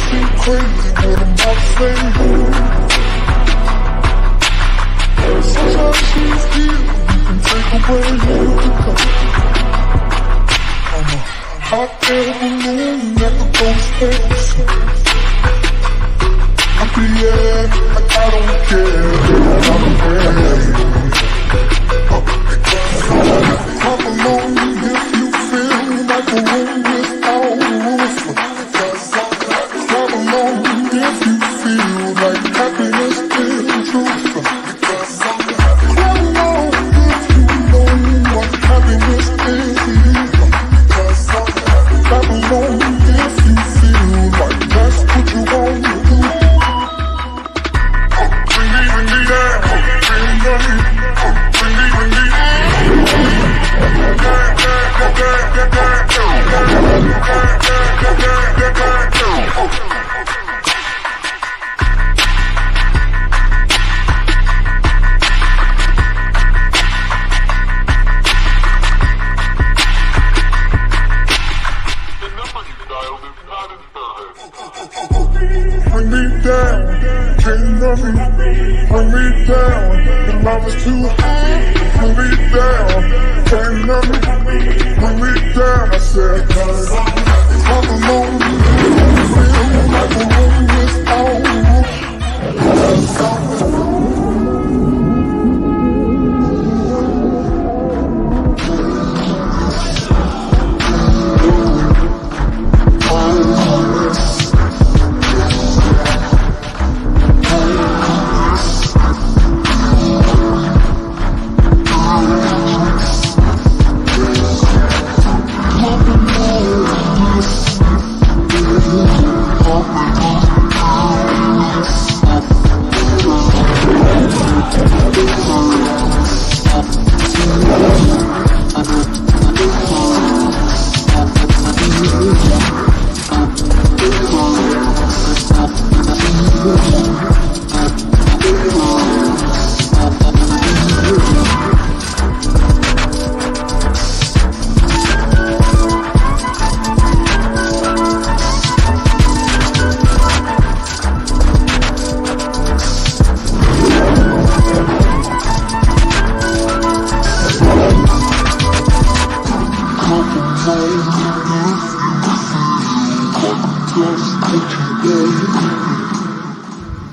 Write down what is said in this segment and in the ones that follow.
seem crazy what I'm about to say. Sometimes she's here, you can take away the cup. I'm a hot air balloon that the ghost takes. I be like I don't care, I'm afraid. Clap along if you feel like a room without roof. Clap along if you feel like happiness is the truth. Clap along if you know what happiness is to you. Clap along if you feel like that's what you want to do. Bring me down, bring me down. Bring me down, can't love me. Bring me down, the love is too high. Bring me down, can't love me. Bring me down, I said. Come along, feel like a room without roof.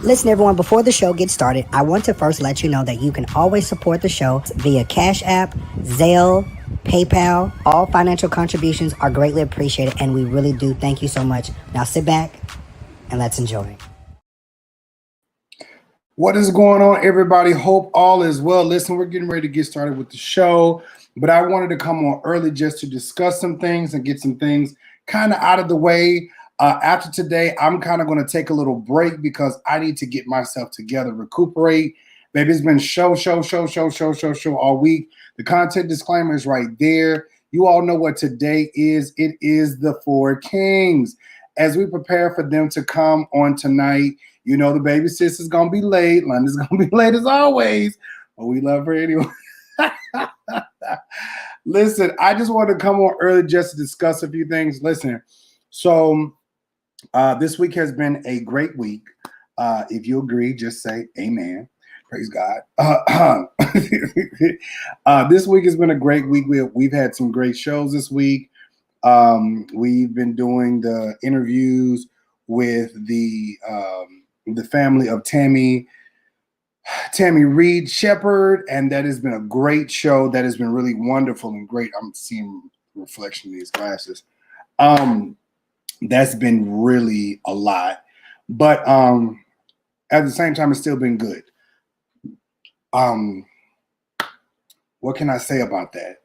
Listen, everyone, before the show gets started, I want to first let you know that you can always support the show via CashApp, Zelle, PayPal. All financial contributions are greatly appreciated, and we really do thank you so much. Now sit back and let's enjoy. What is going on, everybody? Hope all is well. Listen, we're getting ready to get started with the show, but I wanted to come on early just to discuss some things and get some things kind of out of the way. After today, I'm kind of going to take a little break because I need to get myself together, recuperate. Baby, it's been show all week. The content disclaimer is right there. You all know what today is. It is the 4Kings. As we prepare for them to come on tonight, you know the baby sis is going to be late. London's going to be late as always, but we love her anyway. Listen, I just wanted to come on early just to discuss a few things. Listen, so this week has been a great week. If you agree, just say amen. Praise God. This week has been a great week. We've had some great shows this week. We've been doing the interviews with the family of Tammy Reed Shepherd, and that has been a great show. That has been really wonderful and great. I'm seeing reflection in these glasses. That's been really a lot, but at the same time, it's still been good. What can I say about that?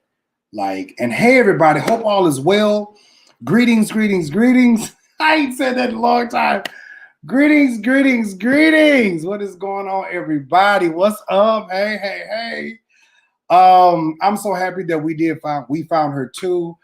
And hey, everybody, hope all is well. Greetings. I ain't said that in a long time. Greetings. What is going on, everybody? What's up? Hey. I'm so happy that we found her too.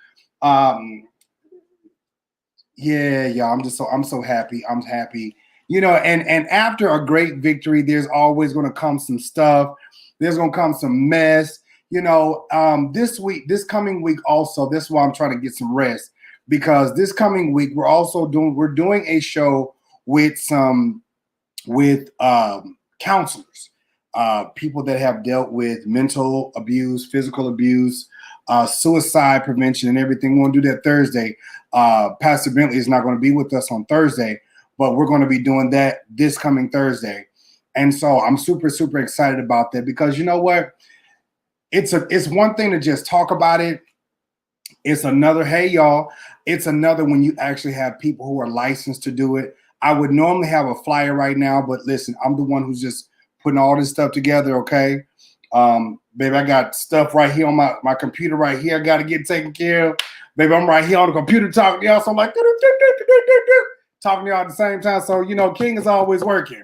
Yeah, I'm so happy. I'm happy. You know, and after a great victory, there's always going to come some stuff. There's going to come some mess. You know, this coming week also, this is why I'm trying to get some rest. because this coming week we're doing a show with counselors, people that have dealt with mental abuse, physical abuse, suicide prevention, and everything. We'll do that Thursday. Pastor Bentley is not going to be with us on Thursday, but we're going to be doing that this coming Thursday. And so I'm super, super excited about that, because you know what? It's one thing to just talk about it. It's another, hey y'all, it's another when you actually have people who are licensed to do it. I would normally have a flyer right now, but listen, I'm the one who's just putting all this stuff together, okay? Baby, I got stuff right here on my computer right here. I got to get taken care of. Baby, I'm right here on the computer talking to y'all, so I'm like, talking to y'all at the same time. So, you know, King is always working,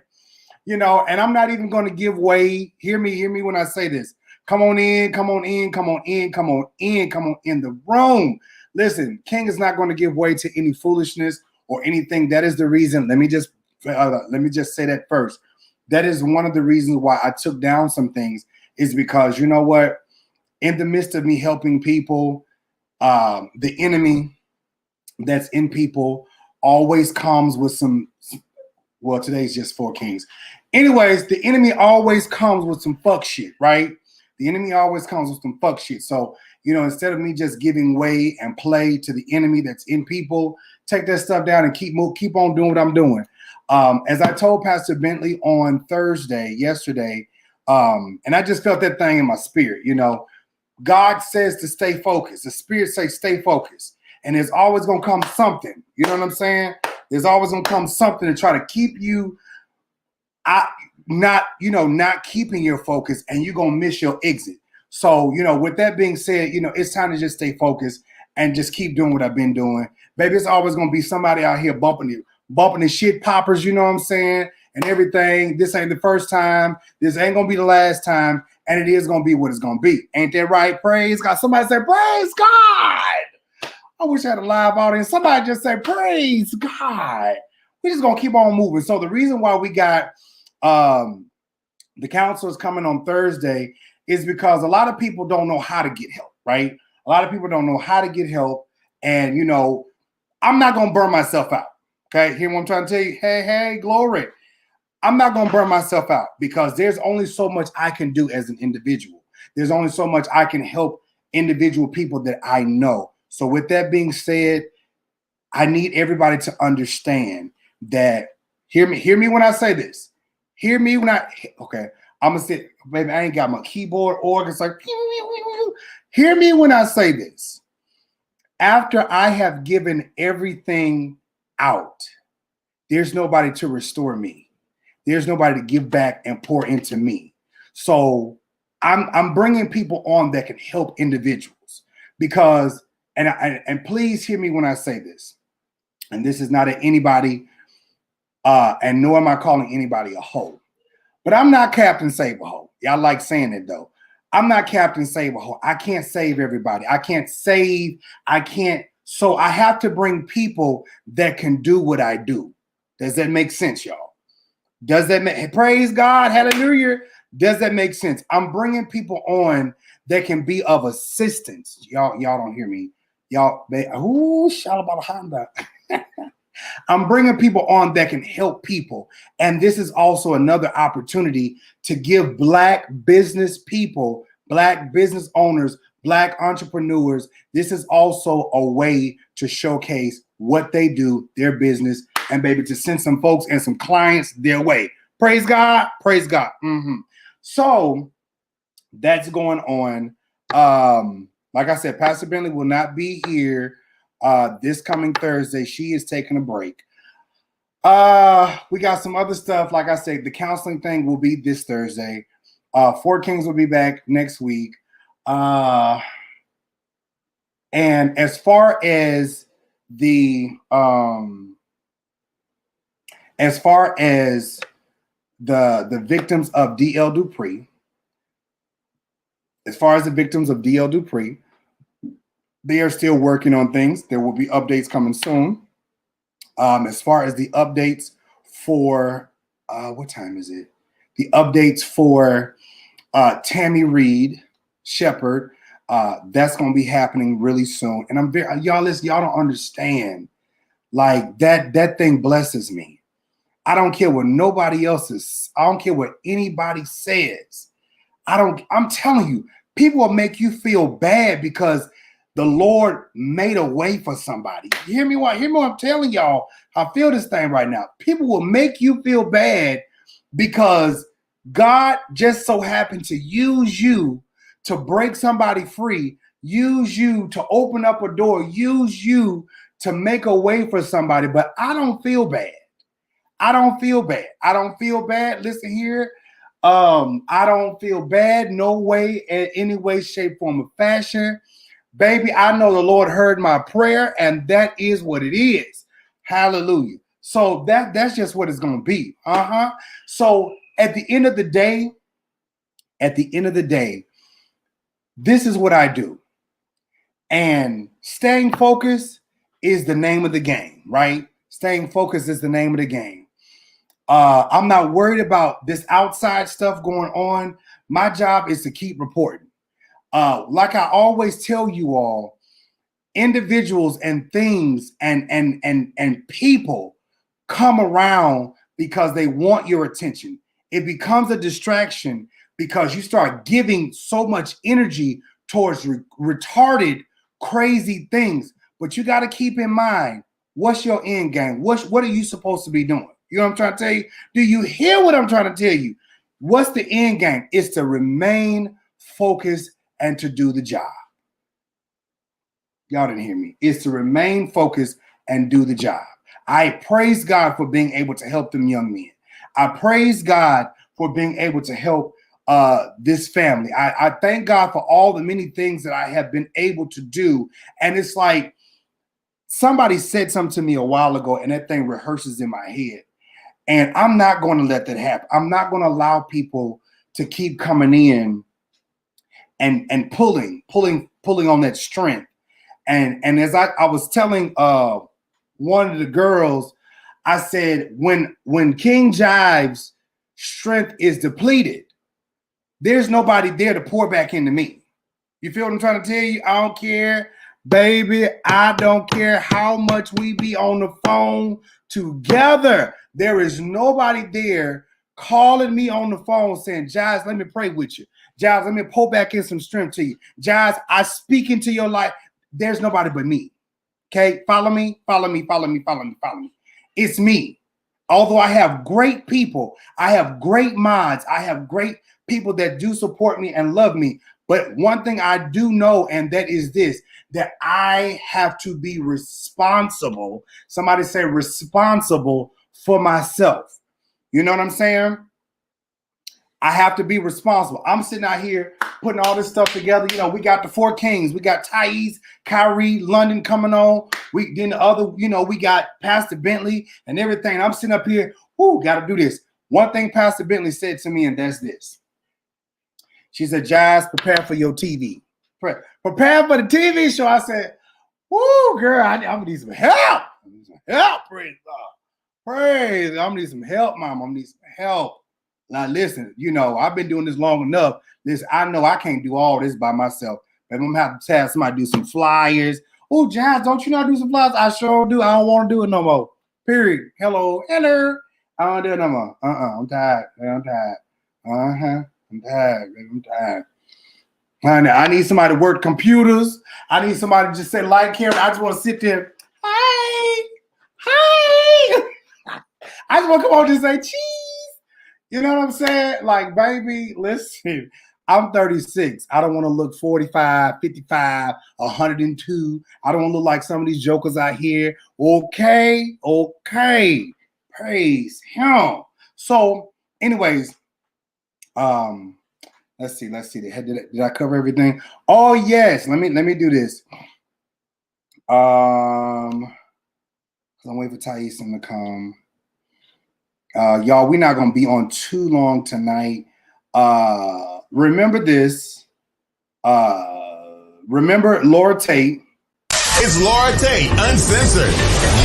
you know, and I'm not even going to give way. Hear me when I say this. Come on in, come on in, come on in, come on in, come on in the room. Listen, King is not going to give way to any foolishness or anything. That is the reason. Let me just say that first. That is one of the reasons why I took down some things, is because, you know what? In the midst of me helping people, the enemy that's in people always comes with some, well, today's just 4Kings. Anyways, the enemy always comes with some fuck shit, right? The enemy always comes with some fuck shit. So, you know, instead of me just giving way and play to the enemy that's in people, take that stuff down and keep on doing what I'm doing. As I told Pastor Bentley on yesterday, and I just felt that thing in my spirit, you know, God says to stay focused. The Spirit says stay focused. And there's always going to come something. You know what I'm saying? There's always going to come something to try to keep you not keeping your focus, and you're going to miss your exit. So, you know, with that being said, you know, it's time to just stay focused and just keep doing what I've been doing. Baby, it's always going to be somebody out here bumping the shit poppers, you know what I'm saying? And everything. This ain't the first time. This ain't going to be the last time. And it is going to be what it's going to be. Ain't that right? Praise God. Somebody say, praise God. I wish I had a live audience. Somebody just say, praise God. We're just going to keep on moving. So the reason why we got the counselors coming on Thursday is because a lot of people don't know how to get help, right? A lot of people don't know how to get help. And, you know, I'm not going to burn myself out. Okay. Hear what I'm trying to tell you? Hey, glory. I'm not going to burn myself out, because there's only so much I can do as an individual. There's only so much I can help individual people that I know. So with that being said, I need everybody to understand that. Hear me when I say this. Hear me when okay, I'm going to sit, baby, I ain't got my keyboard organ. It's like, hear me when I say this. After I have given everything out, there's nobody to restore me. There's nobody to give back and pour into me. So I'm bringing people on that can help individuals, because, and please hear me when I say this, and this is not anybody, and nor am I calling anybody a hoe, but I'm not Captain Save a Hoe. Y'all like saying it though. I'm not Captain Save a Hoe. I can't save everybody. So I have to bring people that can do what I do. Does that make sense, y'all? Does that make, praise God, hallelujah? Does that make sense? I'm bringing people on that can be of assistance. Y'all don't hear me. I'm bringing people on that can help people. And this is also another opportunity to give Black business people, Black business owners, Black entrepreneurs. This is also a way to showcase what they do, their business, and baby, to send some folks and some clients their way. Praise God. Praise God. So that's going on. Like I said, Pastor Bentley will not be here this coming Thursday. She is taking a break. We got some other stuff. Like I said, the counseling thing will be this Thursday. 4Kings will be back next week. And as far as the victims of D.L. Dupree, they are still working on things. There will be updates coming soon. As far as the updates for what time is it? The updates for Tammy Reed Shepherd. That's going to be happening really soon. And I'm very, y'all listen, y'all don't understand. Like that thing blesses me. I don't care what nobody else is. I don't care what anybody says. I'm telling you, people will make you feel bad because the Lord made a way for somebody. You hear me? Hear me what I'm telling y'all. I feel this thing right now. People will make you feel bad because God just so happened to use you to break somebody free, use you to open up a door, use you to make a way for somebody. But I don't feel bad. I don't feel bad. I don't feel bad. Listen here. I don't feel bad. No way, in any way, shape, form, or fashion. Baby, I know the Lord heard my prayer, and that is what it is. Hallelujah. So that's just what it's going to be. So at the end of the day, this is what I do. And staying focused is the name of the game, right? Staying focused is the name of the game. I'm not worried about this outside stuff going on. My job is to keep reporting. Like I always tell you all, individuals and things and people come around because they want your attention. It becomes a distraction because you start giving so much energy towards retarded, crazy things. But you got to keep in mind, what's your end game? What are you supposed to be doing? You know what I'm trying to tell you? Do you hear what I'm trying to tell you? What's the end game? It's to remain focused and to do the job. Y'all didn't hear me. It's to remain focused and do the job. I praise God for being able to help them young men. I praise God for being able to help this family. I thank God for all the many things that I have been able to do. And it's like somebody said something to me a while ago, and that thing rehearses in my head. And I'm not going to let that happen. I'm not going to allow people to keep coming in and pulling on that strength. And as I was telling one of the girls, I said, when KingJives' strength is depleted, there's nobody there to pour back into me. You feel what I'm trying to tell you? I don't care, baby. I don't care how much we be on the phone together. There is nobody there calling me on the phone saying, Jives, let me pray with you. Jives, let me pull back in some strength to you. Jives, I speak into your life. There's nobody but me. Okay, follow me. It's me. Although I have great people, I have great minds, I have great people that do support me and love me. But one thing I do know, and that is this, that I have to be responsible. Somebody say responsible for myself. You know what I'm saying? I have to be responsible. I'm sitting out here putting all this stuff together. You know, we got the 4Kings. We got Tyesse, Kire, London coming on. Then the other, you know, we got Pastor Bentley and everything. I'm sitting up here, got to do this. One thing Pastor Bentley said to me, and that's this. She said, Jives, prepare for your TV. Prepare for the TV show. I said, girl, I'm going to need some help. Praise God. Praise. I'm going to need some help, Mom. I'm going to need some help. Now, listen, you know, I've been doing this long enough. I know I can't do all this by myself. Maybe I'm going to have to have somebody do some flyers. Oh, Jives, don't you know how to do some flyers? I sure do. I don't want to do it no more. Period. Hello. I don't do it no more. I'm tired. I'm tired. I'm tired. I need somebody to work computers. I need somebody to just say, like, Kire. I just want to sit there. Hi. I just want to come on and just say, cheese. You know what I'm saying? Like, baby, listen, I'm 36. I don't want to look 45, 55, 102. I don't want to look like some of these jokers out here. Okay. Praise him. So, anyways, let's see. Did I cover everything? Oh, yes. Let me do this. I'm waiting for Tyesse to come. Y'all, we're not going to be on too long tonight. Remember this. Remember Laura Tate. It's Laura Tate, Uncensored.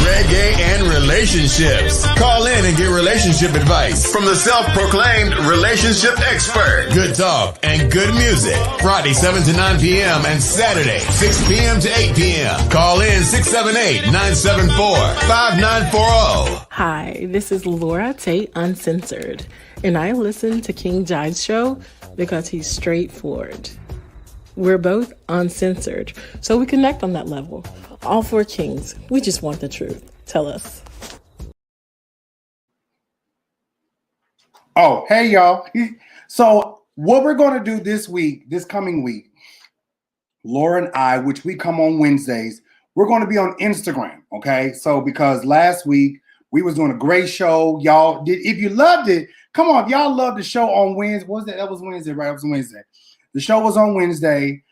Reggae and relationships. Call in and get relationship advice from the self-proclaimed relationship expert. Good talk and good music. Friday, 7 to 9 p.m. and Saturday, 6 p.m. to 8 p.m. Call in 678-974-5940. Hi, this is Laura Tate, Uncensored, and I listen to KingJives' show because he's straightforward. We're both uncensored, so we connect on that level. All 4Kings, we just want the truth. Tell us. Oh, hey, y'all. So what we're going to do this week, this coming week, Laura and I, which we come on Wednesdays, we're going to be on Instagram, okay? So because last week we was doing a great show. Y'all did, if you loved it, come on, if y'all loved the show on Wednesday. What was that? That was Wednesday, right? It was Wednesday. The show was on Wednesday.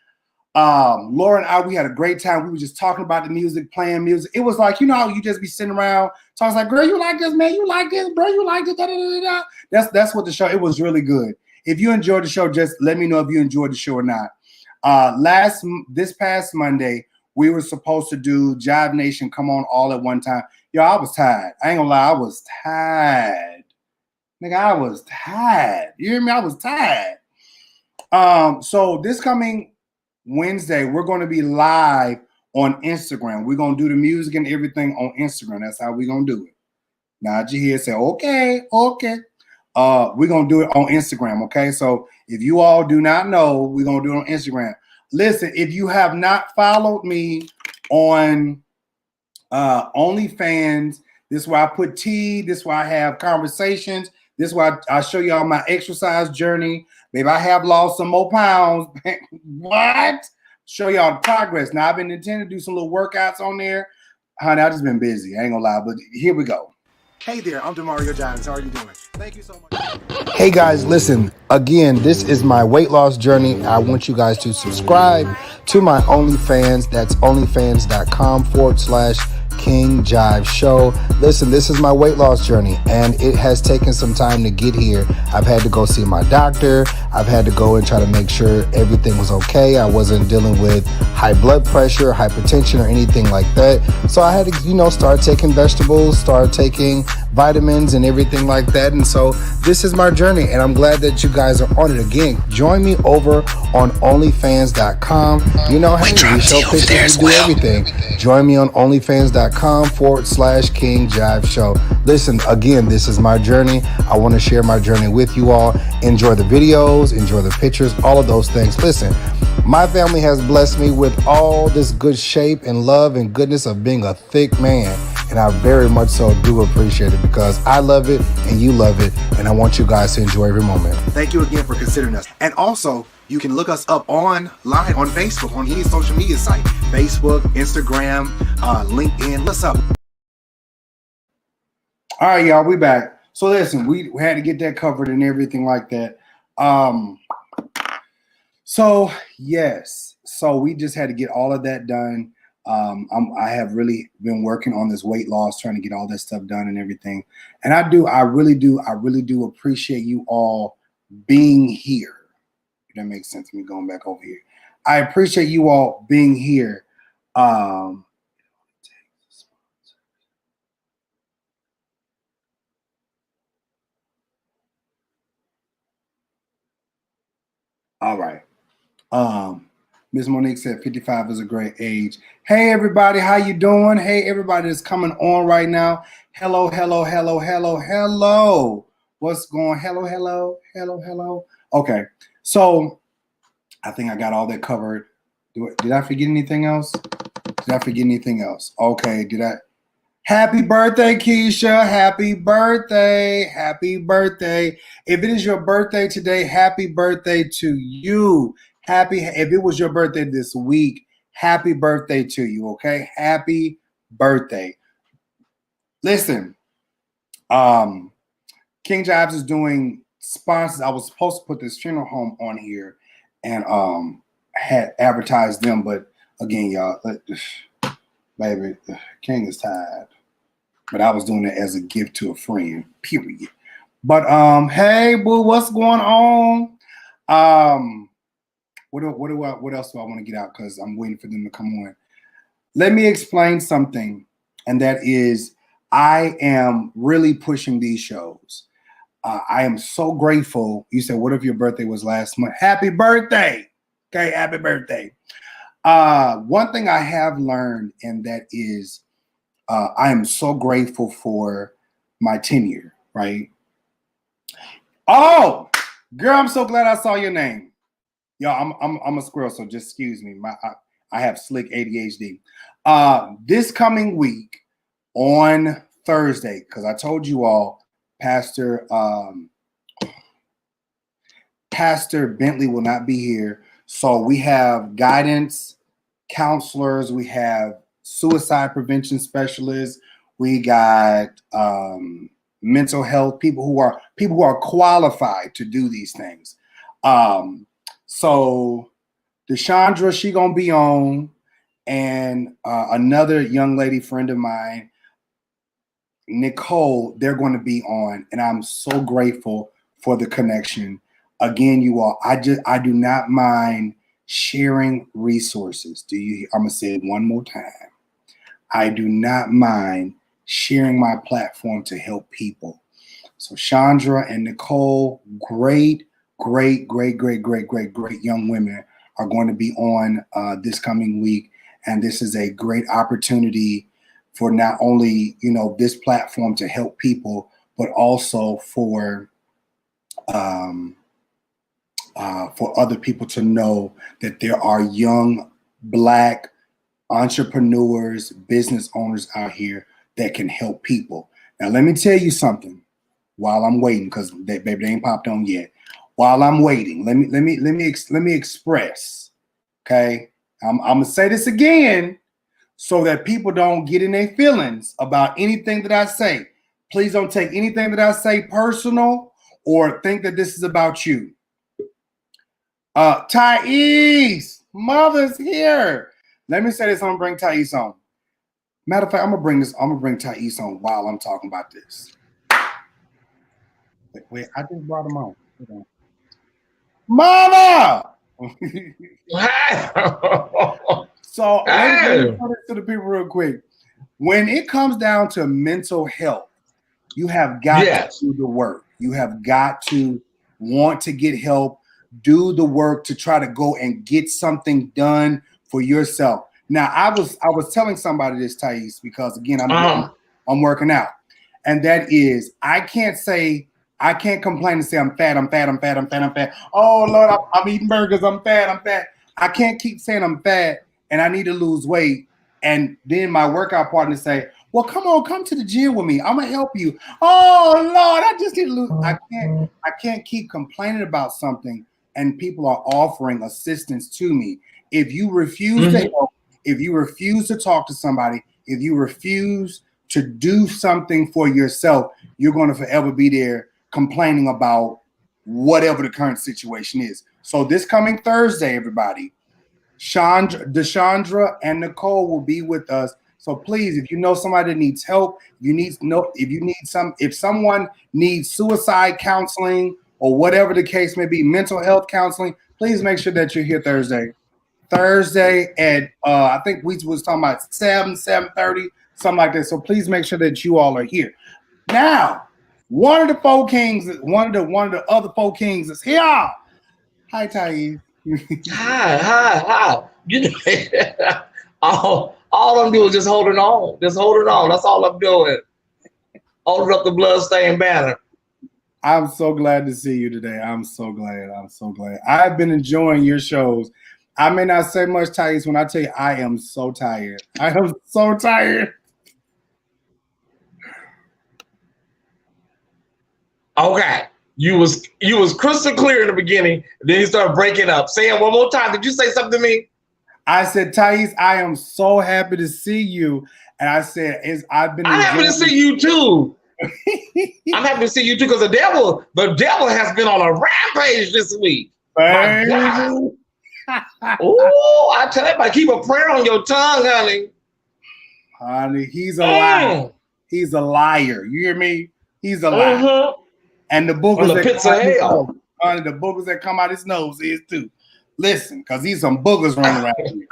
Laura and I, we had a great time. We were just talking about the music, playing music. It was like, you know how you just be sitting around talking like, girl, you like this, man, you like this, bro, you like this, da, da, da, da. That's what the show, it was really good. If you enjoyed the show, just let me know if you enjoyed the show or not. This past Monday, we were supposed to do Jive Nation Come On All at one time. Yo, I was tired. I ain't gonna lie, I was tired. Nigga, I was tired. You hear me? I was tired. So this coming Wednesday, we're going to be live on Instagram. We're going to do the music and everything on Instagram. That's how we're going to do it. Now, you hear say, okay. We're going to do it on Instagram, okay? So if you all do not know, we're going to do it on Instagram. Listen, if you have not followed me on OnlyFans, this is where I put tea. This is where I have conversations. This is why I show y'all my exercise journey. Maybe I have lost some more pounds. What? Show y'all the progress. Now, I've been intending to do some little workouts on there. Honey, I've just been busy. I ain't gonna lie, but here we go. Hey there, I'm DeMarioJives. How are you doing? Thank you so much. Hey guys, listen, again, this is my weight loss journey. I want you guys to subscribe to my OnlyFans. That's onlyfans.com/KingJives show. Listen, this is my weight loss journey, and it has taken some time to get here. I've had to go see my doctor. I've had to go and try to make sure everything was okay. I wasn't dealing with high blood pressure, hypertension, or anything like that. So I had to, start taking vegetables, start taking vitamins and everything like that. And so this is my journey, and I'm glad that you guys are on it. Again, join me over on onlyfans.com. Hey, we show pictures, we do everything. Join me on onlyfans.com/KingJives show. Listen, again, this is my journey. I want to share my journey with you all. Enjoy the videos, enjoy the pictures, all of those things. Listen, my family has blessed me with all this good shape and love and goodness of being a thick man. And I very much so do appreciate it, because I love it and you love it. And I want you guys to enjoy every moment. Thank you again for considering us. And also, you can look us up online on Facebook, on any social media site. Facebook, Instagram, LinkedIn. What's up? All right, y'all, we back. So listen, we had to get that covered and everything like that. So yes, so we just had to get all of that done. I have really been working on this weight loss, trying to get all this stuff done and everything. And I really do appreciate you all being here. If that makes sense to me going back over here. I appreciate you all being here. All right. Ms. Monique said 55 is a great age. Hey, everybody. How you doing? Hey, everybody that's coming on right now. Hello. What's going? Hello. Okay. So I think I got all that covered. Did I forget anything else? Okay. Happy birthday, Keisha. Happy birthday. If it is your birthday today, happy birthday to you. If it was your birthday this week, happy birthday to you, okay? Happy birthday. Listen, KingJives is doing sponsors. I was supposed to put this funeral home on here and had advertised them, but again, y'all, baby, King is tired. But I was doing it as a gift to a friend, period. But hey, boo, what's going on? What else do I want to get out? Because I'm waiting for them to come on. let me explain something, and that is I am really pushing these shows. I am so grateful. You said, what if your birthday was last month? Happy birthday. Okay, happy birthday. One thing I have learned, and that is I am so grateful for my tenure, right? Oh, girl, I'm so glad I saw your name. Y'all, I'm a squirrel, so just excuse me. I have slick ADHD. This coming week on Thursday, because I told you all, Pastor Bentley will not be here. So we have guidance counselors, we have suicide prevention specialists, we got mental health people who are qualified to do these things. So Deshandra, she gonna be on, and another young lady friend of mine, Nicole, they're going to be on, and I'm so grateful for the connection. Again, you all, I do not mind sharing resources. I'm gonna say it one more time. I do not mind sharing my platform to help people. So Chandra and Nicole, great young women, are going to be on this coming week, and this is a great opportunity for not only this platform to help people, but also for other people to know that there are young Black entrepreneurs, business owners out here that can help people. Now, let me tell you something. While I'm waiting, because they ain't popped on yet. While I'm waiting, let me express. Okay, I'm gonna say this again, so that people don't get in their feelings about anything that I say. Please don't take anything that I say personal or think that this is about you. Tyesse, mother's here. Let me say this. I'm gonna bring Tyesse on. Matter of fact, I'm gonna bring Tyesse on while I'm talking about this. Wait, I just brought him on. Mama! So let me put it to the people real quick. When it comes down to mental health, you have got to do the work. You have got to want to get help, do the work to try to go and get something done for yourself. Now, I was telling somebody this, Tyesse, because again, I'm working out. And that is, I can't complain and say I'm fat. Oh Lord, I'm eating burgers, I'm fat. I can't keep saying I'm fat and I need to lose weight. And then my workout partner say, well, come to the gym with me. I'm gonna help you. Oh Lord, I just need to lose. I can't keep complaining about something and people are offering assistance to me. If you refuse to help, if you refuse to talk to somebody, if you refuse to do something for yourself, you're going to forever be there complaining about whatever the current situation is. So this coming Thursday, everybody, Deshandra and Nicole will be with us. So please, if you know somebody that needs help, if someone needs suicide counseling or whatever the case may be, mental health counseling, please make sure that you're here Thursday at I think we was talking about 7:30, something like that. So please make sure that you all are here. Now, one of the 4Kings, one of the other 4Kings is here. Hi, Tyesse. Hi. You know, all I'm doing is just holding on. That's all I'm doing. Holding up the bloodstained banner. I'm so glad to see you today. I'm so glad. I've been enjoying your shows. I may not say much, Tyesse, when I tell you I am so tired. Okay. You was crystal clear in the beginning, then you started breaking up. Say it one more time. Did you say something to me? I said, Tyesse, I am so happy to see you. And I said, I'm happy to see you too. I'm happy to see you too, because the devil has been on a rampage this week. My God. Oh, I tell everybody, keep a prayer on your tongue, honey. Honey, he's a liar. He's a liar. You hear me? He's a liar. And the boogers that come out his nose, honey, the boogers that come out his nose is too. Listen, because he's some boogers running around here.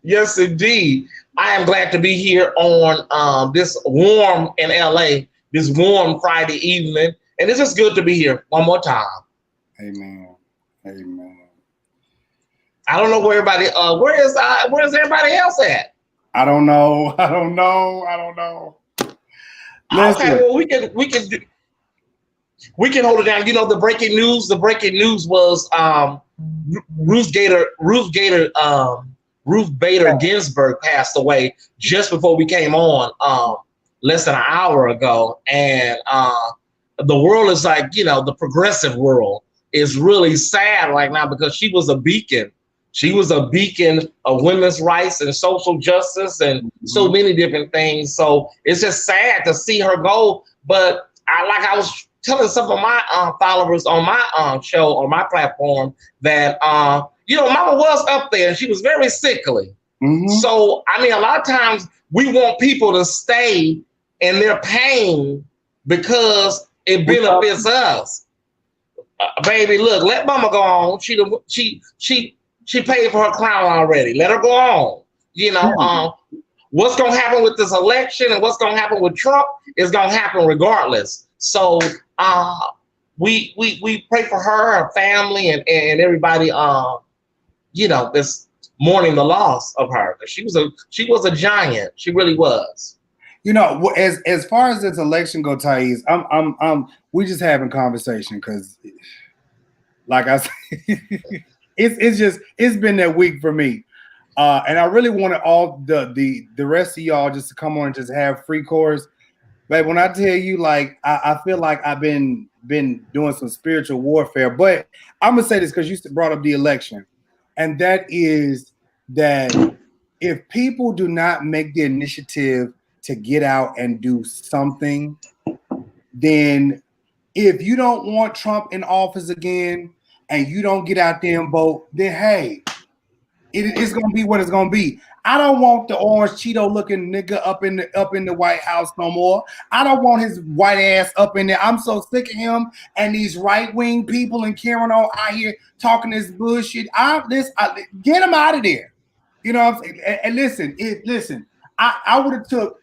Yes, indeed. I am glad to be here on this warm in LA, this warm Friday evening. And it's just good to be here one more time. Amen. Amen. I don't know where everybody, where's everybody else at? I don't know. Listen. Okay, well, we can hold it down. You know, the breaking news was Ruth Bader Ginsburg passed away just before we came on less than an hour ago. And the world is like, you know, the progressive world is really sad right now because she was a beacon. She was a beacon of women's rights and social justice and so many different things. So it's just sad to see her go. But I was telling some of my followers on my show, on my platform, that you know, Mama was up there and she was very sickly. So I mean, a lot of times we want people to stay in their pain because it benefits us. Baby, look, let Mama go on. She paid for her clown already. Let her go on. You know, what's gonna happen with this election and what's gonna happen with Trump is gonna happen regardless. So we pray for her family and everybody you know, that's mourning the loss of her. She was a giant. She really was. You know, as far as this election go, Tyesse, we just having conversation because, like I said, it's been that week for me, and I really wanted all the rest of y'all just to come on and just have free course. But when I tell you, like, I feel like I've been doing some spiritual warfare. But I'm gonna say this because you brought up the election, and that is that if people do not make the initiative to get out and do something, then if you don't want Trump in office again and you don't get out there and vote, then hey, it's gonna be what it's gonna be. I don't want the orange Cheeto looking nigga up in the White House no more. I don't want his white ass up in there. I'm so sick of him and these right-wing people and Karen out here talking this bullshit. Get him out of there. You know what I'm saying? And listen, I would have took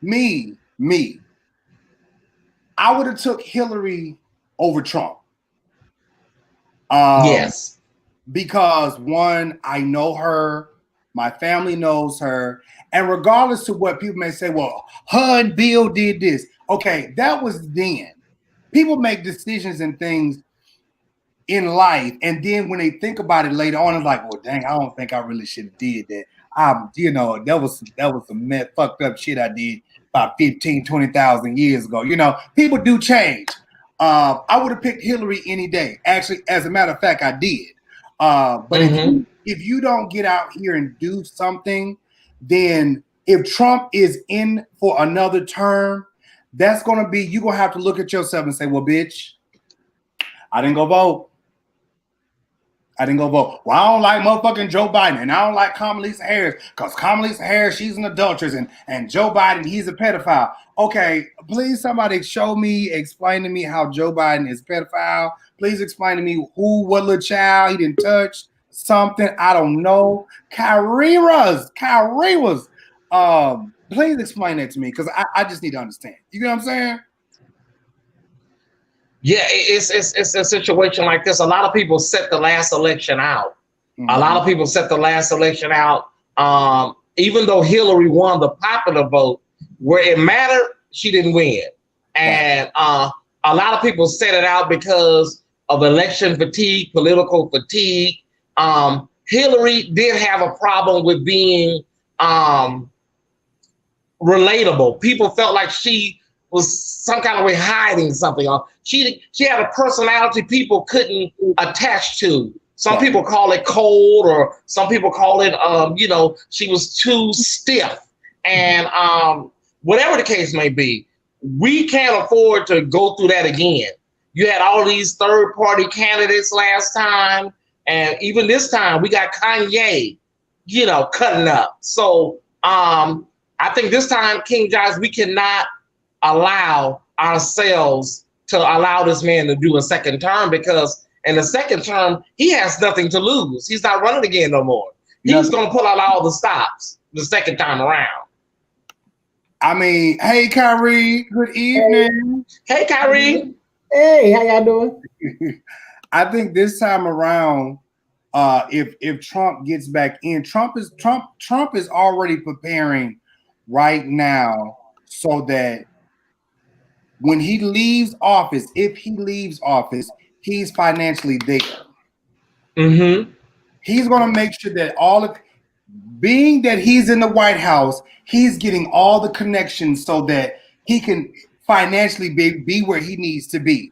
me. I would have took Hillary over Trump. Yes. Because one, I know her, my family knows her, and regardless of what people may say, well, her and Bill did this. Okay, that was then. People make decisions and things in life, and then when they think about it later on, it's like, well, dang, I don't think I really should have did that. You know, that was some fucked up shit I did about 15, 20,000 years ago. You know, people do change. I would have picked Hillary any day. Actually, as a matter of fact, I did. But if you don't get out here and do something, then if Trump is in for another term, that's going to be, you're going to have to look at yourself and say, well, bitch, I didn't go vote. Well, I don't like motherfucking Joe Biden, and I don't like Kamala Harris because Kamala Harris, she's an adulteress, and Joe Biden, he's a pedophile. Okay, please somebody explain to me how Joe Biden is a pedophile. Please explain to me what little child he didn't touch, something, I don't know. Kire was. Please explain that to me because I just need to understand. You know what I'm saying? Yeah, it's a situation like this. A lot of people set the last election out. A lot of people set the last election out. Even though Hillary won the popular vote, where it mattered, she didn't win. And a lot of people set it out because of election fatigue, political fatigue. Hillary did have a problem with being relatable. People felt like she was some kind of way hiding something. She had a personality people couldn't attach to. Some people call it cold, or some people call it, you know, she was too stiff. And whatever the case may be, we can't afford to go through that again. You had all these third-party candidates last time, and even this time we got Kanye, you know, cutting up. So I think this time, KingJives, we cannot allow ourselves to allow this man to do a second term, because And the second term, he has nothing to lose. He's not running again no more. He's going to pull out all the stops the second time around. I mean, hey, Kire, good evening. Hey, Kire. Hey, how y'all doing? I think this time around, if Trump gets back in, Trump is already preparing right now so that when he leaves office, if he leaves office, he's financially there. Mm-hmm. He's going to make sure that being that he's in the White House, he's getting all the connections so that he can financially be where he needs to be.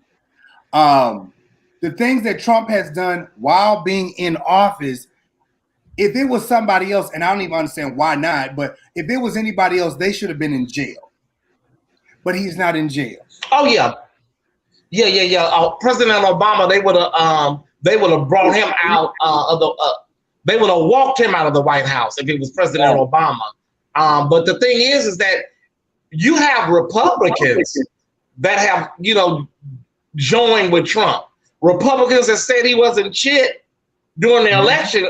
The things that Trump has done while being in office, if it was somebody else, and I don't even understand why not, but if it was anybody else, they should have been in jail. But he's not in jail. Oh yeah. President Obama, they would have brought him out of the. They would have walked him out of the White House if it was President Obama. But the thing is that you have Republicans that have joined with Trump. Republicans that said he wasn't shit during the election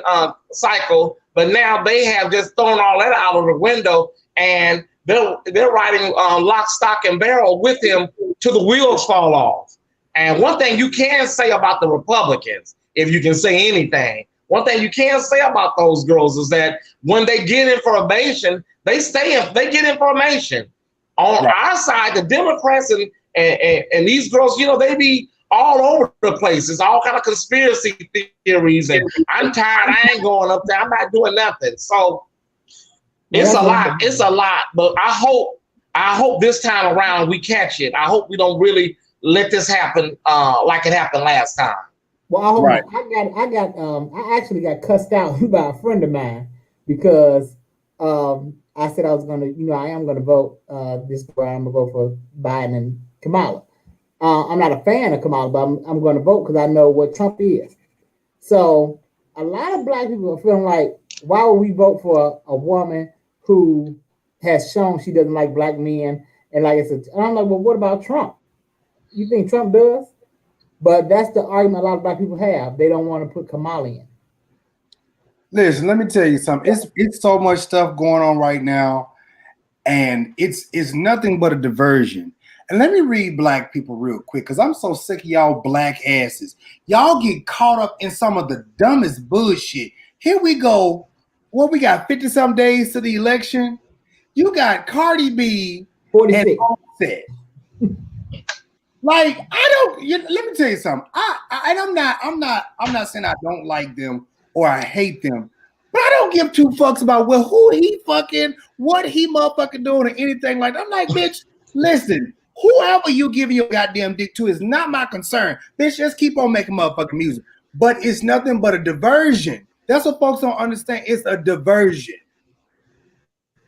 cycle, but now they have just thrown all that out of the window, and they're riding lock, stock, and barrel with him till the wheels fall off. And one thing you can say about the Republicans, if you can say anything, one thing you can say about those girls is that when they get information, they get information. On our side, the Democrats and these girls, they be all over the place. It's all kind of conspiracy theories, and I'm tired. I ain't going up there. I'm not doing nothing. So it's a lot. It's a lot. But I hope this time around we catch it. I hope we don't really let this happen like it happened last time. Well, I actually got cussed out by a friend of mine because I said I was gonna, I am gonna vote this where I'm gonna vote for Biden and Kamala. I'm not a fan of Kamala, but I'm going to vote because I know what Trump is. So a lot of black people are feeling like, why would we vote for a woman who has shown she doesn't like black men? And and I'm like, well, what about Trump? You think Trump does? But that's the argument a lot of black people have. They don't want to put Kamala in. Listen, let me tell you something. It's so much stuff going on right now, and it's nothing but a diversion. And let me read black people real quick, because I'm so sick of y'all black asses. Y'all get caught up in some of the dumbest bullshit. Here we go. What we got, 50-some days to the election? You got Cardi B 46. and Offset. Like, let me tell you something. I'm not saying I don't like them or I hate them, but I don't give two fucks about who he fucking, what he motherfucking doing or anything like that. I'm like, bitch, listen. Whoever you give your goddamn dick to is not my concern. Bitch, just keep on making motherfucking music. But it's nothing but a diversion. That's what folks don't understand. It's a diversion.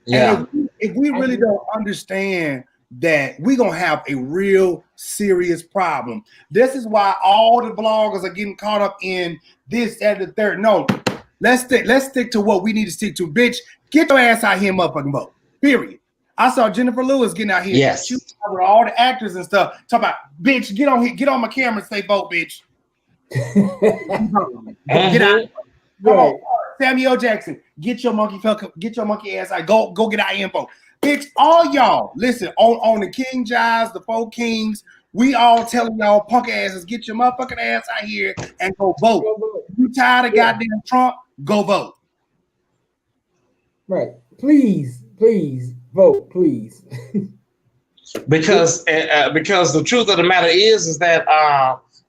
Yeah. And if we really don't understand that, we're going to have a real serious problem. This is why all the bloggers are getting caught up in this, that, and the third. No, let's stick to what we need to stick to. Bitch, get your ass out here and motherfucking vote. Period. I saw Jennifer Lewis getting out here. Yes. She was with all the actors and stuff. Talk about, bitch, get on here, get on my camera and say vote, bitch. Get out. Come on, Samuel Jackson, get your monkey ass out. Go get our info. Bitch, all y'all, listen, on the KingJives, the 4Kings, we all telling y'all punk asses, get your motherfucking ass out here and go vote. You tired of goddamn Trump? Go vote. Right. Please vote, please. because the truth of the matter is that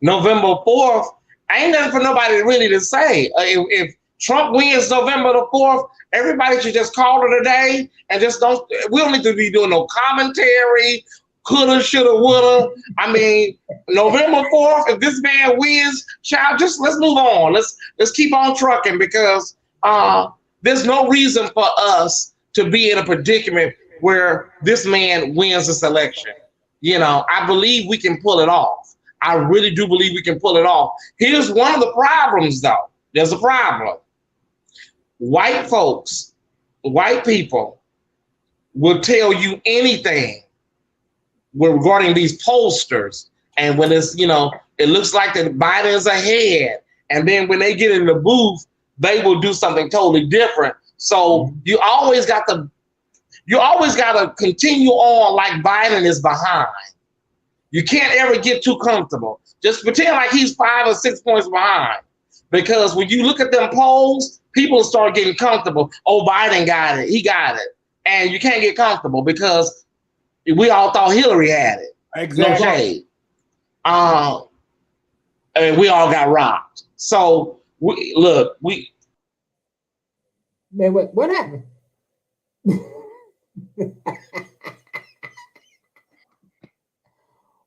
November 4th ain't nothing for nobody really to say. If Trump wins November the 4th, everybody should just call it a day and just we don't need to be doing no commentary, coulda, shoulda, woulda. I mean, November 4th, if this man wins, child, just let's move on. Let's keep on trucking, because there's no reason for us to be in a predicament where this man wins this election. I believe we can pull it off. I really do believe we can pull it off. Here's one of the problems, though. There's a problem. White folks, white people will tell you anything regarding these pollsters And when it's, it looks like the Biden is ahead. And then when they get in the booth, they will do something totally different. So you always got to continue on like Biden is behind. You can't ever get too comfortable. Just pretend like he's 5 or 6 points behind. Because when you look at them polls, people start getting comfortable. Oh, Biden got it. He got it. And you can't get comfortable because we all thought Hillary had it. Exactly. No shade. And we all got rocked. So Man, what happened?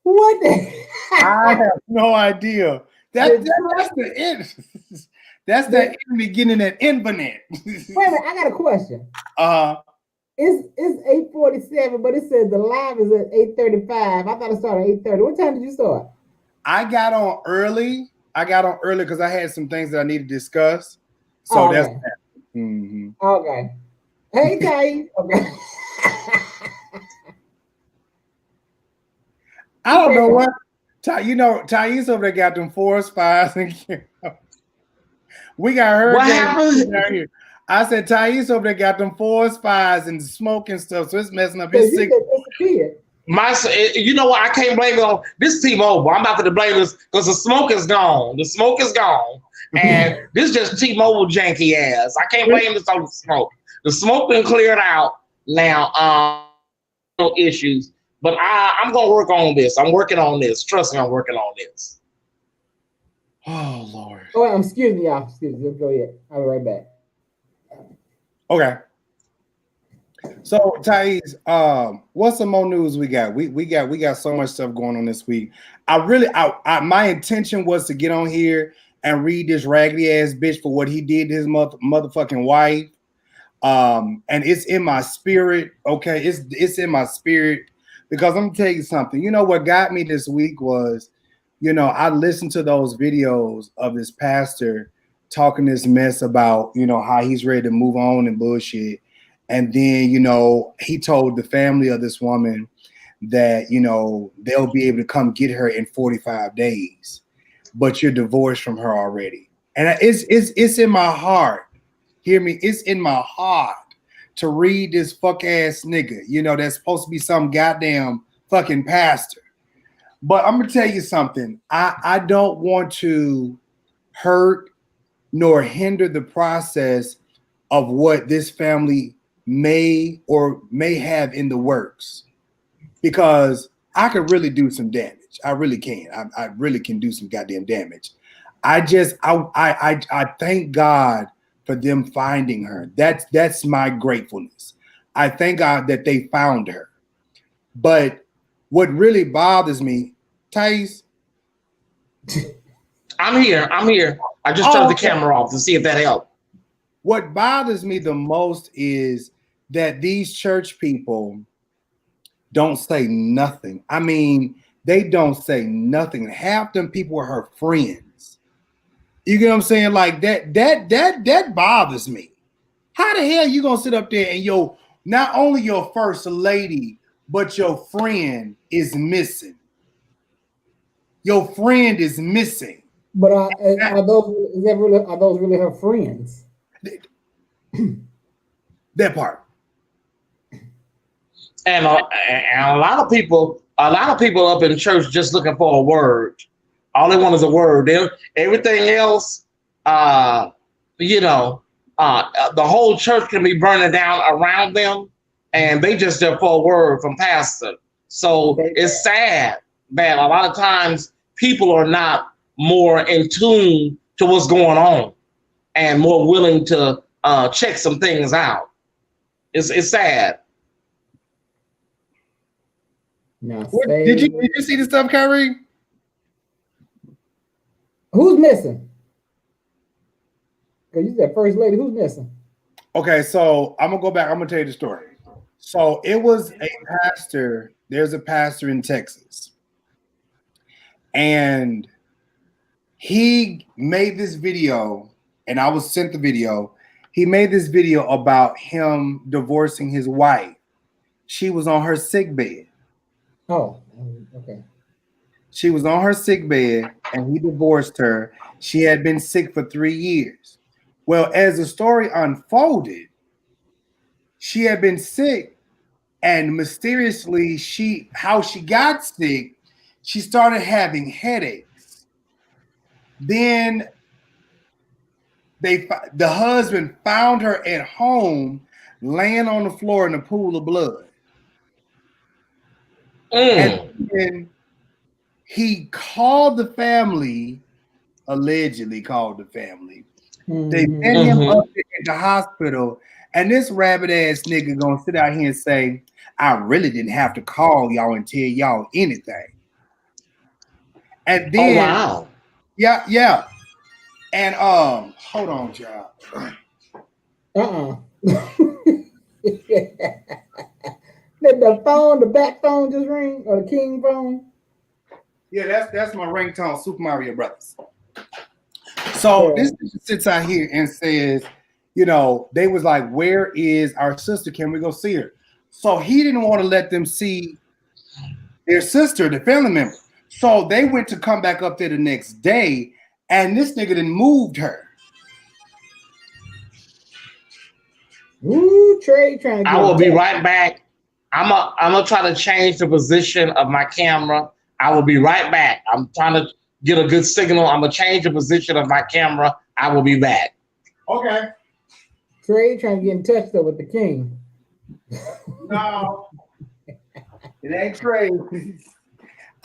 What the? I have no idea. That's the end. That's the beginning at infinite. Wait a minute, I got a question. It's 8:47, but it says the live is at 8:35. I thought it started at 8:30. What time did you start? I got on early because I had some things that I need to discuss. So that's that. Mm-hmm. Okay. Hey, Tyesse. Okay. I don't know what. Tyesse over there got them forest fires. We got her. What happened? Here. I said Tyesse over there got them forest fires and smoke and stuff, so it's messing up his sick. You know what? I can't blame it on this T-Mobile. I'm about to blame this because the smoke is gone. The smoke is gone. And this just T-Mobile janky ass. I can't blame this on the smoke. The smoke been cleared out now. No issues. But I'm going to work on this. I'm working on this. Trust me, I'm working on this. Oh, Lord. Oh, excuse me, y'all. Excuse me. Let's go ahead. I'll be right back. Okay. So, Tyesse, what's some more news we got? We got so much stuff going on this week. My intention was to get on here and read this raggedy ass bitch for what he did to his motherfucking wife. And it's in my spirit. Okay, it's in my spirit because I'm gonna tell you something. You know what got me this week was, I listened to those videos of this pastor talking this mess about, how he's ready to move on and bullshit. And then, he told the family of this woman that, they'll be able to come get her in 45 days, but you're divorced from her already. And it's in my heart. Hear me? It's in my heart to read this fuck ass nigga, that's supposed to be some goddamn fucking pastor. But I'm gonna tell you something. I don't want to hurt nor hinder the process of what this family may have in the works, because I could really do some damage. I really can. I really can do some goddamn damage. I thank God for them finding her. That's my gratefulness. I thank God that they found her. But what really bothers me, Tyesse. I'm here. I just turned the camera off to see if that helped. What bothers me the most is that these church people don't say nothing. I mean, they don't say nothing. Half them people are her friends. You get what I'm saying? Like that bothers me. How the hell you gonna sit up there and not only your first lady, but your friend is missing? Your friend is missing. But are those really her friends? That part. And a lot of people up in church just looking for a word. All they want is a word. Everything else, the whole church can be burning down around them, and they just there for a word from pastor. So it's sad that a lot of times people are not more in tune to what's going on and more willing to check some things out. It's sad. Did you see the stuff, Kire? Who's missing? Because you said first lady. Who's missing? Okay, so I'm gonna go back. I'm gonna tell you the story. So it was a pastor. There's a pastor in Texas, and he made this video, and I was sent the video. He made this video about him divorcing his wife. She was on her sick bed. Oh, okay. She was on her sick bed and he divorced her. She had been sick for 3 years. Well, as the story unfolded, she had been sick, and mysteriously, how she got sick, she started having headaches. Then the husband found her at home laying on the floor in a pool of blood. And then he called the family, allegedly called the family. They sent him up in the hospital, and this rabbit ass nigga gonna sit out here and say, I really didn't have to call y'all and tell y'all anything. And then, wow. Yeah. And hold on, y'all. Did the phone, the back phone just ring, or the King phone? Yeah, that's my ringtone, Super Mario Brothers. So this sits out here and says, you know, they was like, where is our sister? Can we go see her? So he didn't want to let them see their sister, the family member. So they went to come back up there the next day, and this nigga then moved her. Ooh, Trey trying to I will be right back. I'm gonna try to change the position of my camera. I will be right back. I'm trying to get a good signal. I'm gonna change the position of my camera. I will be back. Okay. Trey trying to get in touch though with the King. No, it ain't Trey.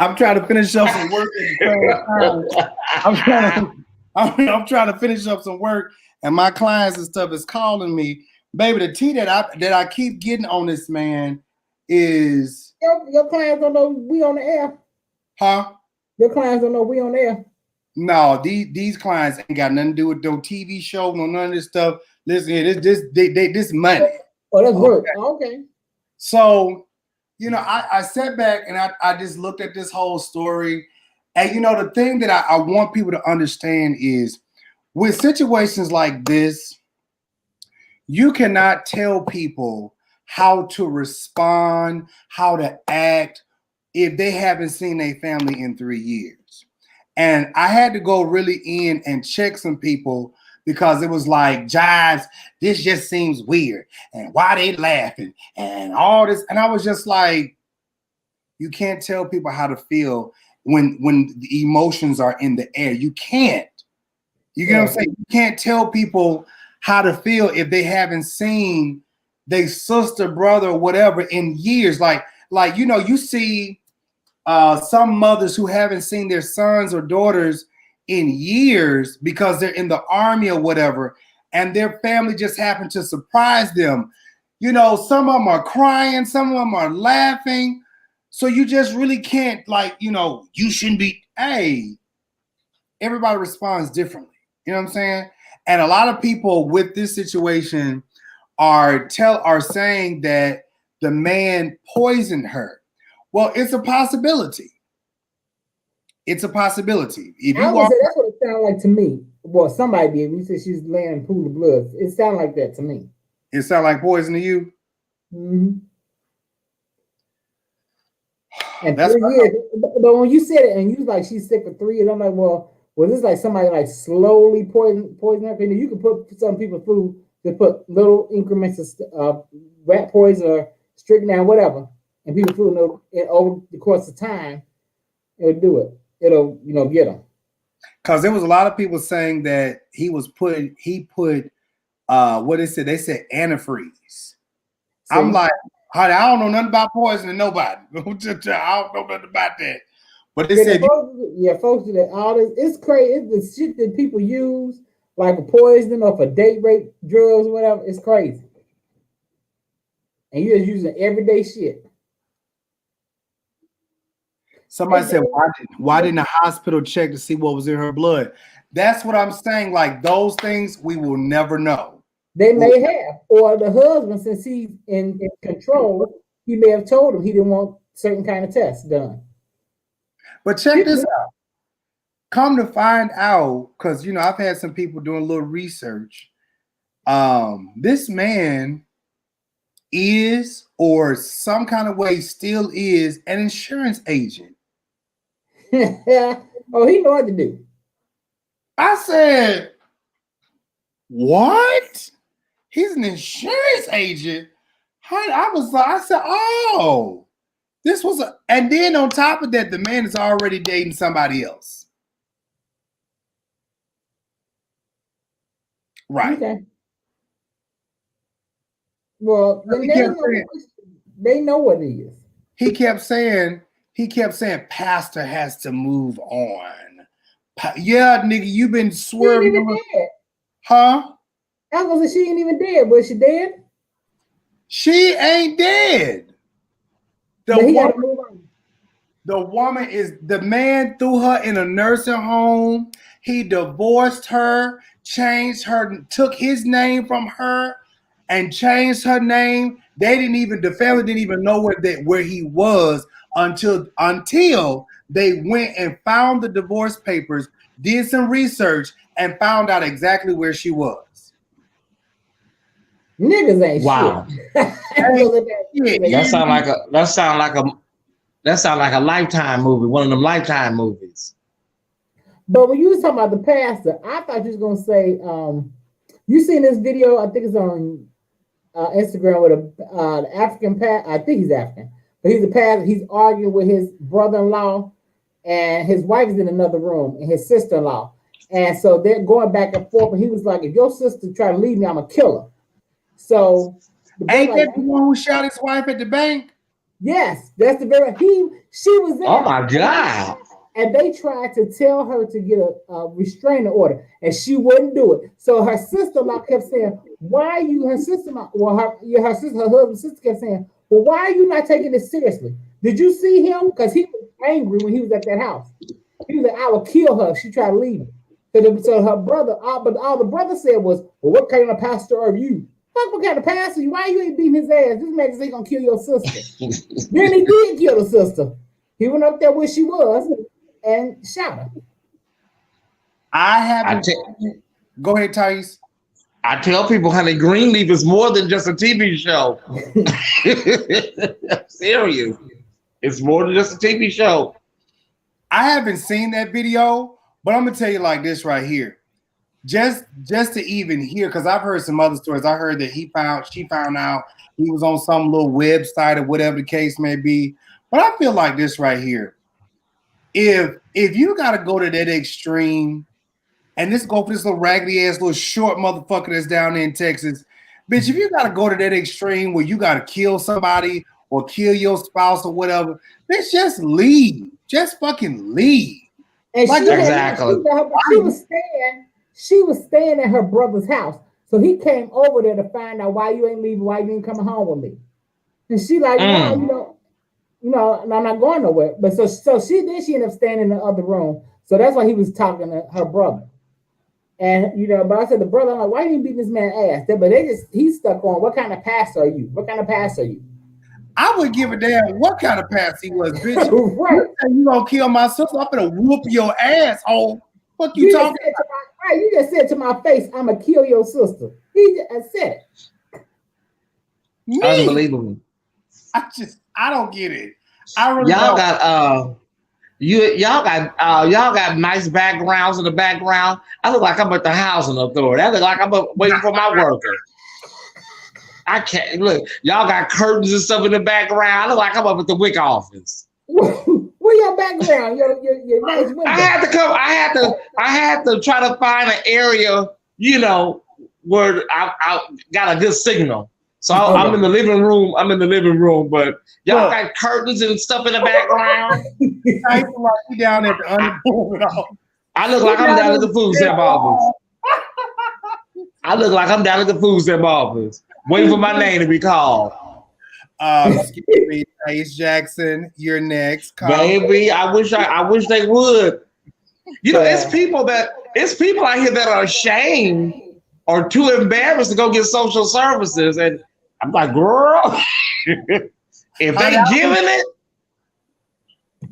I'm trying to finish up some work at the same time. I'm trying to finish up some work, and my clients and stuff is calling me. Baby, the tea that I keep getting on this man is your clients don't know we on the air. Huh? Your clients don't know we on the air. No, these clients ain't got nothing to do with no TV show, no none of this stuff. Listen here, this money. Oh, that's work. Okay. So, you know, I sat back and I just looked at this whole story. And you know, the thing that I want people to understand is with situations like this, you cannot tell people how to respond, how to act if they haven't seen their family in 3 years. And I had to go really in and check some people because it was like, Jives, this just seems weird. And why they laughing and all this. And I was just like, you can't tell people how to feel when the emotions are in the air. You can't. You get what I'm saying? You can't tell people how to feel if they haven't seen their sister, brother, or whatever in years. Like you know, you see some mothers who haven't seen their sons or daughters in years because they're in the army or whatever, and their family just happened to surprise them. You know, some of them are crying, some of them are laughing. So you just really can't, like, you know, you shouldn't be, hey, everybody responds differently. You know what I'm saying? And a lot of people with this situation are saying that the man poisoned her. Well, it's a possibility. It's a possibility. If I would say that's what it sounded like to me. Well, somebody did. You said she's laying in a pool of blood. It sounded like that to me. It sounded like poison to you? Mm-hmm. And that's 3 years. But when you said it and you was like, she's sick for 3 years, I'm like, well, was this like somebody like slowly poison her? You can put some people's food to put little increments of rat poison or strychnine, whatever, and people's food over the course of time, it'll do it. It'll, you know, get them. Because there was a lot of people saying that he put what is it? They said antifreeze. I'm like, honey, I don't know nothing about poisoning nobody. I don't know nothing about that. But they said, folks do that. All this, it's crazy. It's the shit that people use, like a poison or for date rape drugs, whatever. It's crazy. And you're just using everyday shit. Somebody said, why didn't the hospital check to see what was in her blood? That's what I'm saying. Like, those things we will never know. They may have. Or the husband, since he's in control, he may have told him he didn't want certain kind of tests done. But check this out. Come to find out, because, you know, I've had some people doing a little research. This man is, or some kind of way still is, an insurance agent. Oh, he know what to do. I said, what? He's an insurance agent. I said, oh, this was and then on top of that, the man is already dating somebody else. Right. Okay. Well, then they know what it is. He kept saying, Pastor has to move on. Yeah, nigga, you been swerving. She ain't even dead. Huh? I was gonna say she ain't even dead. Was she dead? She ain't dead. The woman is, the man threw her in a nursing home. He divorced her, changed her, took his name from her, and changed her name. The family didn't even know where he was until they went and found the divorce papers, did some research, and found out exactly where she was. Niggas ain't wow. Shit. That sound like a Lifetime movie, one of them Lifetime movies. But when you was talking about the pastor, I thought you was gonna say, you seen this video? I think it's on Instagram with an African pastor. I think he's African, but he's a pastor. He's arguing with his brother-in-law, and his wife is in another room, and his sister-in-law, and so they're going back and forth. And he was like, "If your sister try to leave me, I'm gonna kill her." So ain't that the one who shot his wife at the bank? Yes, that's the very she was there. Oh my God. And they tried to tell her to get a restraining order, and she wouldn't do it. So her sister-in-law kept saying, "Why are you?" Her sister-in-law, well, her husband's sister kept saying, "Well, why are you not taking this seriously? Did you see him? Because he was angry when he was at that house. He was like, I will kill her if she tried to leave him." So her brother, all the brother said was, "Well, what kind of pastor are you? Fuck, what kind of pastor? Why you ain't beating his ass? This man just ain't gonna kill your sister." Then he did kill the sister. He went up there where she was and shot her. Go ahead, Tyesse. I tell people, honey, Greenleaf is more than just a TV show. I'm serious. It's more than just a TV show. I haven't seen that video, but I'm gonna tell you like this right here. Just to even hear, because I've heard some other stories. I heard that she found out he was on some little website or whatever the case may be. But I feel like this right here. If you gotta go to that extreme, and this go for this little raggedy ass little short motherfucker that's down there in Texas, bitch, if you gotta go to that extreme where you gotta kill somebody or kill your spouse or whatever, bitch, just leave. Just fucking leave. And like, she was staying at her brother's house. So he came over there to find out why you ain't leaving, why you ain't coming home with me. And she like, no, I'm not going nowhere. But so she ended up staying in the other room. So that's why he was talking to her brother. And but I said the brother, I'm like, why you beating this man ass? But he's stuck on, what kind of pastor are you? What kind of pastor are you? I would give a damn what kind of pastor he was, bitch. Right. You gonna kill my sister? I'm gonna whoop your asshole. What you talking about? You just said to my face, I'm gonna kill your sister. He just said it. Unbelievable. I don't get it. I really y'all don't. y'all got nice backgrounds in the background. I look like I'm at the housing authority. I look like I'm waiting for my worker. I can't look. Y'all got curtains and stuff in the background. I look like I'm up at the WIC office. Where your background? Your nice window. I had to try to find an area, where I got a good signal. So I'm in the living room. But y'all got curtains and stuff in the background. I look like you down at the unemployment office. I look like I'm down at the food stamp office. I look like I'm down at the food stamp office, waiting for my name to be called. Excuse me, Tyesse Jackson, you're next. Baby, I wish they would. It's people out here that are ashamed or too embarrassed to go get social services, and I'm like, girl, if they giving it.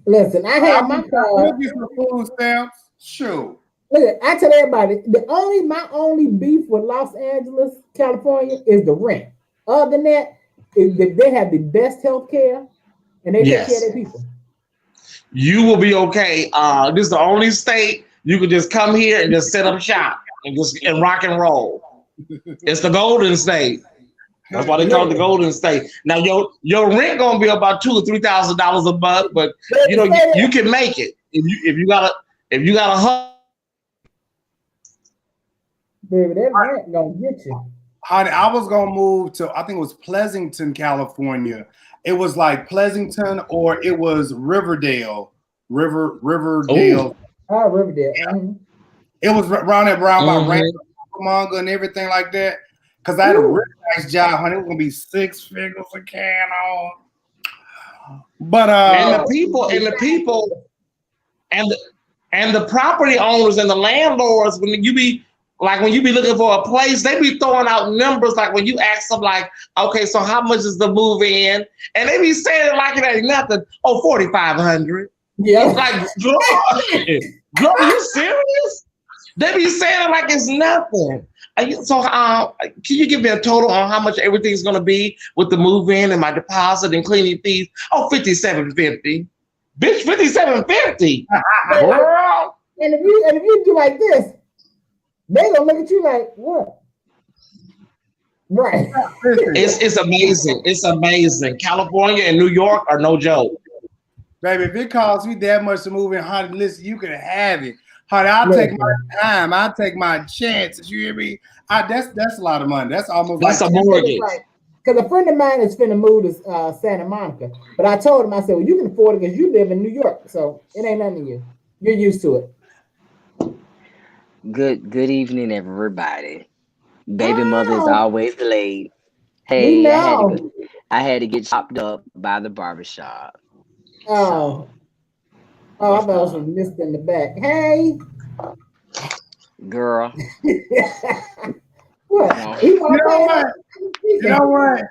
Listen, I have my card. Food stamps, sure. Look, I tell everybody, my only beef with Los Angeles, California, is the rent. Other than that, they have the best health care, and they take care of their people. you will be okay. This is the only state you can just come here and just set up shop and rock and roll. It's the Golden State. That's why they call it the Golden State. Now your rent gonna be about $2,000 or $3,000 a month, but you know you can make it if you got a hustle. Baby, that rent gonna get you. Honey, I was gonna move to, I think it was Pleasanton, California. It was like Pleasanton or it was Riverdale. Riverdale. Oh, Riverdale. It was around by Rancho and everything like that. Because I had a really nice job, honey. It was gonna be 6 figures a can on. But and the people and the property owners and the landlords, when you be looking for a place, they be throwing out numbers like when you ask them like, okay, so how much is the move in? And they be saying it like it ain't nothing. Oh, $4,500. Yeah. Like, girl, are you serious? They be saying it like it's nothing. So can you give me a total on how much everything's gonna be with the move in and my deposit and cleaning fees? Oh, $5,750. Bitch, $5,750. Girl. And if you do like this, they gonna look at you like, what? Right. It's amazing. It's amazing. California and New York are no joke. Baby, if it costs me that much to move in, honey, listen, you can have it. Honey, I'll take my time. I'll take my chances. You hear me? That's a lot of money. That's almost that's like a mortgage. Because a friend of mine is finna move to Santa Monica. But I told him, I said, well, you can afford it because you live in New York. So it ain't nothing to you. You're used to it. Good evening, everybody. Baby mother's always late. We Hey, know. I had to get chopped up by the barbershop. Oh. Oh, I thought it was missed in the back. Hey. Girl. What? You know what?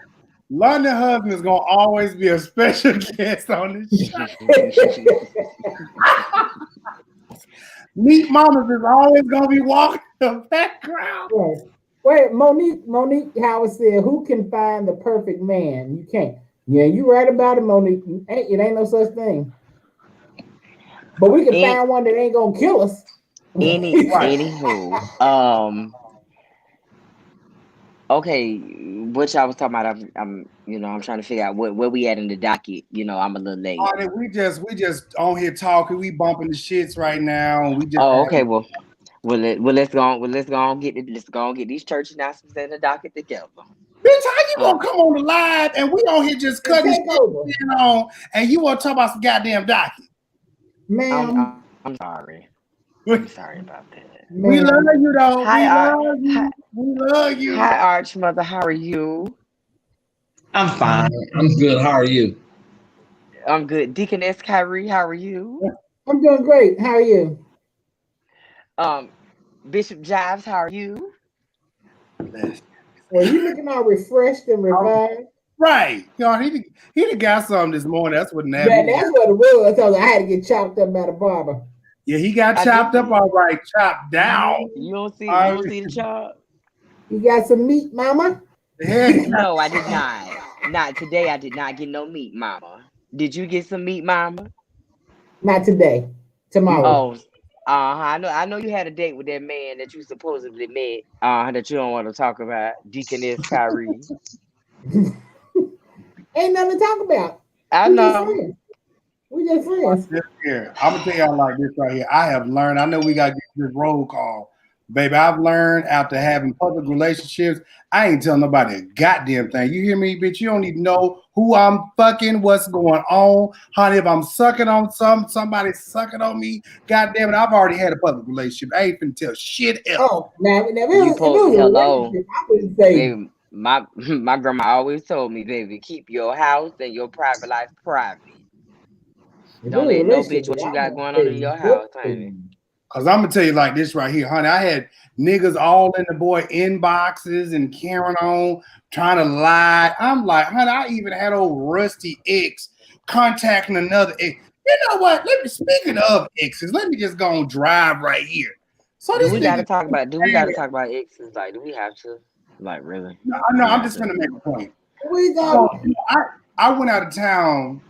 London husband is gonna always be a special guest on this show. Meat mamas is always gonna be walking in the background. Yes. Wait, Monique Howard said, who can find the perfect man? You can't. Yeah, you right about it, Monique. It ain't no such thing. But we can find one that ain't gonna kill us. Anywho, okay, what y'all was talking about? I'm trying to figure out where we at in the docket. I'm a little late. Honey, we just on here talking. We bumping the shits right now. And we just okay. Well, let's go on get these church announcements in the docket together. Bitch, how you gonna come on the live and we on here just cutting shit on, and you want to talk about some goddamn docket? Ma'am, I'm sorry. I'm sorry about that. We love you though. We love you. Hi, Arch Mother. How are you? I'm fine. I'm good. How are you? I'm good. Deaconess Kire, how are you? I'm doing great. How are you? Bishop Jives, how are you? Well, you looking all refreshed and revived. Right. He got something this morning. That's what happened. Yeah, that's what it was. I had to get chopped up by the barber. Yeah, he got chopped up all right, chopped down. You don't see the chop? You got some meat, mama? No, I did not. Not today. I did not get no meat, mama. Did you get some meat, mama? Not today. Tomorrow. Oh, I know you had a date with that man that you supposedly met. That you don't want to talk about, Deaconess Kire. Ain't nothing to talk about. I know. We just friends. I'm gonna tell y'all like this right here. I have learned. I know we gotta get this roll call, baby. I've learned after having public relationships. I ain't telling nobody a goddamn thing. You hear me, bitch? You don't even know who I'm fucking, what's going on, honey. If I'm sucking on somebody sucking on me, goddamn it, I've already had a public relationship. I ain't finna tell shit else. Oh, now hello. I wouldn't say. Baby, my grandma always told me, baby, keep your house and your private life private. Don't let no bitch what you got going on in your house, honey. Cause I'm gonna tell you like this right here, honey. I had niggas all in the boy inboxes and carrying on, trying to lie. I'm like, honey, I even had old Rusty X contacting another ex. You know what? Speaking of exes, let me just go on drive right here. So do we gotta talk about exes? Like, do we have to? Like, really? No, I'm just gonna make a point. So, I went out of town.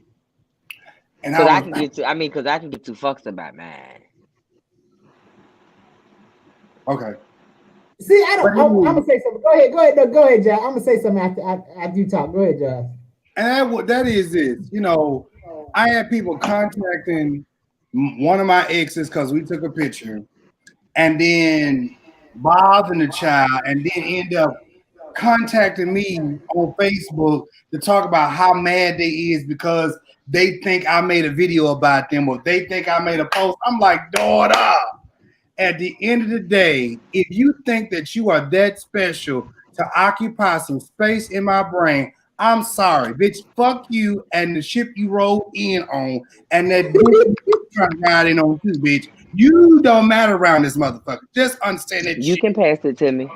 And because I can get to. I mean, because I can get too fucks about mine. Okay. See, I'm gonna say something. Go ahead. No, go ahead, Josh. I'm gonna say something after you talk. Go ahead, Josh. And that is it. You know, I had people contacting one of my exes because we took a picture, and then bothering the child, and then end up contacting me on Facebook to talk about how mad they is because they think I made a video about them or they think I made a post. I'm like, daughter, at the end of the day, if you think that you are that special to occupy some space in my brain, I'm sorry, bitch. Fuck you and the ship you rolled in on, and that bitch trying to ride in on too, bitch. You don't matter around this motherfucker. Just understand that You shit. can pass it to me.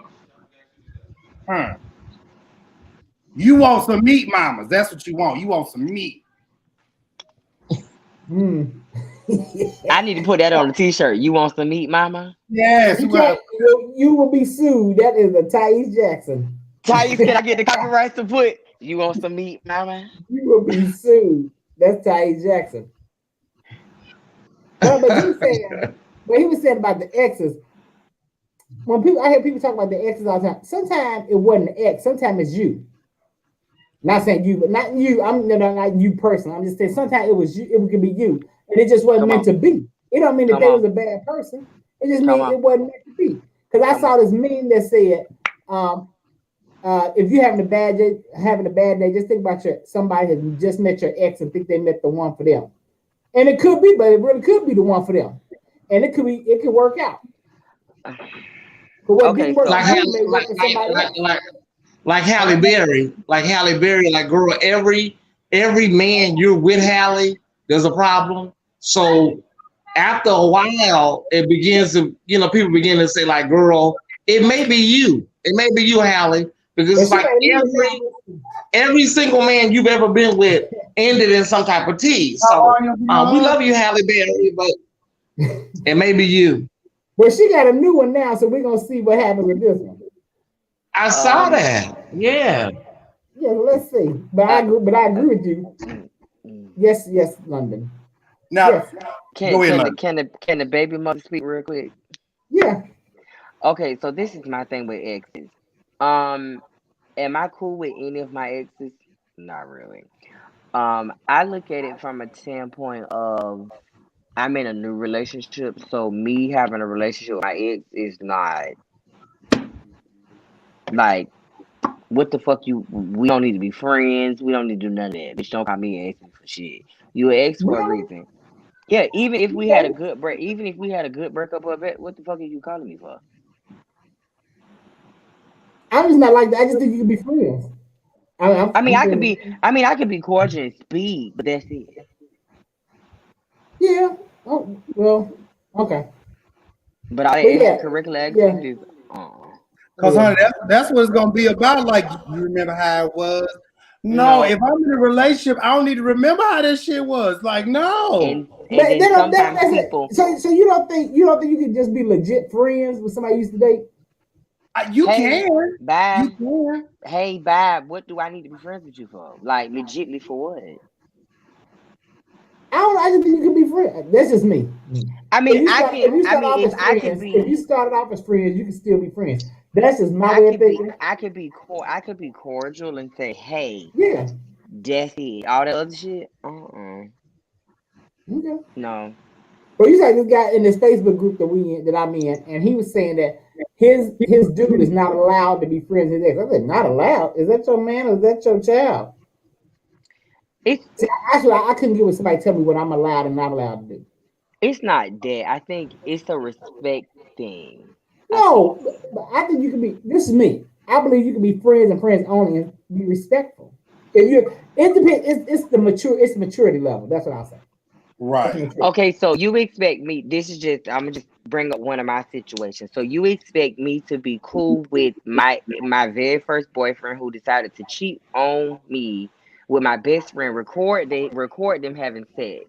You want some meat, mamas. That's what you want. You want some meat. I need to put that on a t-shirt. You want some meat, mama? Yes. You will be sued. That is a Tyesse Jackson. Tyesse, can I get the copyright to put you want some meat, mama? You will be sued. That's Tyesse Jackson. But he was saying about the exes. When I hear people talk about the exes all the time, sometimes it wasn't the ex, sometimes it's you. Not saying you, but not you. Not you personally. I'm just saying sometimes it was you, it could be you. And it just wasn't meant to be. It don't mean that they was a bad person. It just means it wasn't meant to be. Because I saw this meme that said, if you're having a bad day, just think about somebody has just met your ex and think they met the one for them. And it could be, but it really could be the one for them. And it could work out. Okay, like Halle Berry, like girl, every man you're with Halle, there's a problem. So after a while, it begins to, people begin to say like, girl, it may be you, Halle, because it's like every single man you've ever been with ended in some type of tea. So we love you, Halle Berry, but it may be you. Well, she got a new one now, so we're gonna see what happens with this one. I saw that. Yeah. Yeah, let's see. But I agree with you. Yes, London. Now, yes. Can the baby mother speak real quick? Yeah. Okay, so this is my thing with exes. Am I cool with any of my exes? Not really. I look at it from a standpoint of I'm in a new relationship, so me having a relationship with my ex is not like, what the fuck we don't need to be friends. We don't need to do none of that. Bitch, don't call me an ex for shit. You an ex for a reason. Yeah, even if we had a good breakup of it, what the fuck are you calling me for? I'm just not like that. I just think you can be friends. I could be cordial and speak, but that's it. Yeah. Oh, well, okay. But all the extracurricular activities. Because honey, that's what it's gonna be about. Like, you remember how it was? No, if I'm in a relationship, I don't need to remember how that shit was. Like, no. And then sometimes people. So you don't think you can just be legit friends with somebody you used to date? You can. Bab. You can. Hey, Bab, what do I need to be friends with you for? Like, legitly for what? I just think you can be friends. That's just me. If you started off as friends, you can still be friends. That's just my way of thinking. I could be cordial and say, hey, yeah, that's it. All that other shit, Okay. No. Well, you said this guy in this Facebook group that I'm in, and he was saying that his dude is not allowed to be friends with his ex. I said, not allowed? Is that your man or is that your child? Actually, I couldn't get with somebody tell me what I'm allowed and not allowed to do. It's not that. I think it's a respect thing. No, but I think you can be. This is me. I believe you can be friends and friends only and be respectful. It depends. It's the maturity level. That's what I'll say. Right. Okay, so you expect me. I'm gonna just bring up one of my situations. So you expect me to be cool with my very first boyfriend who decided to cheat on me with my best friend, record them having sex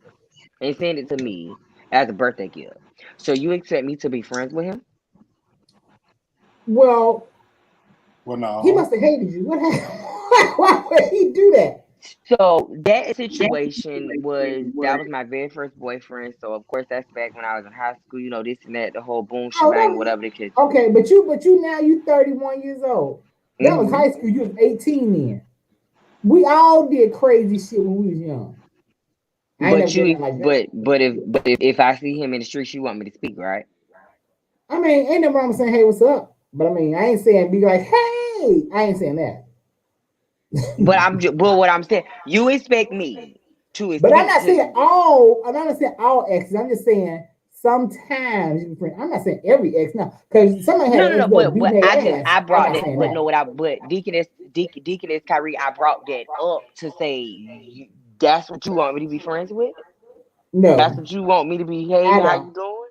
and send it to me as a birthday gift. So you expect me to be friends with him? Well, no. He must have hated you. What happened? Why would he do that? So that situation that was my very first boyfriend. So of course that's back when I was in high school, you know, this and that, the whole boom Oh, shebang, whatever the case. okay, but you now you 31 years old. That was Mm-hmm. high school. You was 18 then. We all did crazy shit when we was young. I ain't never But did you nothing like that. if I see him in the street, you want me to speak, right? I mean, ain't no wrong with saying, hey, what's up? But I mean, I ain't saying be like, hey. I ain't saying that. But what I'm saying, you expect me to But I'm speak not to saying you. all. I'm not saying all exes. I'm just saying sometimes you can friend. I'm not saying every ex now, because somebody had No, an no, no. ex that was But beating their ass. I I'm brought not that. saying But that. know what I? But Deaconess Kyrie, I brought that up to say that's what you want me to be friends with. That's No, what you want me to be. Hey, I how don't. you doing?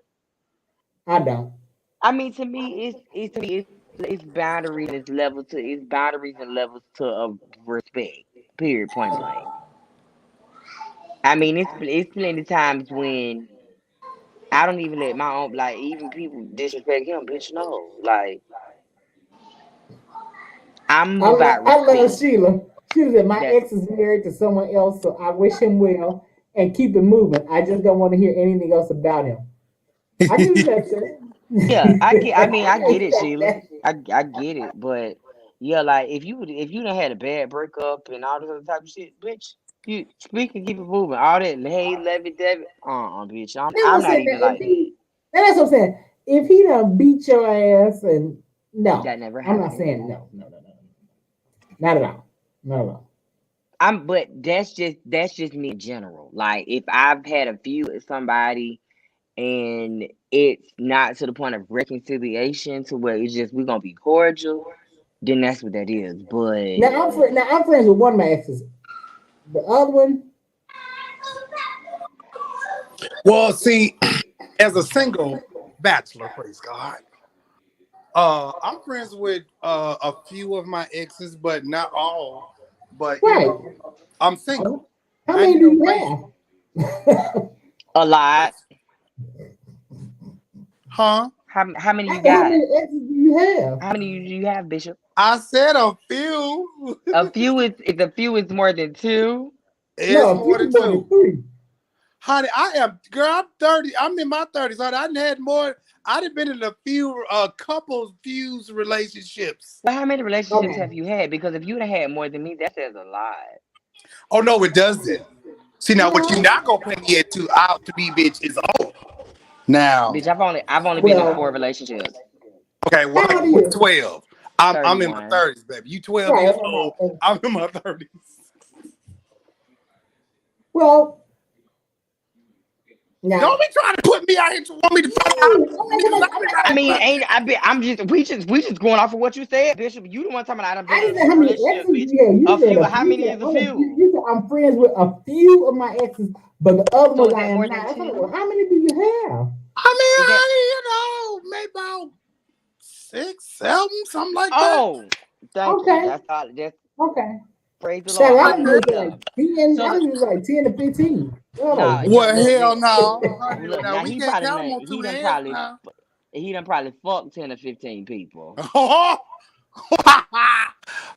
I don't. I mean, to me, it's boundaries and it's boundaries and levels to of respect. Period. Point blank. I mean, it's plenty times when I don't even let my own like even people disrespect him. Bitch, no. Like I'm about I love respect. Sheila. She was that my That ex is married to someone else, so I wish him well and keep it moving. I just don't want to hear anything else about him. I can respect that. yeah, I get. I mean, I I can get it, respect Sheila. that. I get it, but yeah, like if you done had a bad breakup and all this other type of shit, bitch, you speak and keep it moving. All that hey, levy, debit, bitch, That's what I'm I'm not saying. even like that. That's what I'm saying. If he done beat your ass and no, That never I'm not happened. saying no. Not at all. Not at all. But that's just me in general. Like if I've had a feud with somebody and it's not to the point of reconciliation to where it's just we're gonna be cordial, then that's what that is. But Now I'm friends with one of my exes. The other one, Well, see, as a single bachelor, praise God. I'm friends with a few of my exes, but not all. But you right? know, I'm single. How I many need do a you mate. have? a lot. Huh? How many I you said, how got? many exes do you have? How many do you have, Bishop? I said a few. A few is a few is more than two. It's No, a few more is than more than two. three. Honey, I am girl, I'm 30. I'm in my 30s. Honey, I done had more. I done been in a few couples fuse relationships. Well, how many relationships Okay. have you had? Because if you'd have had more than me, that says a lot. Oh no, it doesn't. See now what you No. not gonna pay me to out to be bitch is oh now. Bitch, I've only been in four Well, relationships. Okay, well, how old are we you? 12. I'm in my 31. 30s, baby. You 12 Right. years old. I'm in my 30s. Well, now Don't be trying to put me out here to want me to find out no, niggas I've been I out mean, here ain't I be I'm just we just going off of what you said, Bishop. You the one talking about I've been I in a just said how few many relationships, exes do bitch. you have? You A said few. a How few. many is a few? You said I'm friends with a few of my exes, but the other So ones is I that am more not. than I thought, two? well, how many do you have? I Is that mean, maybe about 6, 7, something like that. oh thank you. Okay. That's all that's Okay. praise the Something Lord. Shit, I like don't use that. like Hallelujah. 10. So I the don't use like 10 to 15. nah, Oh. no, Well, look, hell look, no. Honey, look. now Now we can't count them on two hands now. he done probably fucked 10 or 15 people.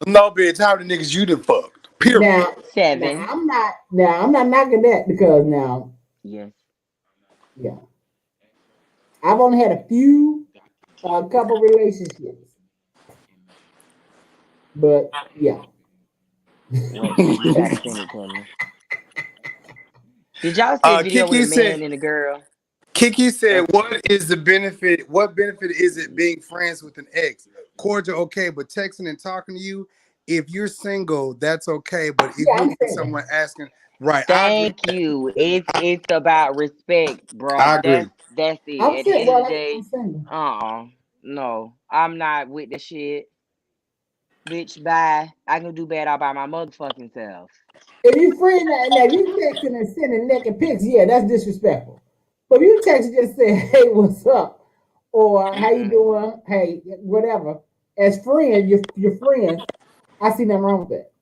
No, bitch. How many niggas you done fucked? Period. Now, Seven. I'm not knocking that because now, Yes. yeah, I've only had a few, a couple relationships, but yeah. What you gotta send it to me. Did y'all see a video with Kiki a said. man and a girl? Kiki said, That's "What is the benefit? What benefit is it being friends with an ex? Cordial, okay, but texting and talking to you. If you're single, that's okay. But if Yeah, you I'm need single. someone asking, right? I agree. thank you. It's about respect, bro. I agree. That's it. At the end of the I'm day, single. no, I'm not with the shit. Bitch, bye. I can do bad all by my motherfucking self. If you friend now, if you texting and sending naked pics, yeah, that's disrespectful. But if you text and just say, "Hey, what's up?" or "How you Mm-mm. doing?" Hey, whatever. As friends, you're friends. I see nothing wrong with that.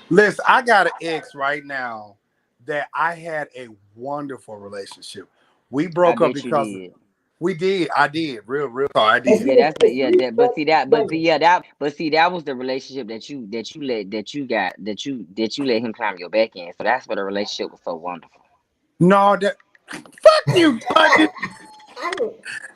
Listen, I got an ex right now that I had a wonderful relationship. We I broke up bet you because did. We did. I did. Real talk. I did. Yeah, that's that was the relationship that you let him climb your back in. So that's where the relationship was so wonderful. No, fuck you, buddy.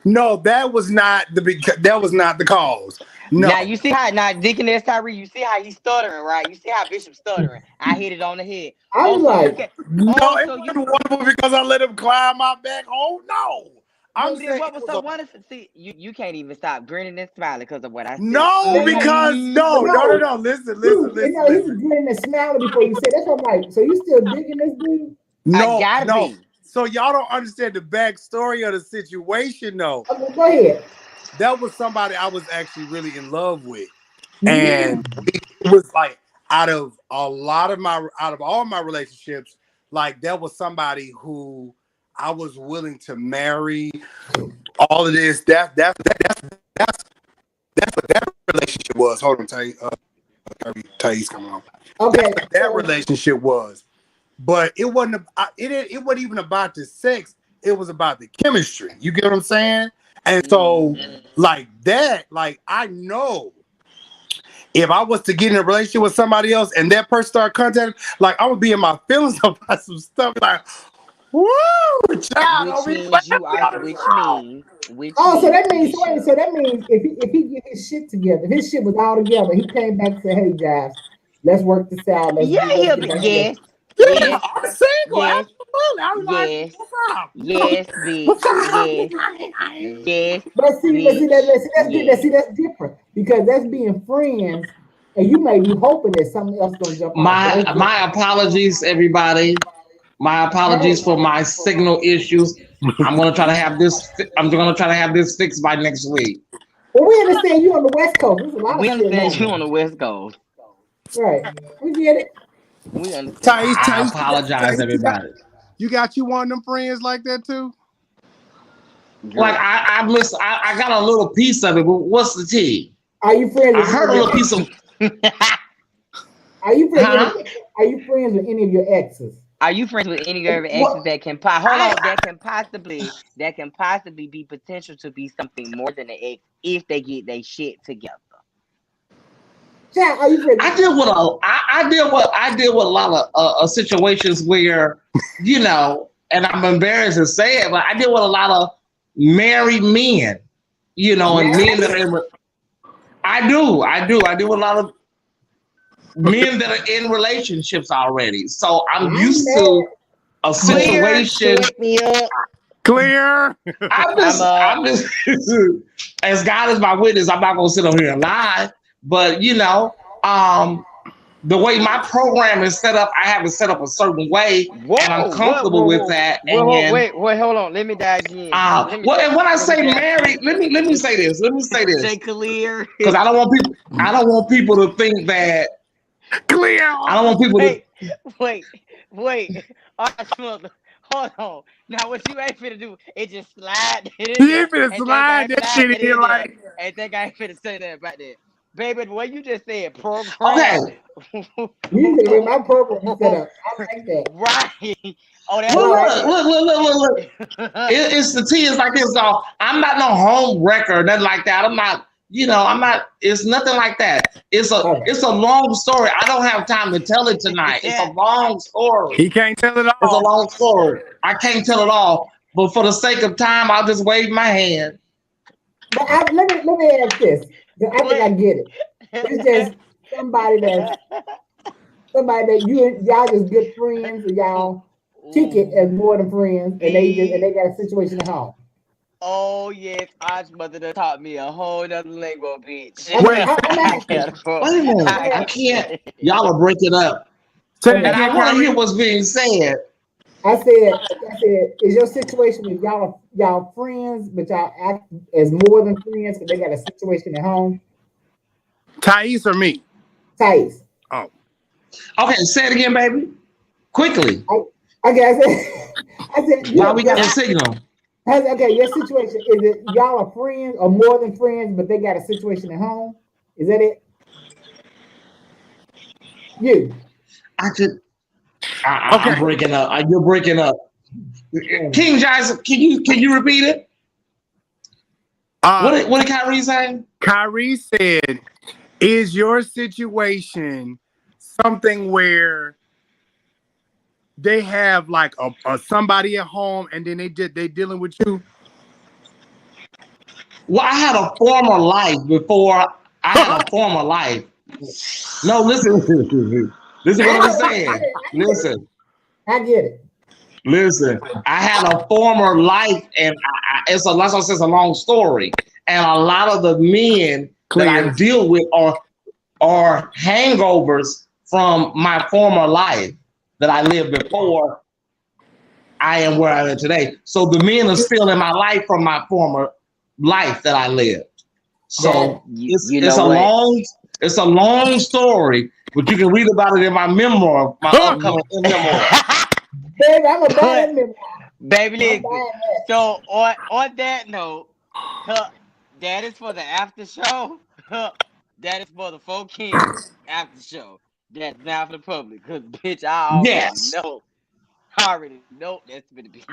No, that was not the cause. No. Now you see how Deaconess Tyree, you see how he's stuttering, right? You see how Bishop's stuttering. I hit it on the head. I was like, no, it wasn't wonderful because I let him climb my back. Oh no. I'm saying what was so wonderful. See, you can't even stop grinning and smiling because of what I said. No, because no. Listen. He was grinning and smiling before you said. That's what I'm like. So you still digging this dude? No. So y'all don't understand the backstory of the situation, though. Okay, go ahead. That was somebody I was actually really in love with, and it was like out of all my relationships, like that was somebody who I was willing to marry. All of this, that's what that relationship was. Hold on, Tyesse coming on. Okay, that's what that relationship was. But it wasn't even about the sex. It was about the chemistry. You get what I'm saying? And so, like that, like I know if I was to get in a relationship with somebody else and that person started contacting, like I would be in my feelings about some stuff. Like, woo, child. So that means if he get his shit together, if his shit was all together, he came back and said, "Hey, Jives, let's work this out." Yes. I'm single. Yes. Absolutely. I'm like, what's up? Yes, bitch. Yes. But see, that's different because that's being friends, and you may be hoping that something else gonna jump. My apologies, everybody. My apologies for my signal issues. I'm gonna try to have this fixed by next week. Well, we understand you on the West Coast. We understand you on the West Coast. Right. We get it. We understand. I apologize, everybody. You got one of them friends like that too? Like I got a little piece of it, but what's the tea? Are you friends? I heard a little piece of. Are you friends with any of your exes? Are you friends with any of your exes that can possibly be potential to be something more than an ex if they get their shit together? Yeah, are you friends? I deal with a lot of situations where, and I'm embarrassed to say it, but I deal with a lot of married men, and men that are I do with a lot of men that are in relationships already. So I'm used to a situation. Clear. I'm just as God is my witness, I'm not gonna sit over here and lie. But the way my program is set up, I have it set up a certain way, and I'm comfortable with that. Wait, hold on. Let me dive in. And when I say married, let me say this. Say clear. Because I don't want people to think that clear. I don't want people to wait. Hold on. Now what you ain't finna do is just slide it in. You ain't finna slide that shit in here like. I think I ain't finna say that about that. Baby, the way you just said program. Okay. You said with my program set up. I like that. Right. Oh, that's look. It's the tea is like this, though. I'm not no home wrecker, nothing like that. I'm not, it's nothing like that. It's a long story. I don't have time to tell it tonight. It's a long story. He can't tell it all. It's a long story. I can't tell it all. But for the sake of time, I'll just wave my hand. But let me ask this. I think I get it. It's just somebody that y'all just good friends, and y'all kick it as more than friends, and they got a situation at home. Oh yes, Aunt's mother done taught me a whole nother lingo, bitch. Wait a minute, I can't. Y'all are breaking up. And I want to hear what's being said. I said, is your situation with y'all friends, but y'all act as more than friends because they got a situation at home? Tyesse or me? Tyesse. Oh. Okay, say it again, baby. Quickly. I said. Why we got a signal? Okay, your situation, is it y'all are friends or more than friends, but they got a situation at home? Is that it? You. I'm breaking up. You're breaking up. KingJives, can you repeat it? What did Kyrie say? Kyrie said, "Is your situation something where they have like a somebody at home and then they dealing with you?" Well, I had a former life before. I had a former life. No, listen. Listen what I'm saying. Listen. I get it. Listen. I had a former life, and it's a long story. And a lot of the men that I deal with are hangovers from my former life that I lived before I am where I am today. So the men are still in my life from my former life that I lived. So it's a long story, but you can read about it in my memoir, my upcoming memoir. Baby, I'm a bad memoir. Baby, listen. So on that note, that is for the after show. That is for the 4Kings after show. That's not for the public, because bitch, I already know that's gonna be.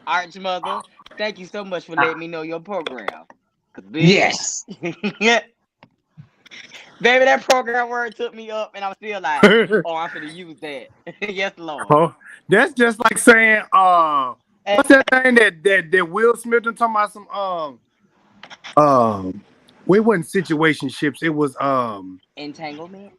Arch mother, thank you so much for letting me know your program. Yes. Baby, that program word took me up, and I'm still like, oh, I'm finna use that. Yes, Lord. Oh, that's just like saying, what's that thing that Will Smith and talking about some we wasn't situationships, it was entanglement.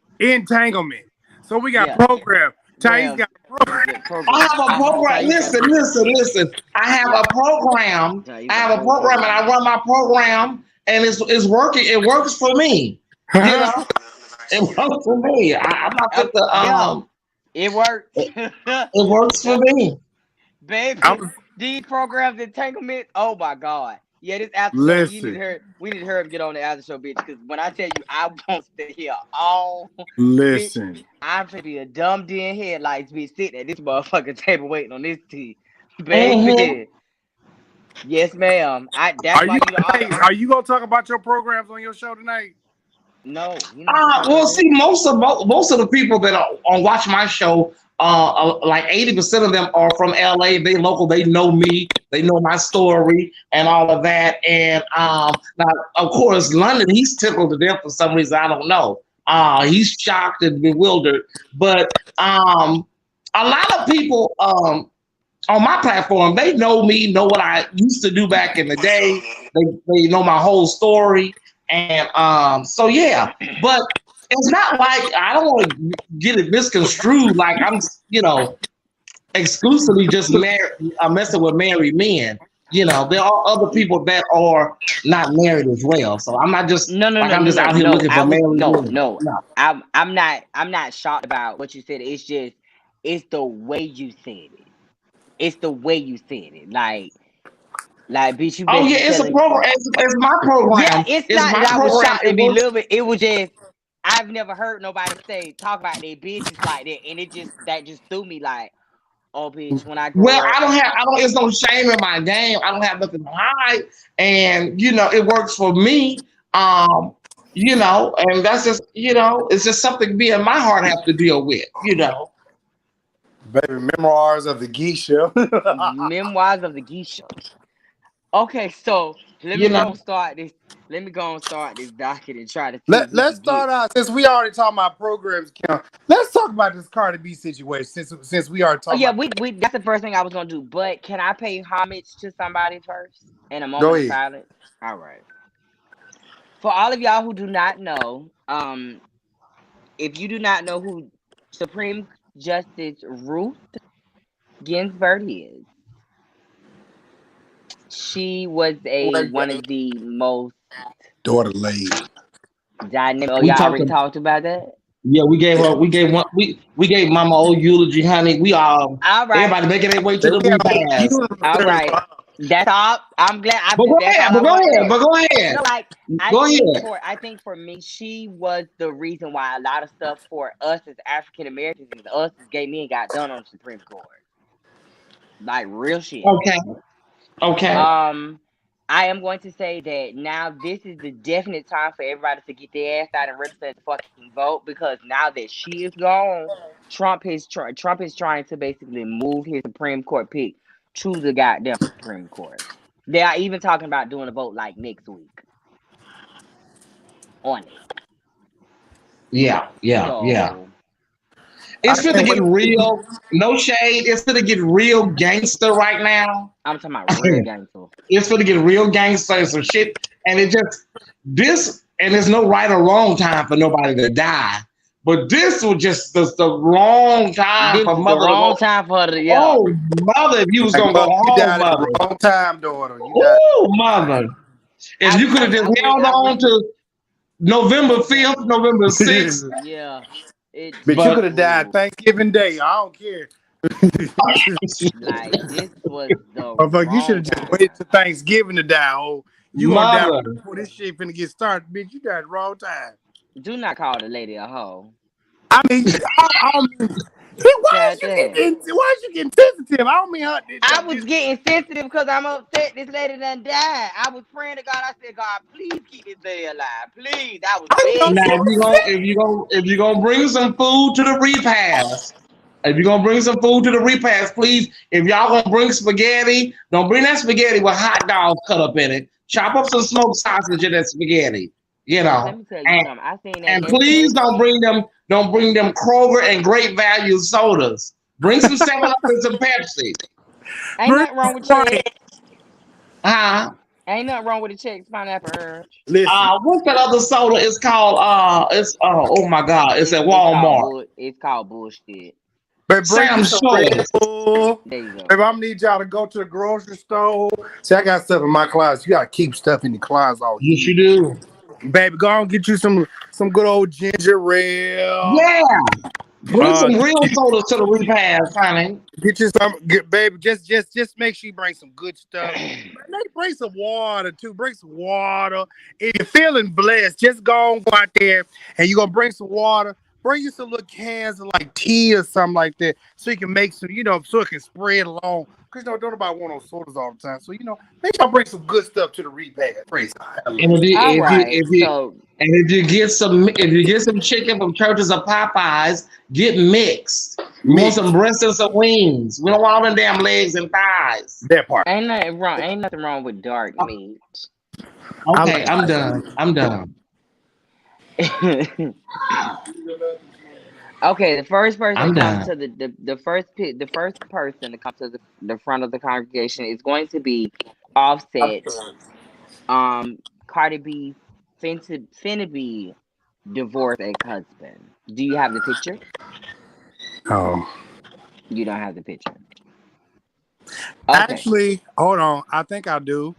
So we got program. Tyesse got program. I have a program. Listen. I have a program. And I run my program, and it's working. It works for me. You know, it works for me. I'm not with the It works. It works for me, baby. These programs, entanglement. Oh my God. Yeah, this after show. We need to hurry up and get on the after show, bitch. Because when I tell you, I won't stay here all. Listen, bitch, I'm gonna be a dumb deer headlights, bitch, sitting at this motherfucking table waiting on this tea, baby. Yes, ma'am. Are you gonna talk about your programs on your show tonight? No. Well, see, most of the people that are watch my show, like 80% of them are from LA. They local. They know me. They know my story and all of that. And now, of course, London, he's tickled to death for some reason. I don't know. He's shocked and bewildered. But a lot of people on my platform, they know me, know what I used to do back in the day. They know my whole story. And so yeah, but it's not like I don't want to get it misconstrued like I'm, exclusively just messing with married men. There are other people that are not married as well. So I'm not just I'm just out here looking for married men. No. I'm not shocked about what you said. It's the way you said it. It's the way you said it. Like, bitch, you. Oh yeah, it's a program. It's my program. Yeah, it's not that I was shocked to be a little bit. It was just I've never heard nobody talk about their business like that, and that just threw me like, oh, bitch. When I grow up, I don't. It's no shame in my game. I don't have nothing to hide, and it works for me. And that's just it's just something me and my heart have to deal with. Baby, memoirs of the geisha. Memoirs of the geisha. Okay, so let me go and start this. Let me go and start this docket and try to. Let's start out since we already talking about programs. Let's talk about this Cardi B situation since we are talking. Oh yeah, we that's the first thing I was gonna do. But can I pay homage to somebody first in a moment of silence? All right. For all of y'all who do not know, if you do not know who Supreme Justice Ruth Ginsburg is. She was one of the most daughter lady dynamic. Oh, y'all already talked about that? Yeah, we gave Mama old eulogy, honey. We all right. Everybody making their way to the repast. All right. That's all. I'm glad. But go ahead. I think for me, she was the reason why a lot of stuff for us as African Americans and us as gay men got done on the Supreme Court. Like real shit. Okay. I am going to say that now this is the definite time for everybody to get their ass out and register and fucking vote, because now that she is gone, Trump is trying to basically move his Supreme Court pick to the goddamn Supreme Court. They are even talking about doing a vote like next week on it. Yeah. So It's I finna can't get wait. real. No shade. It's finna get real gangster right now. I'm talking about real gangster. It's finna get real gangster and some shit. And it just and there's no right or wrong time for nobody to die. But this was just the wrong time This for is the mother to wrong go. time for the Oh, mother, if you was Like, gonna go mother, you home, died at mother. the wrong time, daughter. You died. Oh, mother. If you could have just held on to November 5th, November 6th, Yeah. But you but could have died Thanksgiving Day. I don't care. like this was the Motherfucker, you should wrong have just time. waited to Thanksgiving to die. Oh, you gonna die mother. before this shit finna get started, bitch. You died at the wrong time. Do not call the lady a hoe. I mean, I don't mean. Why is God you damn. getting sensitive? I don't mean her. I was getting sensitive because I'm upset this lady done died. I was praying to God. I said, God, please keep this lady alive. Please. I was I know Now, she begging. was sick. if you gonna bring some food to the repast, if you're gonna bring some food to the repast, please, if y'all gonna bring spaghetti, don't bring that spaghetti with hot dogs cut up in it. Chop up some smoked sausage in that spaghetti, you Let know. me tell you something. I seen that And please don't bring them Kroger and Great Value sodas. Bring some 7-Up and some Pepsi. Ain't nothing wrong with Right. checks. Huh? Ain't nothing wrong with the checks, pineapple urge. Listen, What's that other soda? It's called oh my God, it's at Walmart. It's called bullshit. but bring you Sam some Red Shores. Bull. There you go. If I'm gonna need y'all to go to the grocery store, see, I got stuff in my closet. You gotta keep stuff in the closet all year. Yes, you do. Baby, go on get you some good old ginger ale. Yeah. Bring some real sodas to the repast, honey. Get you baby. Just make sure you bring some good stuff. Bring some water too. Bring some water. If you're feeling blessed, just go out there and you're gonna bring some water. Bring you some little cans of like tea or something like that, so you can make some, so it can spread along. Because don't nobody want those sodas all the time. So make sure I bring some good stuff to the repast. Praise God. And All right. So if you get some chicken from Churches of Popeyes, get mixed. We want some breasts and some wings. We don't want all them damn legs and thighs. That part. ain't nothing wrong with dark meat. Okay, I'm done. Okay, the first person I'm to come done. to the first person to come to the front of the congregation is going to be Offset. Cardi B finna be divorced ex-husband. Do you have the picture? Oh. You don't have the picture. Okay. Actually, hold on. I think I do.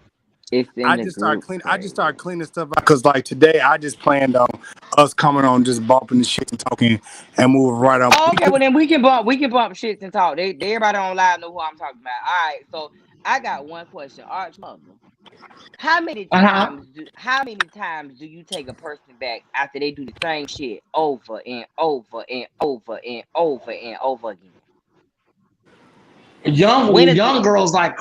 It's in I the just group. started cleaning stuff out because like today I just planned on us coming on just bumping the shit and talking and moving right up. Oh, okay, well then we can bump shits and talk. Everybody on live know who I'm talking about. All right, so I got one question. Arch Mother, how many times do you take a person back after they do the same shit over and over and over and over and over again? Young girls like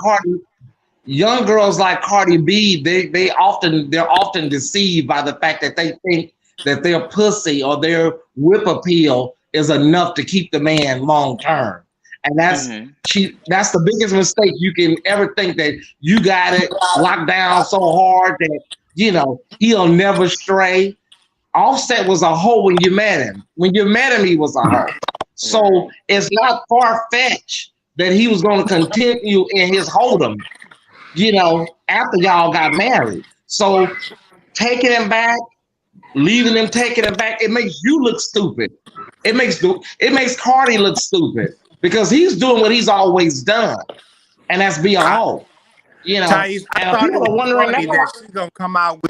Cardi B, they're often deceived by the fact that they think that their pussy or their whip appeal is enough to keep the man long term. And that's the biggest mistake you can ever think, that you got it locked down so hard that he'll never stray. Offset was a hoe when you met him. When you met him, he was a hoe. So it's not far-fetched that he was going to continue in his hold'em, after y'all got married. So taking him back, leaving him, taking him back, it makes you look stupid. It makes Cardi look stupid because he's doing what he's always done, and that's be a hoe. Tyesse, I thought people it are was wondering funny that she's gonna come out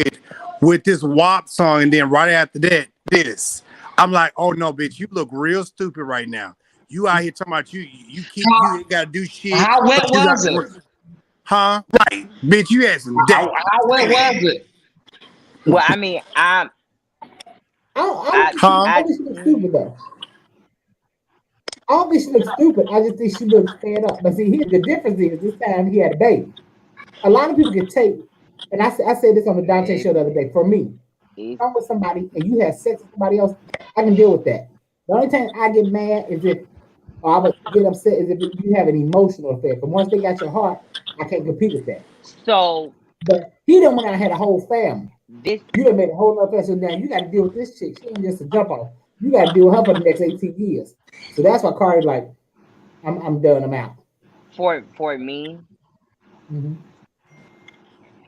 with this WAP song, and then right after that, this. I'm like, oh no, bitch, you look real stupid right now. You out here talking about you ain't gotta do shit. How wet was it? Huh? Right, bitch, you had some How wet was it? Well, I mean, I think she looks stupid though. I don't think she looks stupid. I just think she looks fed up. But see, here the difference is this time he had a baby. A lot of people can take, and I said this on the Dante show the other day. For me, if I'm with somebody and you have sex with somebody else, I can deal with that. The only time I get mad is if or I would get upset is if you have an emotional affair. But once they got your heart, I can't compete with that. So, but he done went out and had a whole family. This you done made a whole other family. So now you got to deal with this chick. She ain't just a jump off. You got to deal with her for the next 18 years. So that's why Kari's like, I'm done. I'm out. For me,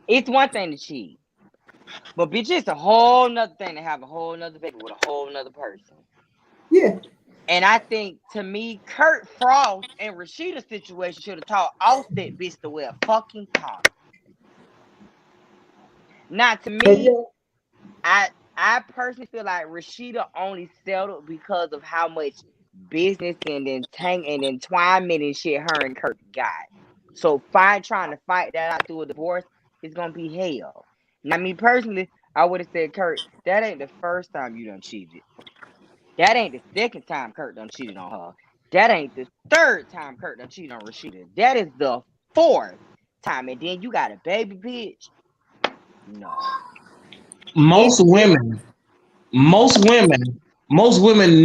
it's one thing to cheat, but bitch, it's a whole nother thing to have a whole nother baby with a whole nother person. Yeah. And I think, to me, Kurt Frost and Rashida's situation should have taught Offset bitch to wear fucking condom. Now, to me, I personally feel like Rashida only settled because of how much business and entwinement and shit her and Kurt got. So trying to fight that out through a divorce is gonna be hell. Now, me personally, I would have said, Kurt, that ain't the first time you done cheated. That ain't the second time Kurt done cheated on her. That ain't the third time Kurt done cheated on Rashida. That is the fourth time. And then you got a baby bitch. No. Most women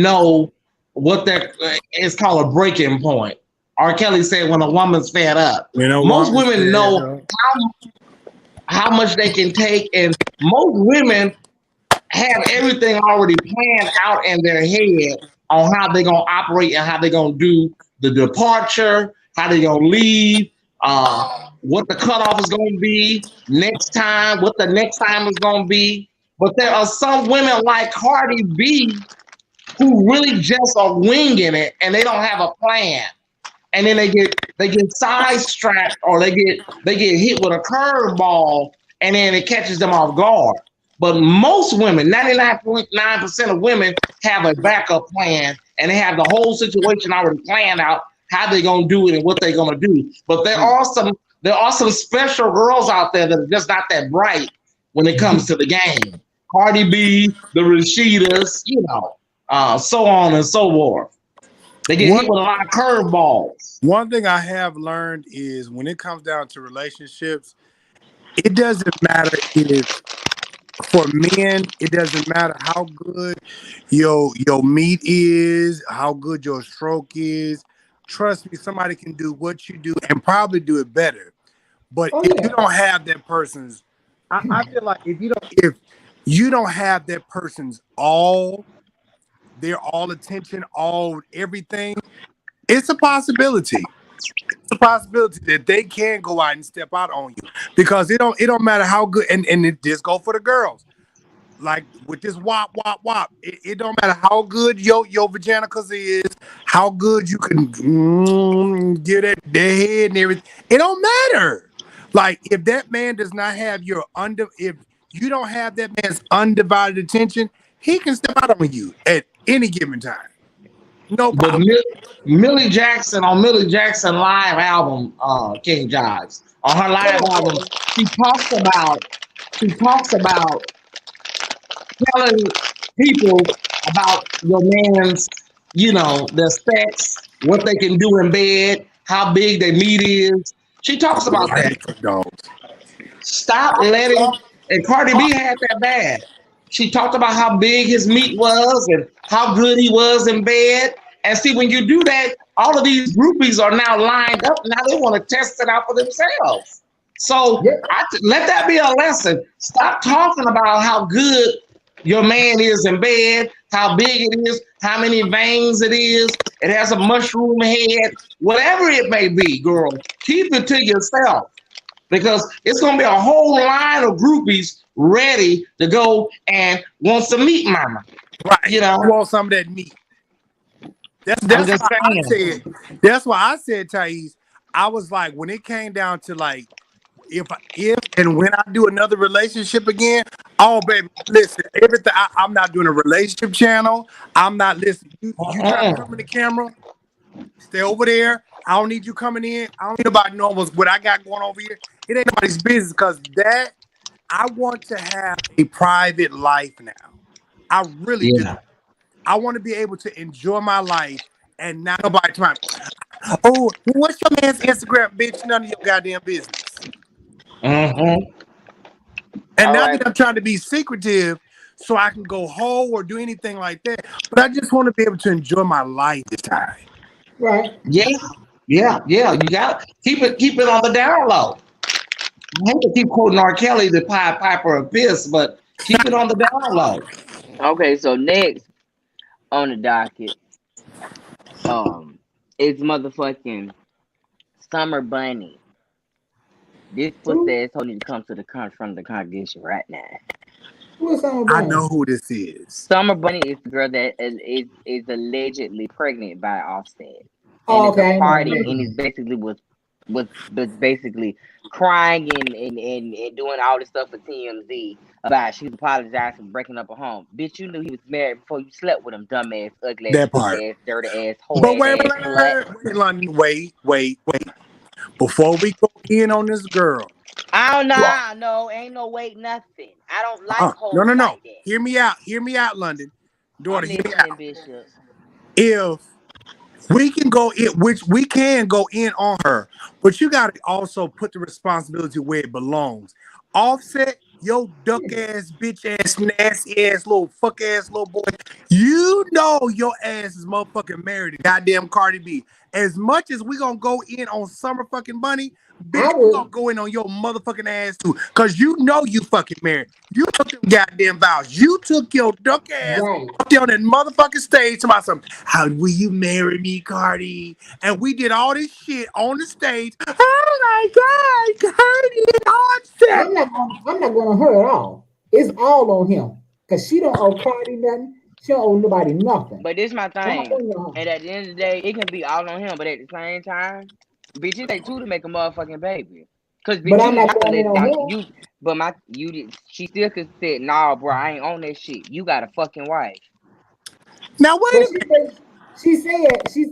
know what that is called a breaking point. R. Kelly said when a woman's fed up. Most women know how much they can take, and most women have everything already planned out in their head on how they're going to operate and how they're going to do the departure, how they're going to leave, what the cutoff is going to be next time, what the next time is going to be. But there are some women like Cardi B who really just are winging it and they don't have a plan. And then they get sidetracked, or they get hit with a curveball, and then it catches them off guard. But most women, 99.9% of women, have a backup plan, and they have the whole situation already planned out, how they're gonna do it and what they're gonna do. But there are some special girls out there that are just not that bright when it comes to the game. Cardi B, the Rashidas, so on and so forth. They get hit with a lot of curveballs. One thing I have learned is when it comes down to relationships, it doesn't matter if, for men, it doesn't matter how good your meat is, how good your stroke is. Trust me, somebody can do what you do and probably do it better. But if you don't have that person's, I feel like if you don't have that person's their all attention, all everything, it's a possibility. It's a possibility that they can go out and step out on you, because it don't matter how good, and it just go for the girls. Like with this wop. It don't matter how good your vaginicas is, how good you can get at their head and everything. It don't matter. Like if that man does not have if you don't have that man's undivided attention, he can step out on you at any given time. No problem. But Millie Jackson on Millie Jackson live album, KingJives, on her live album, she talks about telling people about your man's, their sex, what they can do in bed, how big their meat is. She talks about that. Stop letting, and Cardi B had that bad. She talked about how big his meat was and how good he was in bed. And see, when you do that, all of these groupies are now lined up. Now they want to test it out for themselves. So let that be a lesson. Stop talking about how good your man is in bed, how big it is, how many veins it is. It has a mushroom head, whatever it may be, girl. Keep it to yourself, because it's going to be a whole line of groupies ready to go and want some meat, mama. Right. You want some of that meat. That's why I said, Tyesse, I was like, when it came down to like, if and when I do another relationship again, oh baby, listen, everything. I'm not doing a relationship channel. I'm not listening. You try to come in the camera, stay over there. I don't need you coming in. I don't need nobody knowing what I got going over here. It ain't nobody's business, because I want to have a private life now. I really do. I want to be able to enjoy my life and not nobody trying. Oh, what's your man's Instagram, bitch? None of your goddamn business. And now that I'm trying to be secretive so I can go home or do anything like that, but I just want to be able to enjoy my life this time. Right. Yeah. You got keep it on the down low. I hate to keep quoting R. Kelly, the Pied Piper of Piss, but keep it on the down low. Okay, so next on the docket, it's motherfucking Summer Bunny. This pussy asshole need to come to the from the congregation right now. Who is Summer I Bunny? know who this is. Summer Bunny is the girl that is allegedly pregnant by Offset. Oh, And it's okay. a party, and it's basically was basically crying and doing all this stuff for TMZ about she's apologizing for breaking up a home. Bitch, you knew he was married before you slept with him, dumbass, ugly ass, That part. ass, dirty ass, hoe But ass, London, wait. Before we go in on this girl. I don't know. No, ain't no wait, nothing. I don't like hoes No. like that. Hear me out, London. Daughter, hear me out. Bishop. If we can go in, which we can go in on her, but you got to also put the responsibility where it belongs. Offset, yo duck ass, bitch ass, nasty ass, little fuck ass little boy. You know your ass is motherfucking married to goddamn Cardi B. As much as we gonna go in on Summer fucking Bunny, bitch, we gonna go in on your motherfucking ass too. Cause you know you fucking married. You took them goddamn vows. You took your duck ass up there on that motherfucking stage to my son. How will you marry me, Cardi? And we did all this shit on the stage. Oh my God, Cardi Offset. I'm not going on her at all. It's all on him. Cause she don't owe Cardi nothing. She don't owe nobody nothing. But this my thing. And at the end of the day, it can be all on him. But at the same time, bitch, it take two to make a motherfucking baby. Cause bitch, but I'm not going on you. But she still could say, nah, bro, I ain't on that shit. You got a fucking wife. Now wait a minute. She said she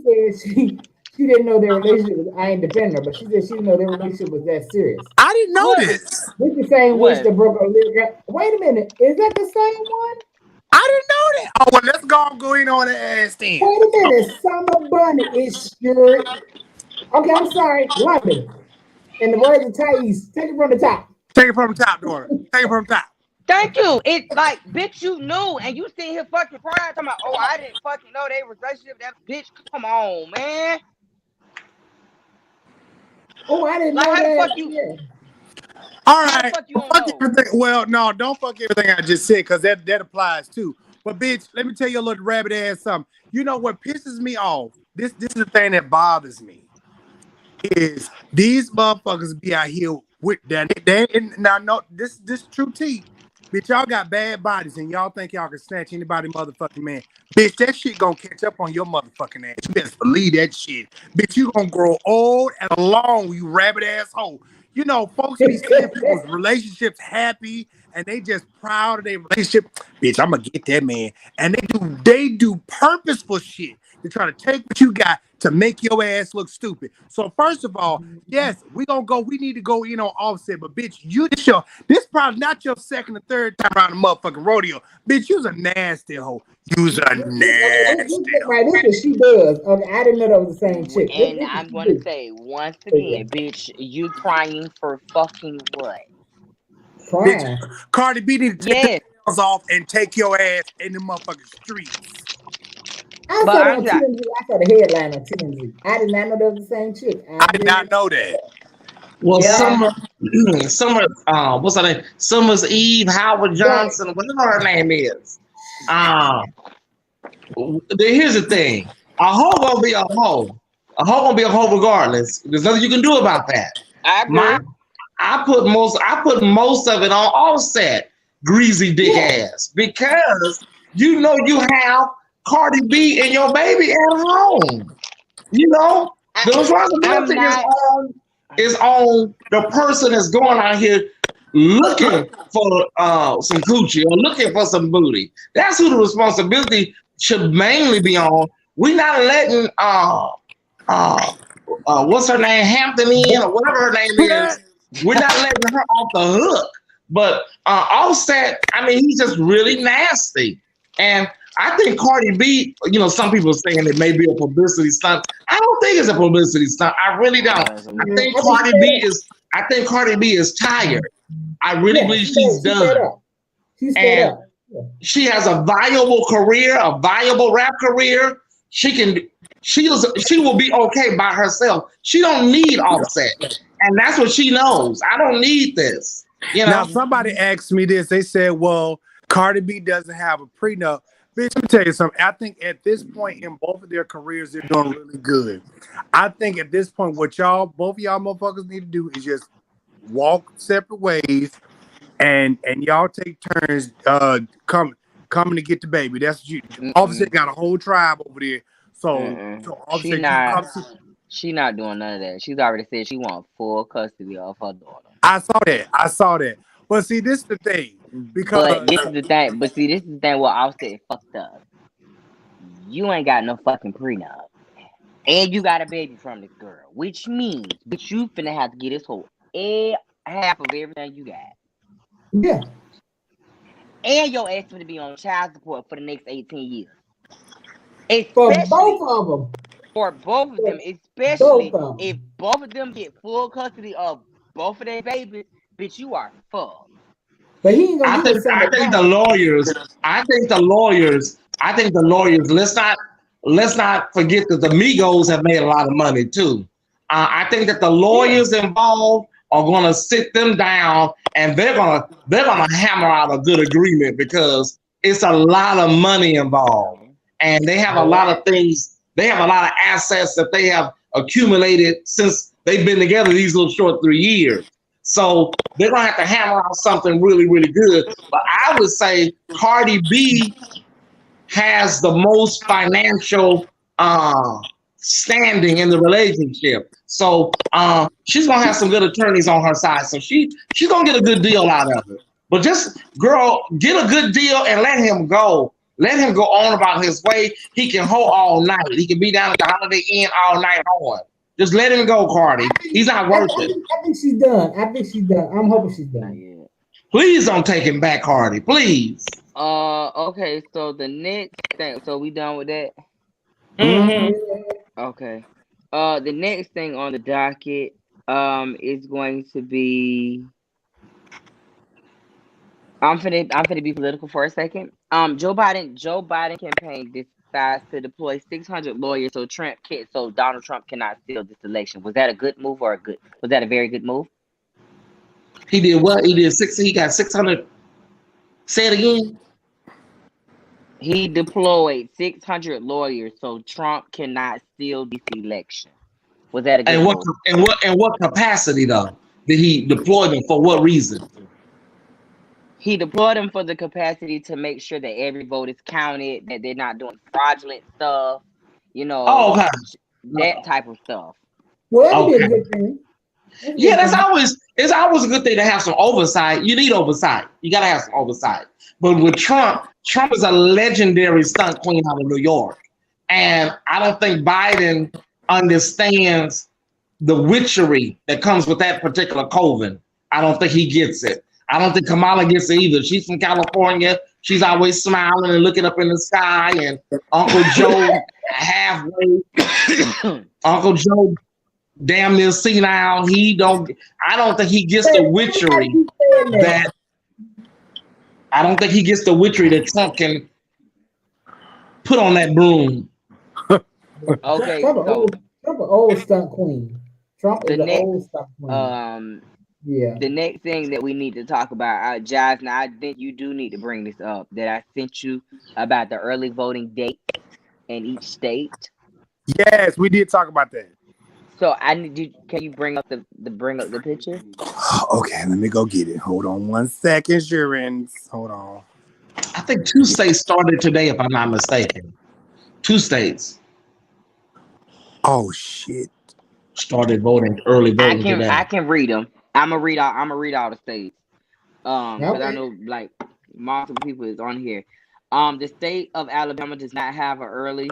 didn't know their relationship. I ain't defending her, but she said she didn't know their relationship was that serious. I didn't know this. This the same witch that broke her leg. Wait a minute, is that the same one? I didn't know that. Oh well, let's go in on the ass then. Wait a minute, Summer Bunny is sure. Okay, I'm sorry, London. In the words of Tyesse, take it from the top. Take it from the top, daughter. Take it from the top. Thank you. It's like, bitch, you knew, and you sitting here fucking crying, talking about, oh, I didn't fucking know they relationship. That bitch, come on, man. Oh, I didn't know how that. The fuck you? Yeah. All right. Fuck everything. Well, no, don't fuck everything I just said, because that applies too. But bitch, let me tell you a little rabbit ass something. You know what pisses me off? This is the thing that bothers me. Is these motherfuckers be out here with that? Now, no, this true tea. Bitch, y'all got bad bodies and y'all think y'all can snatch anybody motherfucking man. Bitch, that shit gonna catch up on your motherfucking ass. You best believe that shit. Bitch, you gonna grow old and alone, you rabbit asshole. You know, folks be seeing people's relationships happy and they just proud of their relationship. Bitch, I'm gonna get that man. And they do purposeful shit to try to take what you got to make your ass look stupid. So first of all, yes, we need to go in on Offset, but bitch, this probably not your second or third time around the motherfucking rodeo. Bitch, you's a nasty hoe. You's a nasty hoe. Right, this is what she does. Okay, I didn't know that was the same chick. And I'm going to say, once again, bitch, you crying for fucking what? Crying. Bitch, Cardi B need to take the nails off and take your ass in the motherfucking streets. I saw the headline on TMZ. I did not know that was the same chick. I did not know that. Well, Summer, what's her name? Summer's Eve, Howard Johnson, whatever her name is. Here's the thing. A hoe gonna be a hoe. A hoe gonna be a hoe regardless. There's nothing you can do about that. I agree. I put most of it on Offset, greasy dick ass, because you know you have Cardi B and your baby at home. You know, the responsibility is on the person that's going out here looking for some coochie or looking for some booty. That's who the responsibility should mainly be on. We're not letting what's her name, Hampton Inn or whatever her name is. We're not letting her off the hook. But Offset, I mean, he's just really nasty. And I think Cardi B, you know, some people are saying it may be a publicity stunt. I don't think it's a publicity stunt. I really don't. I think Cardi B is tired. I really believe she's done. And she has a viable career, a viable rap career. She can She will be okay by herself. She don't need Offset, and that's what she knows. I don't need this. You know. Now somebody asked me this. They said, "Well, Cardi B doesn't have a prenup." Bitch, let me tell you something. I think at this point in both of their careers, they're doing really good. I think at this point, what both of y'all motherfuckers need to do is just walk separate ways, and y'all take turns coming to get the baby. That's what you. Offset got a whole tribe over there. So Offset, she not doing none of that. She's already said she wants full custody of her daughter. I saw that. But see, this is the thing. Because this is the thing. But see, this is the thing where Offset fucked up. You ain't got no fucking prenup. And you got a baby from this girl. Which means that you finna have to get this whole half of everything you got. Yeah. And your ass finna be on child support for the next 18 years. For both of them. For both of them, especially if both of them get full custody of both of their babies, bitch, you are fucked. But he ain't gonna I think the lawyers. Let's not forget that the Migos have made a lot of money too. I think that the lawyers involved are gonna sit them down and they're gonna hammer out a good agreement because it's a lot of money involved, and they have a lot of things. They have a lot of assets that they have accumulated since they've been together these little short 3 years. So they're gonna have to hammer out something really, really good. But I would say Cardi B has the most financial standing in the relationship. So she's gonna have some good attorneys on her side. So she's gonna get a good deal out of it. But just girl, get a good deal and let him go. Let him go on about his way. He can hoe all night. He can be down at the Holiday Inn all night hoeing. Just let him go, Cardi. He's not worth it. I think she's done. I'm hoping she's done. Please don't take him back, Cardi. Please. Okay. So the next thing. So we done with that? Mm-hmm. Okay. The next thing on the docket is going to be. I'm finna be political for a second. Joe Biden campaign decides to deploy 600 lawyers so Donald Trump cannot steal this election. Was that a good move was that a very good move? He did what? He got 600. Say it again. He deployed 600 lawyers so Trump cannot steal this election. Was that a good move? And what capacity though? Did he deploy them for what reason? He deployed them for the capacity to make sure that every vote is counted, that they're not doing fraudulent stuff, that type of stuff. Well, that'd be a good thing. Yeah, it's always a good thing to have some oversight. You need oversight. You gotta have some oversight. But with Trump is a legendary stunt queen out of New York. And I don't think Biden understands the witchery that comes with that particular coven. I don't think he gets it. I don't think Kamala gets it either. She's from California. She's always smiling and looking up in the sky. And Uncle Joe halfway. Uncle Joe damn near senile. I don't think he gets the witchery that Trump can put on that broom. Okay. Trump an old stunt queen. Trump is an old stunt queen. Yeah. The next thing that we need to talk about, Jives, now I think you do need to bring this up, that I sent you about the early voting date in each state. Yes, we did talk about that. So can you bring up the picture? Okay, let me go get it. Hold on 1 second, Sherins. Hold on. I think 2 states started today, if I'm not mistaken. 2 states. Oh shit. Started early voting today. I can read them. I'm gonna read all the states. Because I know like multiple people is on here. The state of Alabama does not have an early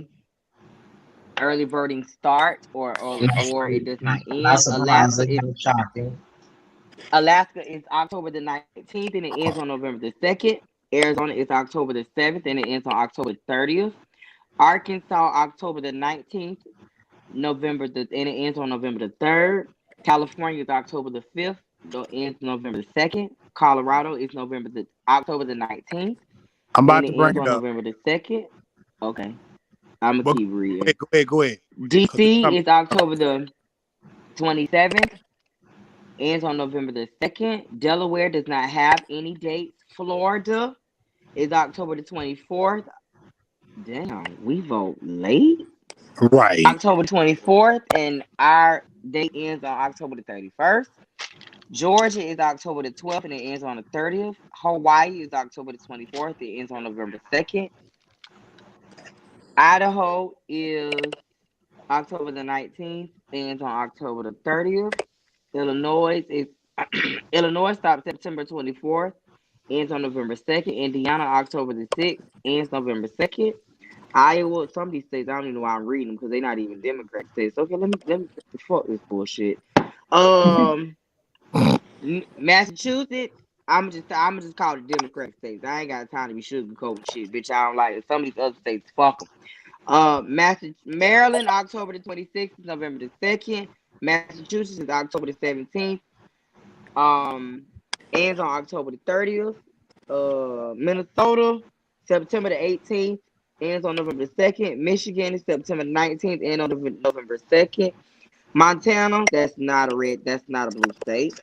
voting start or it does not end. Alaska is October the 19th and it ends on November the 2nd. Arizona is October the 7th and it ends on October 30th. Arkansas October the 19th, and it ends on November the 3rd. California is October the 5th, ends November the 2nd. Colorado is October the 19th. I'm about to bring it up. November the 2nd. Okay. I'm gonna keep reading. Go ahead. DC is October the 27th. Ends on November the 2nd. Delaware does not have any dates. Florida is October the 24th. Damn, we vote late. Right. October 24th, and our date ends on October the 31st. Georgia is October the 12th, and it ends on the 30th. Hawaii is October the 24th. It ends on November 2nd. Idaho is October the 19th, ends on October the 30th. Illinois stops September 24th, ends on November 2nd. Indiana, October the 6th, ends November 2nd. Iowa, some of these states, I don't even know why I'm reading them because they're not even Democrat states. Okay, let me fuck this bullshit. Massachusetts, I'm just call it Democrat states. I ain't got time to be sugarcoating shit, bitch. I don't like it. Some of these other states, fuck them. Maryland, October the 26th, November the 2nd. Massachusetts is October the 17th. Ends on October the 30th. Minnesota, September the 18th, ends on November the 2nd. Michigan is September 19th, ends on November 2nd. Montana, that's not a blue state.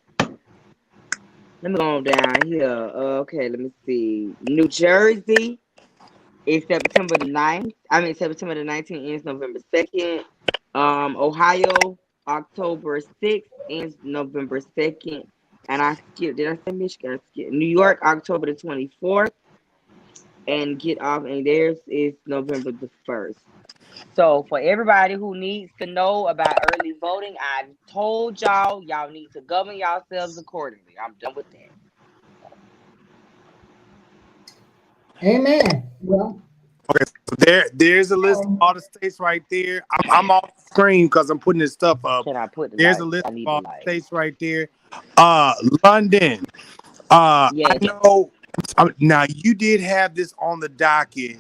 Let me go down here. Okay, let me see. New Jersey is September the 9th. September the 19th, ends November 2nd. Ohio, October 6th, ends November 2nd. And I skipped. Did I say Michigan? I skipped. New York, October the 24th. And get off. And theirs is November the 1st. So for everybody who needs to know about early voting, I told y'all need to govern yourselves accordingly. I'm done with that. Amen. Well, Okay, so there's a list of all the states right there. I'm off screen because I'm putting this stuff up. Can I put the There's light? a list I of need all the the light. states right there. London. Yes. I know. Now you did have this on the docket,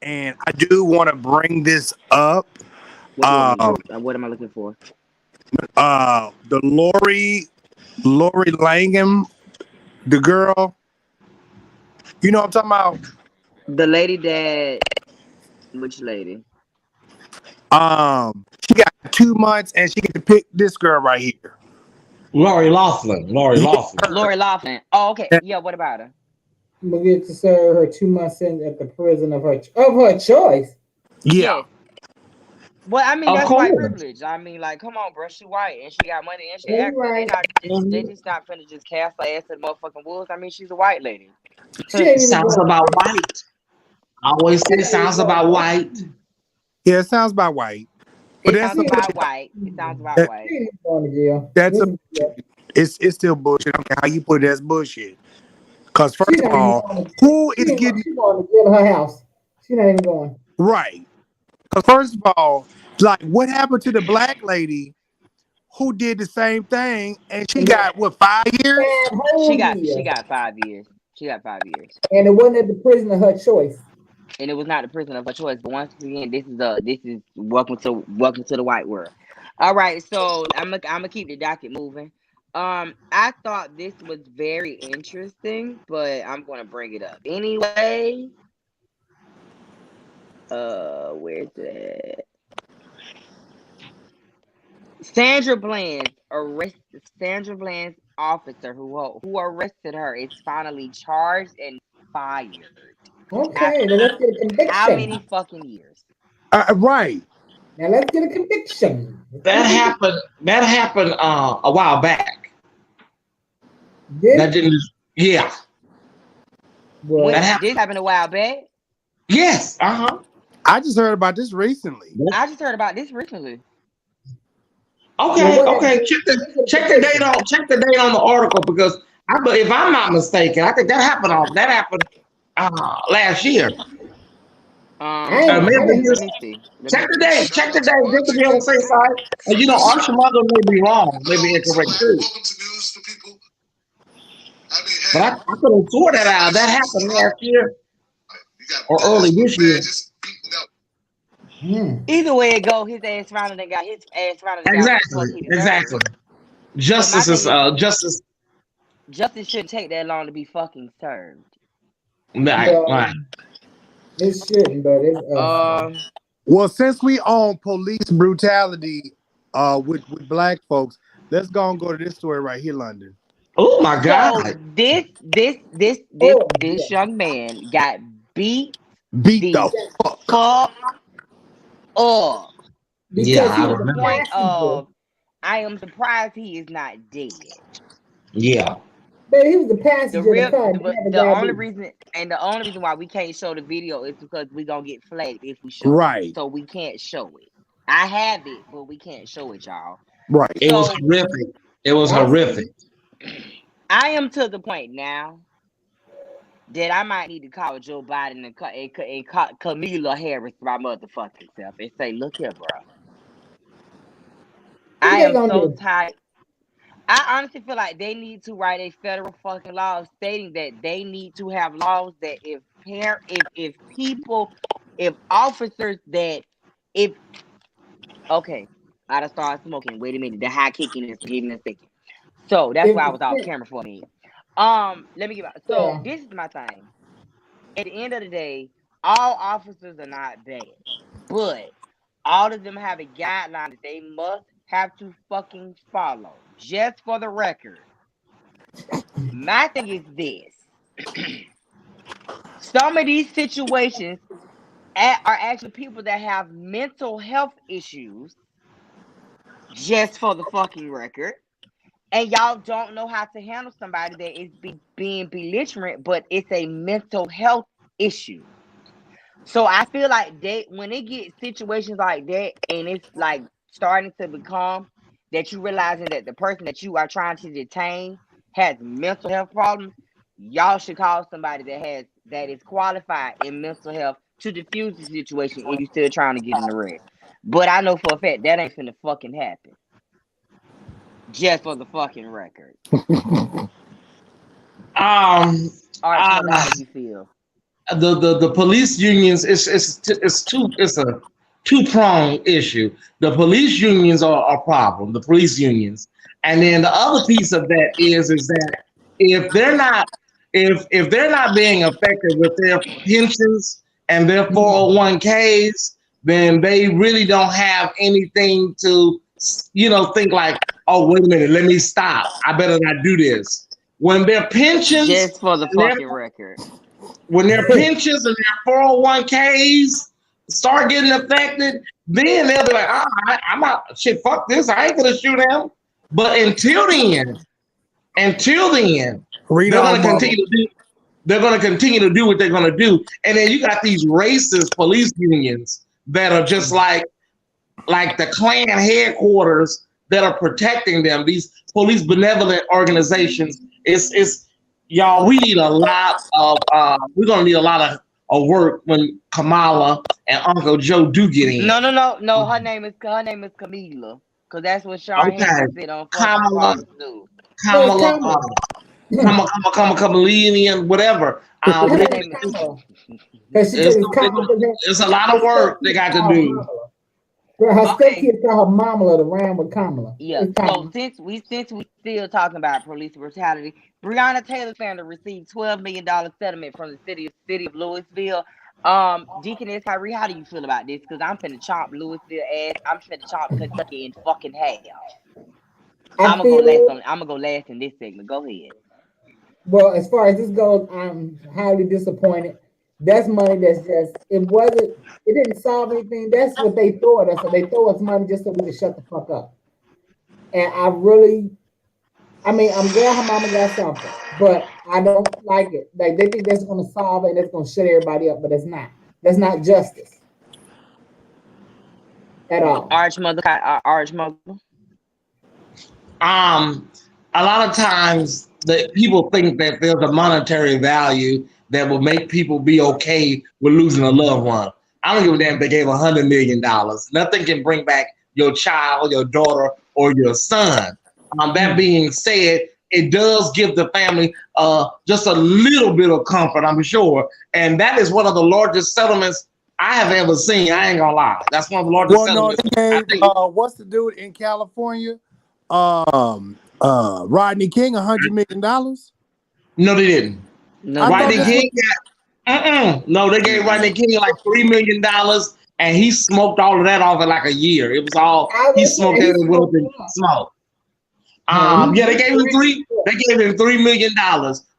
and I do want to bring this up. What you want me to do? What am I looking for? The Lori Langham, the girl. You know what I'm talking about? The lady that, which lady? She got 2 months, and she get to pick this girl right here. Lori Loughlin. Lori Loughlin. Oh, okay. Yeah, what about her? We'll get to serve her 2 months in at the prison of her choice. Yeah. Yes. Well, I mean, Of that's course. white privilege. I mean, like, come on, bro. She white and she got money and she Yeah, active. right. They just not finna just cast her ass to the motherfucking wolves. I mean, she's a white lady. She ain't even Sounds going. about white. I always say sounds about white. Yeah, it sounds about white. But It sounds about white. It sounds about white. She ain't going to jail. That's Listen, it's still bullshit. I don't care how you put it, that's bullshit. Because she first of not even all, going to- who she is ain't getting She going to jail her house. She not even going. right? Because first of all, like what happened to the black lady who did the same thing and she got what 5 years? She got 5 years. She got 5 years. And it wasn't at the prison of her choice. And it was not the prison of her choice. But once again, this is welcome to the white world. All right, so I'm gonna keep the docket moving. I thought this was very interesting, but I'm gonna bring it up anyway. Where's it? Sandra Bland's officer who arrested her is finally charged and fired. Okay, now let's get a conviction. How many fucking years? Right. Now let's get a conviction. That happened a while back. That didn't. Yeah. Well, This happened a while back. Yes. I just heard about this recently. I just heard about this recently. Okay. Check the date on the article because if I'm not mistaken, I think that happened last year. Let me see. Check the date. Check the date. Just to be on the safe side. And Archie Mother may be wrong, maybe incorrect too. But I could have swore that out. That happened last year or early this year. Either way it go, his ass finally got Exactly. Justice shouldn't take that long to be fucking served. Right. It shouldn't, but it. Well, since we own police brutality with black folks, let's go to this story right here, London. Oh my So God. this young man got beat Beat the the fuck. fuck up Yeah, because he I to was the a remember. point passenger. of I am surprised he is not dead. Yeah. But he was a The passenger in the real car. the only reason why we can't show the video is because we gonna get flagged if we show Right. it. So we can't show it. I have it, but we can't show it, y'all. Right. It was So horrific. It was horrific. I am to the point now that I might need to call Joe Biden and call Kamala Harris my motherfucking self and say, look here, bro. I am so tired. I honestly feel like they need to write a federal fucking law stating that they need to have laws that if officers that okay, I done started smoking. Wait a minute, the high kicking is giving a second. So that's why I was off camera for a minute. Let me give out. So this is my thing. At the end of the day, all officers are not bad, but all of them have a guideline that they must have to fucking follow. Just for the record, my thing is this: some of these situations are actually people that have mental health issues. Just for the fucking record. And y'all don't know how to handle somebody that is being belligerent, but it's a mental health issue. So I feel like when they get situations like that, and it's like starting to become that you realizing that the person that you are trying to detain has mental health problems, y'all should call somebody that is qualified in mental health to diffuse the situation, and you still trying to get in the red. But I know for a fact that ain't finna fucking happen. Just for the fucking record. How do you feel? The police unions it's a two-pronged issue. The police unions are a problem, the police unions. And then the other piece of that is that if they're not being effective with their pensions and their 401ks, then they really don't have anything to think like, oh, wait a minute, let me stop. I better not do this. When their pensions, just for the fucking record, when their pensions and their 401ks start getting affected, then they'll be like, I'm not, shit, fuck this, I ain't gonna shoot them. But until then, they're gonna continue to do what they're gonna do. And then you got these racist police unions that are just like the Klan headquarters that are protecting them. These police benevolent organizations. It's y'all. We need a lot of. We're gonna need a lot of work when Kamala and Uncle Joe do get in. No. Her name is Kamala, because that's what Sean Henry said on Kamala, Kamala, whatever. It's a lot of work they got to do. Her stepkids call her Mamala to rhyme with Kamala. Yeah. So since we still talking about police brutality, Breonna Taylor family received $12 million settlement from the city of Louisville. Deaconess Kyrie, how do you feel about this? Because I'm finna chomp Louisville ass. I'm finna chomp Kentucky in fucking half. I'm gonna go last in this segment. Go ahead. Well, as far as this goes, I'm highly disappointed. That's money that's just, it didn't solve anything. That's what they throw at us. So they throw us money just so we can shut the fuck up. And I'm glad her mama got something, but I don't like it. Like they think that's gonna solve it and that's gonna shut everybody up, but it's not. That's not justice. At all. Archmother. A lot of times that people think that there's a monetary value that will make people be okay with losing a loved one. I don't give a damn if they gave $100 million. Nothing can bring back your child, your daughter, or your son. That being said, it does give the family just a little bit of comfort, I'm sure. And that is one of the largest settlements I have ever seen. I ain't gonna lie. That's one of the largest settlements. What's the dude in California? Rodney King, $100 million? No, they didn't. No, Rodney King got No, they gave Rodney King like $3 million and he smoked all of that off in like a year. It was all he smoked that and went up in smoke. Yeah, they gave him $3 million.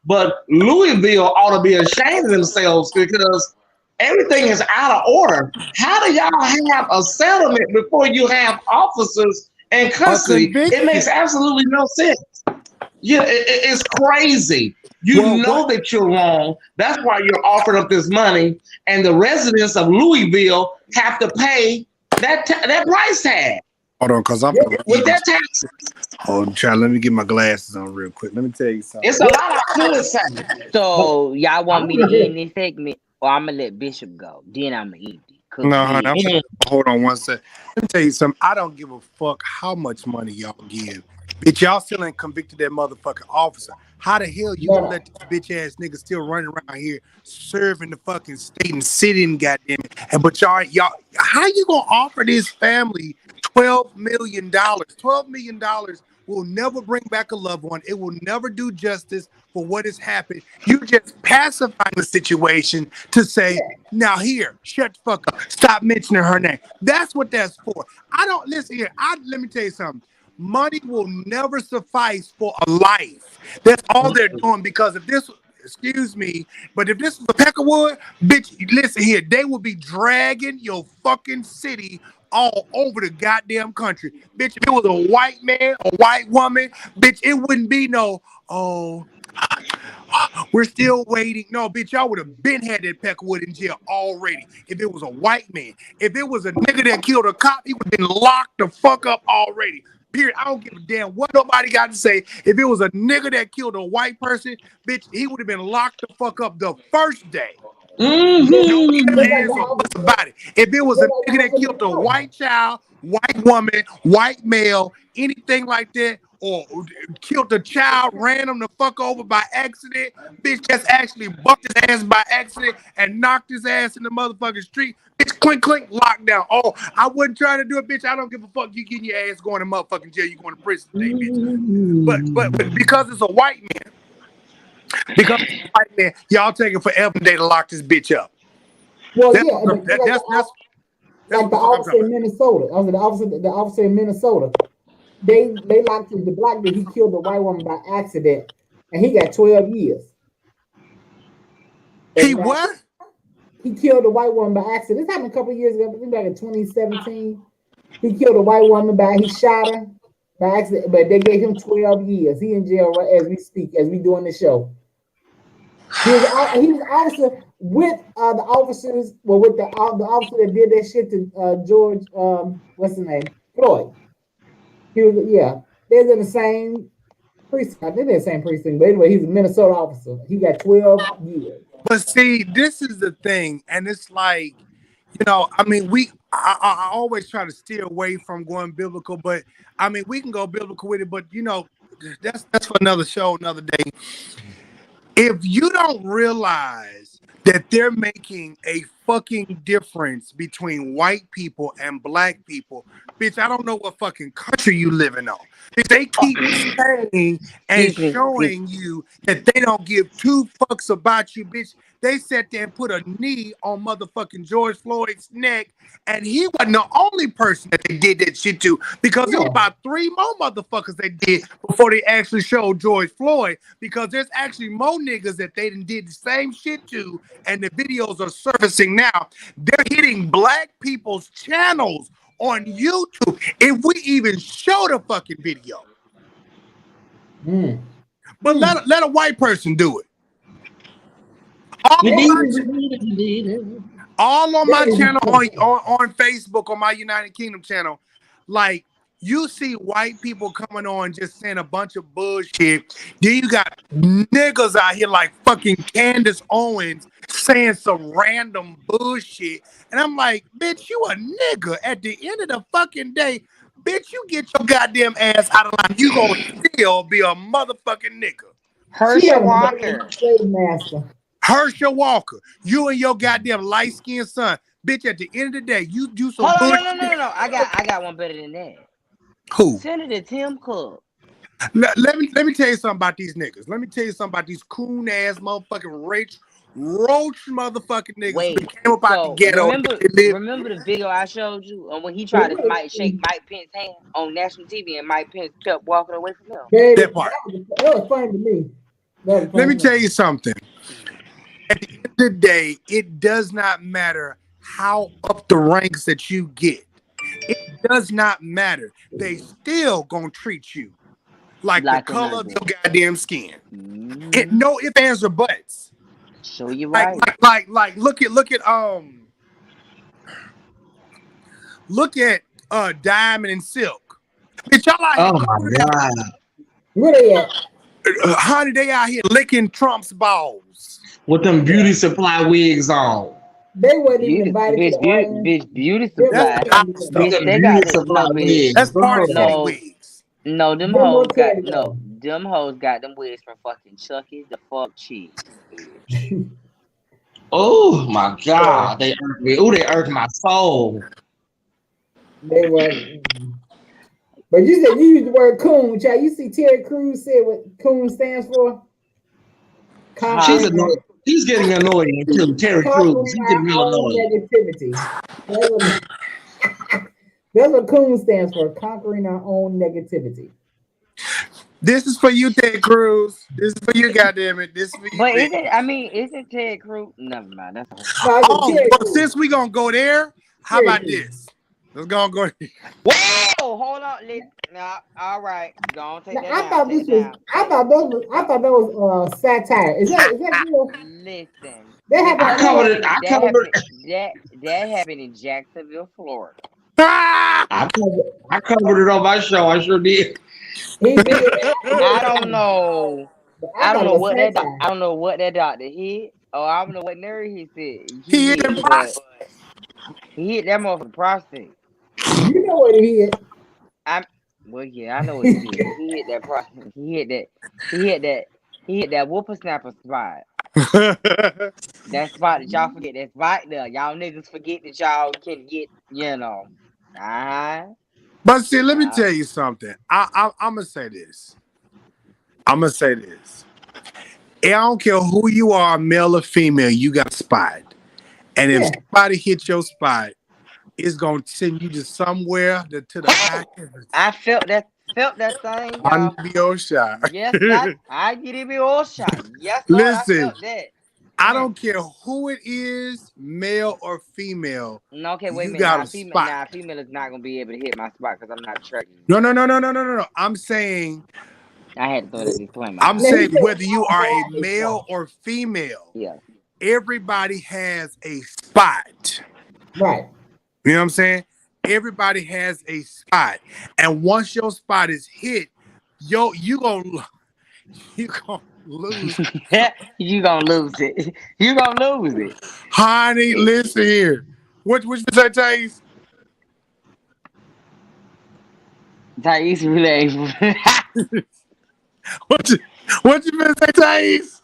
But Louisville ought to be ashamed of themselves because everything is out of order. How do y'all have a settlement before you have officers in custody? It makes absolutely no sense. Yeah, it's crazy. You know that you're wrong. That's why you're offering up this money, and the residents of Louisville have to pay that price tag. Hold on, because I'm with that tax. Hold on, child. Let me get my glasses on real quick. Let me tell you something. It's a lot I could say. So y'all want me to end this segment, or I'm gonna let Bishop go? Then I'm gonna end it. No, hold on one second. Let me tell you something. I don't give a fuck how much money y'all give. Bitch, y'all still ain't convicted that motherfucking officer. How the hell you gonna let this bitch ass nigga still running around here serving the fucking state and sitting, goddamn it? And but y'all, how you gonna offer this family $12 million? $12 million will never bring back a loved one. It will never do justice for what has happened. You just pacifying the situation to say, now here, shut the fuck up. Stop mentioning her name. That's what that's for. I don't listen here. Let me tell you something. Money will never suffice for a life. That's all they're doing, because if this, excuse me, but if this was a Peckerwood, bitch, listen here, they will be dragging your fucking city all over the goddamn country. Bitch, if it was a white man, a white woman, bitch, it wouldn't be no, oh, we're still waiting. No, bitch, y'all would have been had that Peckerwood in jail already if it was a white man. If it was a nigga that killed a cop, he would have been locked the fuck up already. Period. I don't give a damn what nobody got to say. If it was a nigga that killed a white person, bitch, he would have been locked the fuck up the first day. About it. If it was a nigga that killed a white child, white woman, white male, anything like that, or killed a child, ran him the fuck over by accident, bitch, just actually bucked his ass by accident and knocked his ass in the motherfucking street, bitch, clink, clink, lockdown. Oh, I wasn't trying to do it, bitch. I don't give a fuck. You getting your ass going to motherfucking jail. You going to prison today, bitch. But because it's a white man, y'all taking forever today to lock this bitch up. Well, that's like the officer in Minnesota. The officer in Minnesota. They locked the black dude. He killed the white woman by accident, and he got 12 years. He what? He killed a white woman by accident. This happened a couple of years ago. I think back in 2017. He killed a white woman he shot her by accident, but they gave him 12 years. He in jail right as we speak, as we doing the show. He was officer with the officers, with the officer that did that shit to George, what's his name? Floyd. He was, they're in the same precinct. I think they're the same precinct, but anyway, he's a Minnesota officer. He got 12 years. But see, this is the thing, and it's like, I mean, I always try to steer away from going biblical, but I mean, we can go biblical with it, but that's for another show, another day. If you don't realize that they're making a fucking difference between white people and black people, bitch, I don't know what fucking country you living on. If they keep saying and showing you that they don't give two fucks about you, bitch, they sat there and put a knee on motherfucking George Floyd's neck, and he wasn't the only person that they did that shit to, because there was about 3 more motherfuckers they did before they actually showed George Floyd, because there's actually more niggas that they did the same shit to, and the videos are surfacing now. They're hitting black people's channels on YouTube if we even show the fucking video. But let a white person do it. All on my channel, on Facebook, on my United Kingdom channel, like, you see white people coming on just saying a bunch of bullshit. Then you got niggas out here like fucking Candace Owens saying some random bullshit. And I'm like, bitch, you a nigga. At the end of the fucking day, bitch, you get your goddamn ass out of line. You gonna still be a motherfucking nigga. Herschel Walker. Herschel Walker. You and your goddamn light-skinned son. Bitch, at the end of the day, you do some bullshit. No. I got one better than that. Who? Senator Tim Cook. Let me tell you something about these niggas. Let me tell you something about these coon ass motherfucking roach motherfucking niggas Wait, who came up out the so ghetto. remember the video I showed you on when he tried to shake Mike Pence's hand on national TV and Mike Pence kept walking away from him? That part. That was funny to me. Let me tell you something. At the end of the day, it does not matter how up the ranks that you get. It does not matter. They still gonna treat you like the color of your goddamn skin. No ifs, ands, or buts. Show you right. Like look at Diamond and Silk. Bitch, y'all out here. Oh my God. Where they at? Honey, they out here licking Trump's balls. With them beauty supply wigs on. They wasn't even invited to the audience. Beauty supply. Bitch, they got That's party city wigs. No, them hoes got them hoes got them wigs from fucking Chucky the fuck cheese. Oh my God. They irked me. Oh, they irked my soul. They were. But you said you used the word coon, child. You see Terry Crews said what coon stands for? He's getting annoying too. Terry Crews. He's getting real annoying. Negativity. That's what coon stands for, conquering our own negativity. This is for you, Ted Cruz. This is for you, goddammit. This is for you. But isn't Ted Cruz? Never mind. That's but since we gonna go there, how about this? Let's go. Whoa! Hold on. Nah, all right. Don't take that. I thought that was satire. Is that real? Listen. That happened in Jacksonville, Florida. I covered it on my show. I sure did. I don't know. I don't know what that doctor hit. Oh, I don't know what nerve he said. He hit that motherfucking prostate. You know what he hit. I know what he hit. He hit that prostate. He hit that whippersnapper spot. That spot that y'all forget. That spot there. Y'all niggas forget that y'all can get, But see, let me tell you something. I'm gonna say this. I don't care who you are, male or female, you got a spot. And if somebody hits your spot, it's gonna send you to somewhere to the back. I felt that thing. I give you a shot. Yes, I give you a shot. Yes, Lord, listen. I felt that. I don't care who it is, male or female. No, okay, wait a minute. Female is not gonna be able to hit my spot because I'm not attracted. No. I'm saying. I had to throw that disclaimer. I'm saying whether you are a male or female, yeah, everybody has a spot. Right. You know what I'm saying? Everybody has a spot, and once your spot is hit, you gonna lose. You gonna lose it. You gonna lose it. Honey, listen here. What you say, Tyesse? Tyesse relax. What you been say, Tyesse?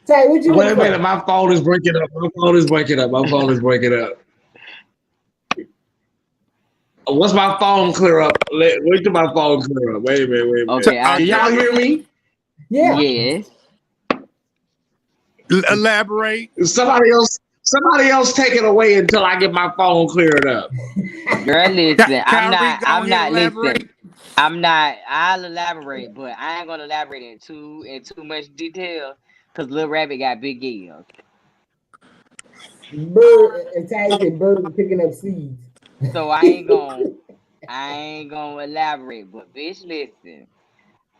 Wait a minute, my phone is breaking up. Once my phone clear up, wait till my phone clear up. Wait a minute. Okay, can y'all hear me? Yeah. Yes. Elaborate. Somebody else take it away until I get my phone cleared up. Girl, listen. I'm not listening. I'll elaborate, but I ain't gonna elaborate in too much detail because Lil Rabbit got big ears. Bird picking up seeds. So I ain't gonna elaborate, but bitch, listen.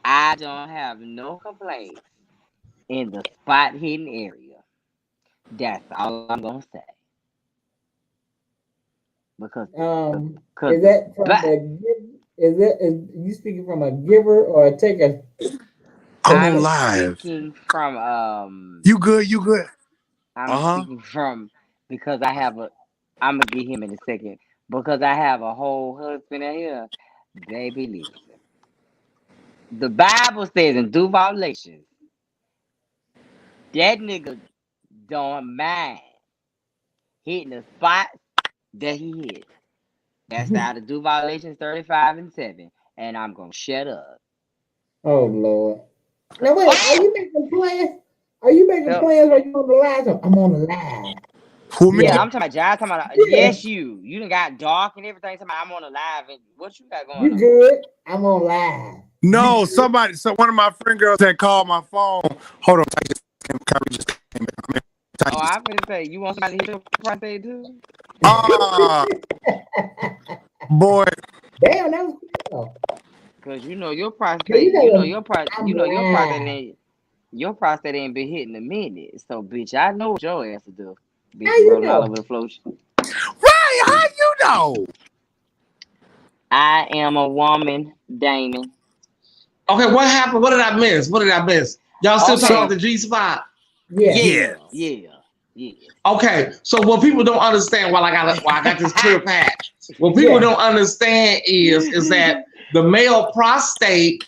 I don't have no complaints in the spot hidden area. That's all I'm gonna say. Because is you speaking from a giver or a taker? I'm live. Speaking from You good? I'm speaking from because I have I'm gonna get him in a second because I have a whole husband in here. Baby, listen. The Bible says in Revelations that nigga don't mind hitting the spot that he hit. That's out of Revelations 35:7, and I'm gonna shut up. Oh Lord. Now wait, are you making plans? Are you making plans? Are you on the live? I'm on the live. Who me? Yeah, I'm talking about Jives. Talking about yes, you. You done got dark and everything. Talking about I'm on a live and what you got going You on? good? I'm on live. No, somebody. So one of my friend girls had called my phone. Hold on, just came back. Oh, I'm gonna say you want somebody to hit your prostate too? Boy. Damn, that was cool. Cause you know your prostate, your prostate ain't been hitting a minute. So bitch, I know what your ass will do. Bitch, How you rolling know? all over the floor. Right, how you know? I am a woman, Damon. Okay, what happened? What did I miss? Y'all still talking about the G spot? Yeah. Okay, so what people don't understand, why I got this clear patch. What people don't understand is that the male prostate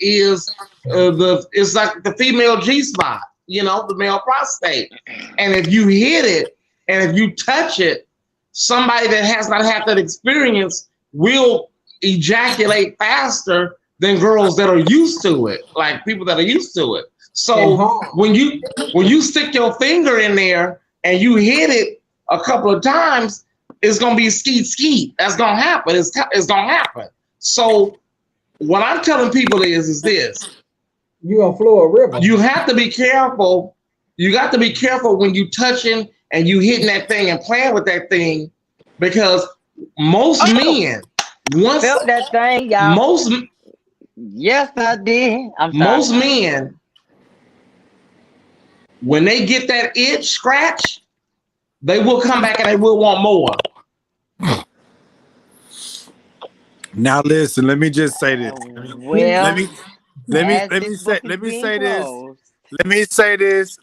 is it's like the female G spot. You know, the male prostate. And if you hit it and if you touch it, somebody that has not had that experience will ejaculate faster than girls that are used to it, like people that are used to it. So when you stick your finger in there and you hit it a couple of times, it's gonna be skeet. That's gonna happen. It's gonna happen. So what I'm telling people is this: you gonna floor a river. You have to be careful. You got to be careful when you touching and you hitting that thing and playing with that thing, because most men once felt that thing, y'all. Yes, I did. Most men, when they get that itch scratch, they will come back and they will want more. Now listen, let me just say this. Well, let me say this.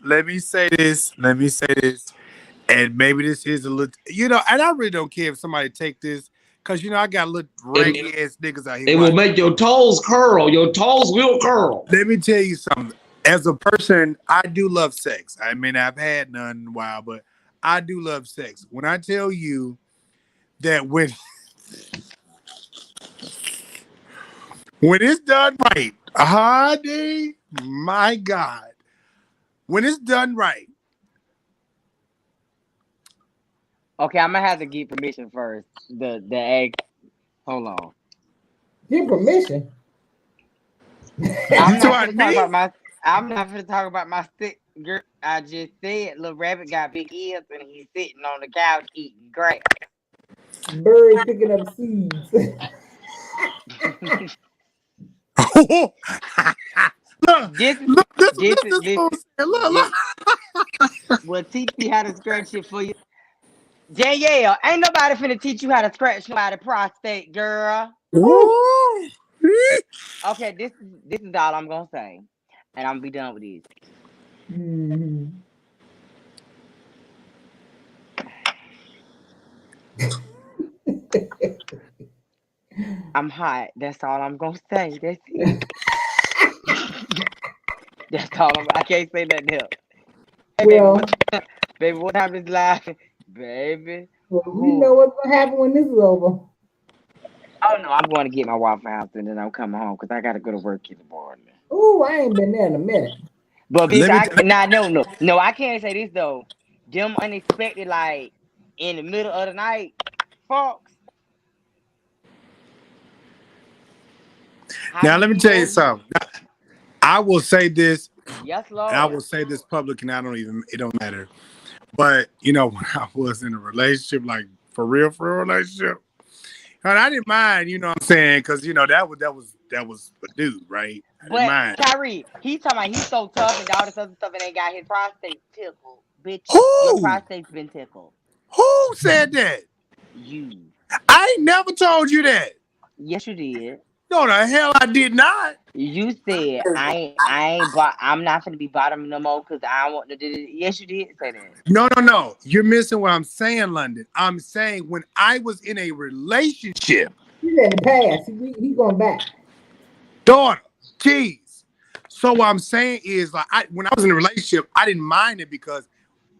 And maybe this is a little, and I really don't care if somebody take this, because I got little ragged ass niggas out here. It will make your toes curl. Your toes will curl. Let me tell you something. As a person, I do love sex. I mean, I've had none in a while, but I do love sex. When I tell you that when it's done right, honey, my God, when it's done right. Okay, I'm gonna have to get permission first. The egg. Hold on. Get permission. I'm not gonna talk about my stick. Girl, I just said little rabbit got big ears and he's sitting on the couch eating grass. Bird picking up seeds. Look. Well, teach me how to scratch it for you. Danielle, ain't nobody finna teach you how to scratch nobody's prostate, girl. Okay, this is all I'm gonna say, and I'm gonna be done with this. I'm hot. That's all I'm gonna say. That's it. That's all I can't say nothing else. Hey, baby, what time is live? Baby. Well, you know what's gonna happen when this is over. Oh no, I'm going to get my Waffle House and then I'm coming home because I gotta go to work in the morning. Oh, I ain't been there in a minute. But bitch, no, I can't say this though. Them unexpected, like in the middle of the night, folks. Now let me tell you something. I will say this. Yes, Lord. And I will say this public, and it don't matter. But when I was in a relationship, like for real relationship, and I didn't mind, you know what I'm saying, because that was a dude, right? I didn't mind. Kyrie, he's talking about he's so tough and all this other stuff and ain't got his prostate tickled. Bitch, Who? Your prostate's been tickled. Who said that? You. I ain't never told you that. Yes, you did. No, the hell I did not. You said I'm not gonna be bottoming no more because I want to do it. Yes, you did say that. No. You're missing what I'm saying, London. I'm saying when I was in a relationship. He's in the past. He's going back. Daughter, keys. So what I'm saying is, like, when I was in a relationship, I didn't mind it because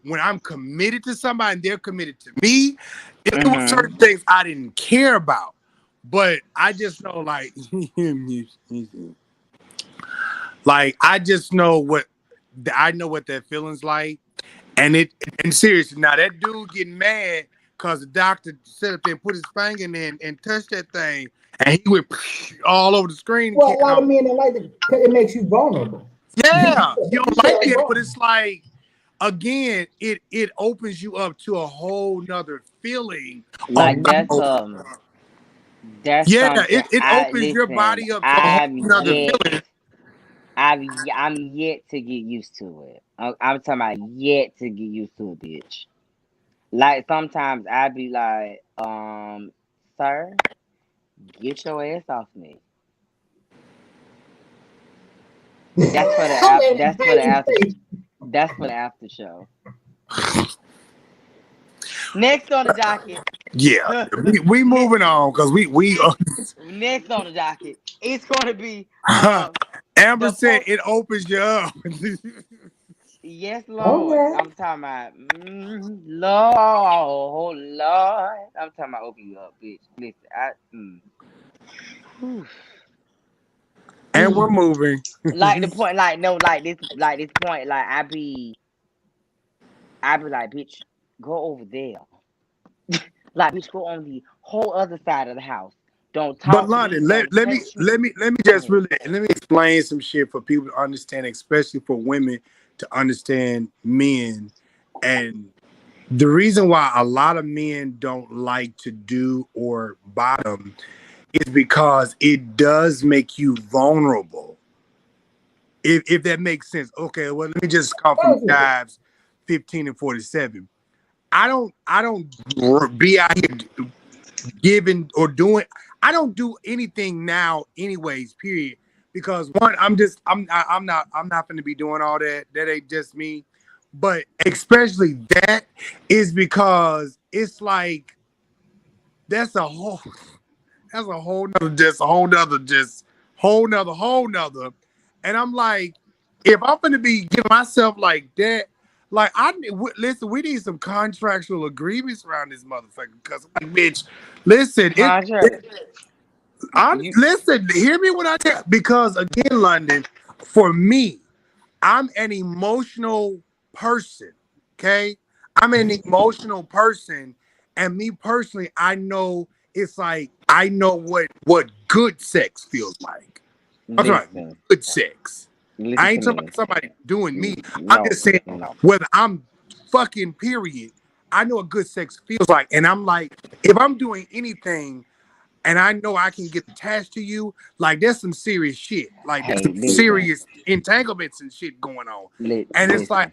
when I'm committed to somebody and they're committed to me, there were certain things I didn't care about. But I just know, like, Like I just know what that feeling's like, and seriously, now that dude getting mad because the doctor set up there and put his finger in there and touched that thing, and he went all over the screen. Well, a lot of men don't like it because it makes you vulnerable. Yeah, you don't like it, but it's like, again, it opens you up to a whole nother feeling. Like that's yeah, something it opens your body up to a whole nother feeling. I'm yet to get used to it. I'm talking about yet to get used to it, bitch. Like sometimes I be like, sir, get your ass off me. That's for the That's for the after show. Next on the docket. Yeah, we moving on because we next on the docket. It's gonna be Amber said it opens you up. Yes, Lord. Okay. I'm talking about Lord, oh Lord. I'm talking about open you up, bitch. Listen, and we're moving. Like the point, like no, like this point, like I be like, bitch, go over there. Like, bitch, go on the whole other side of the house. Don't talk. But London, let me just let me explain some shit for people to understand, especially for women to understand men. And the reason why a lot of men don't like to do or bottom is because it does make you vulnerable. If that makes sense. Okay, well, let me just come from Jives 15 and 47. I don't be out here giving or doing. I don't do anything now, anyways. Period. Because one, I'm not going to be doing all that. That ain't just me. But especially that is because it's like that's a whole nother. And I'm like, if I'm going to be giving myself like that. Like listen, we need some contractual agreements around this motherfucker. Because, like, bitch, listen, listen. Hear me when I tell. Because again, London, for me, I'm an emotional person. Okay, I'm an emotional person, and me personally, I know it's like I know what good sex feels like. I'm talking good sex. I ain't talking about somebody doing me. I'm just saying whether I'm fucking period. I know what good sex feels like. And I'm like, if I'm doing anything and I know I can get attached to you, like there's some serious shit. Like there's some serious entanglements and shit going on. And it's like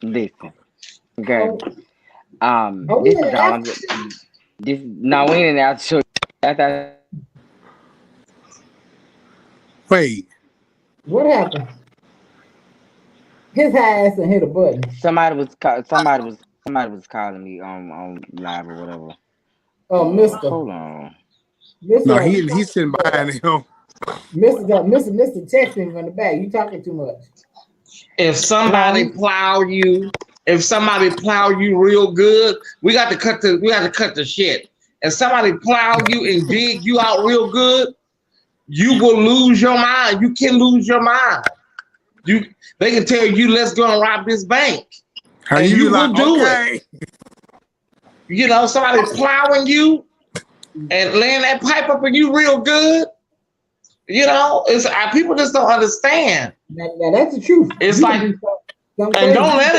listen. Okay. This is all I'm this no, we ain't out to show. Wait. What happened? His ass and hit a button. Somebody was calling me on live or whatever. Oh, Mister. Hold on. No, he's sitting behind him. Mister texting from the back. You talking too much. If somebody plow you real good, we got to cut the shit. If somebody plow you and dig you out real good, you will lose your mind. You can lose your mind. They can tell you, let's go and rob this bank. And you will do it. You know, somebody plowing you and laying that pipe up in you real good. You know, people just don't understand. Now that's the truth. It's like, and don't let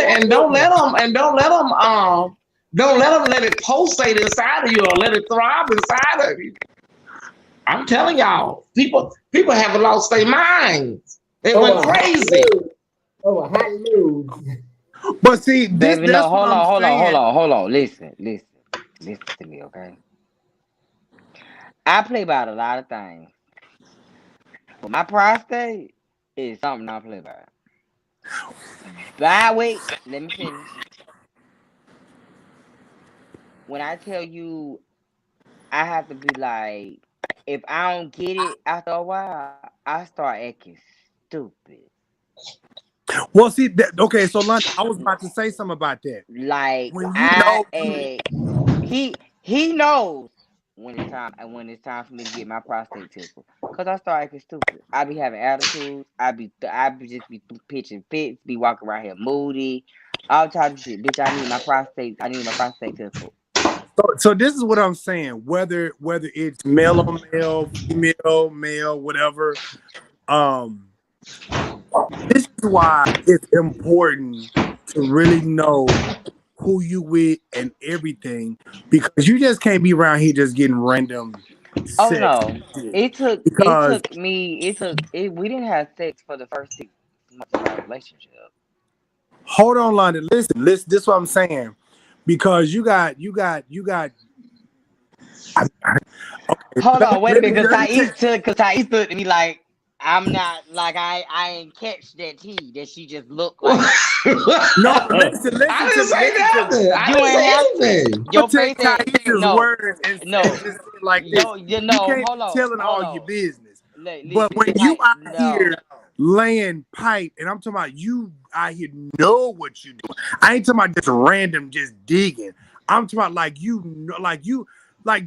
them let it pulsate inside of you or let it throb inside of you. I'm telling y'all, people have lost their minds. They went crazy. Oh, a hot news. But see, hold on. Listen to me, okay? I play about a lot of things, but my prostate is something I play about. But wait, let me finish. When I tell you, I have to be like, if I don't get it after a while, I start acting stupid. Well, see, okay, so London, I was about to say something about that. Like, when he knows when it's time for me to get my prostate tickled. Cause I start acting stupid. I be having attitudes. I be just be pitching fits. Be walking around here moody. All types of shit. Bitch, I need my prostate tickled. So this is what I'm saying. Whether it's male on male, female, male, whatever. This is why it's important to really know who you with and everything, because you just can't be around here just getting random Oh sex. no. We didn't have sex for the first 6 months of our relationship. Hold on, London. Listen. This is what I'm saying. Because you got. Okay, Hold on, wait a minute, because Tyesse looked at me like I'm not like I ain't catch that tea that she just looked like. No, listen. I didn't say nothing. I You didn't say anything. Your take face ain't Tyesse's words and just say it like this. you can't hold on, telling all your business. But listen, when you out here laying pipe, and I'm talking about you out here know what you doing. I ain't talking about just random, just digging. I'm talking about like you know, like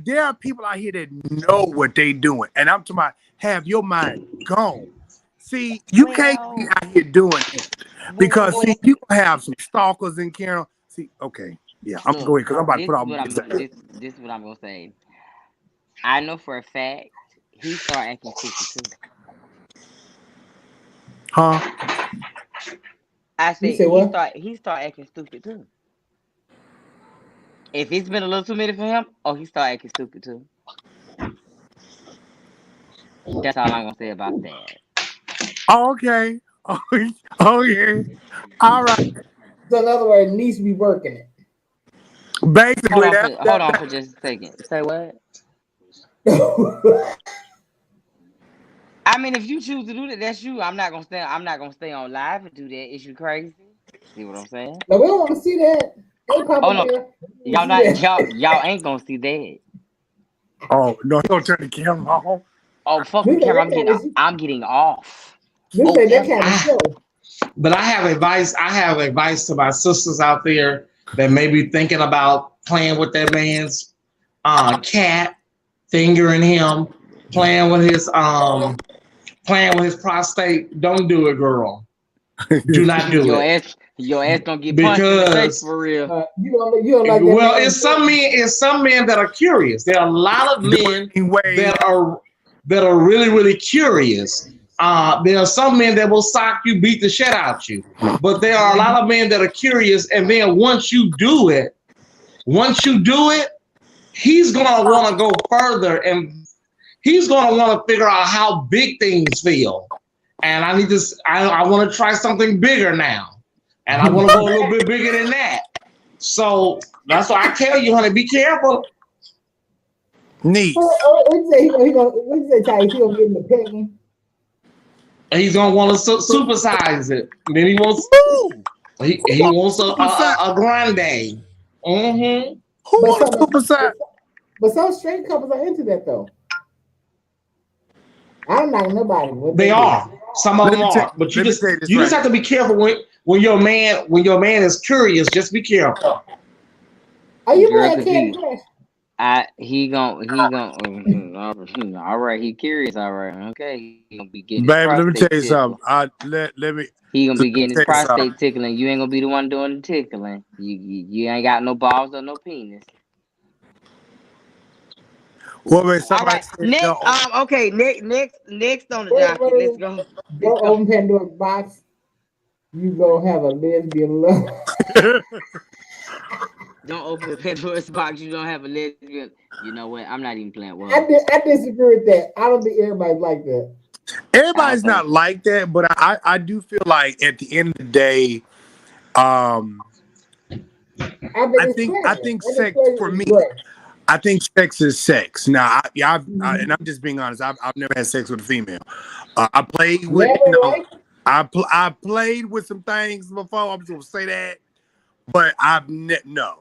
there are people out here that know what they doing, and I'm talking about have your mind gone. See, you can't be out here doing it because see, you gonna have some stalkers in Carol. See, okay, yeah, I'm going because I'm about to put all my. This is what I'm gonna say. I know for a fact he started acting stupid too. Huh? I said he started acting stupid too. If it's been a little too many for him, he started acting stupid too. That's all I'm gonna say about that. Oh, okay. Oh yeah. All right. So in other words, needs to be working it. Basically, hold on for just a second. Say what? I mean, if you choose to do that, that's you. I'm not gonna stay on live and do that. Is you crazy? See what I'm saying? No, we don't want to see that. Hey, Papa no. Y'all ain't gonna see that. Oh no, don't turn the camera on. Oh fuck the camera! I'm getting off. That kind of show. But I have advice. To my sisters out there that may be thinking about playing with that man's cat, fingering him, playing with his prostate. Don't do it, girl. Do not do it. Your ass don't get punched in the face for real. You don't like that. Well, it's some men that are curious. There are a lot of men that are really, really curious. There are some men that will sock you, beat the shit out you. But there are a lot of men that are curious, and then once you do it, he's gonna want to go further, and he's gonna want to figure out how big things feel. And I want to try something bigger now, and I want to go a little bit bigger than that. So that's why I tell you, honey, be careful. Neat. What you say, Tyesse? He gonna get in the pegging. He's gonna want to supersize it. And then he wants a grande. Mm-hmm. Who wants to supersize? But some straight couples are into that though. I don't know nobody. They are. Some of them are. But you just have to be careful when your man is curious. Just be careful. Are you playing Candy Crush? He gon' all right. He curious. All right. Okay. He gonna be getting. Baby, let me tell you something. He gonna be getting his prostate tickling. You ain't gonna be the one doing the tickling. You ain't got no balls or no penis. Well, wait, all right. Next on the docket. Let's go. Go open Pandora's box. You gonna have a lesbian love. Don't open the Pandora's box. You don't have a lesbian. You know what? I'm not even playing. Well, I disagree with that. I don't think everybody's like that. Everybody's not like that, but I do feel like at the end of the day, I think sex for me. I think sex is sex. Now, and I'm just being honest. I've never had sex with a female. I played with. I played with some things before. I'm just gonna say that, but no.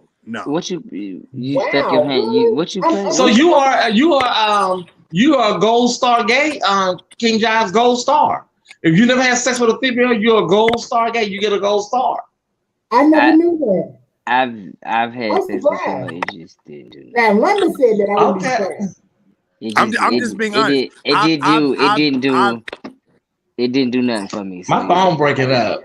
What you stuck your hand? What you play? So you are a gold star gay, KingJives gold star. If you never had sex with a female, you're a gold star gay. You get a gold star. I never knew that. I've had I'm sex before. surprised. It just didn't do Now, London said that I would be Okay. surprised. I'm just being honest. It didn't do nothing for me. So My phone breaking up.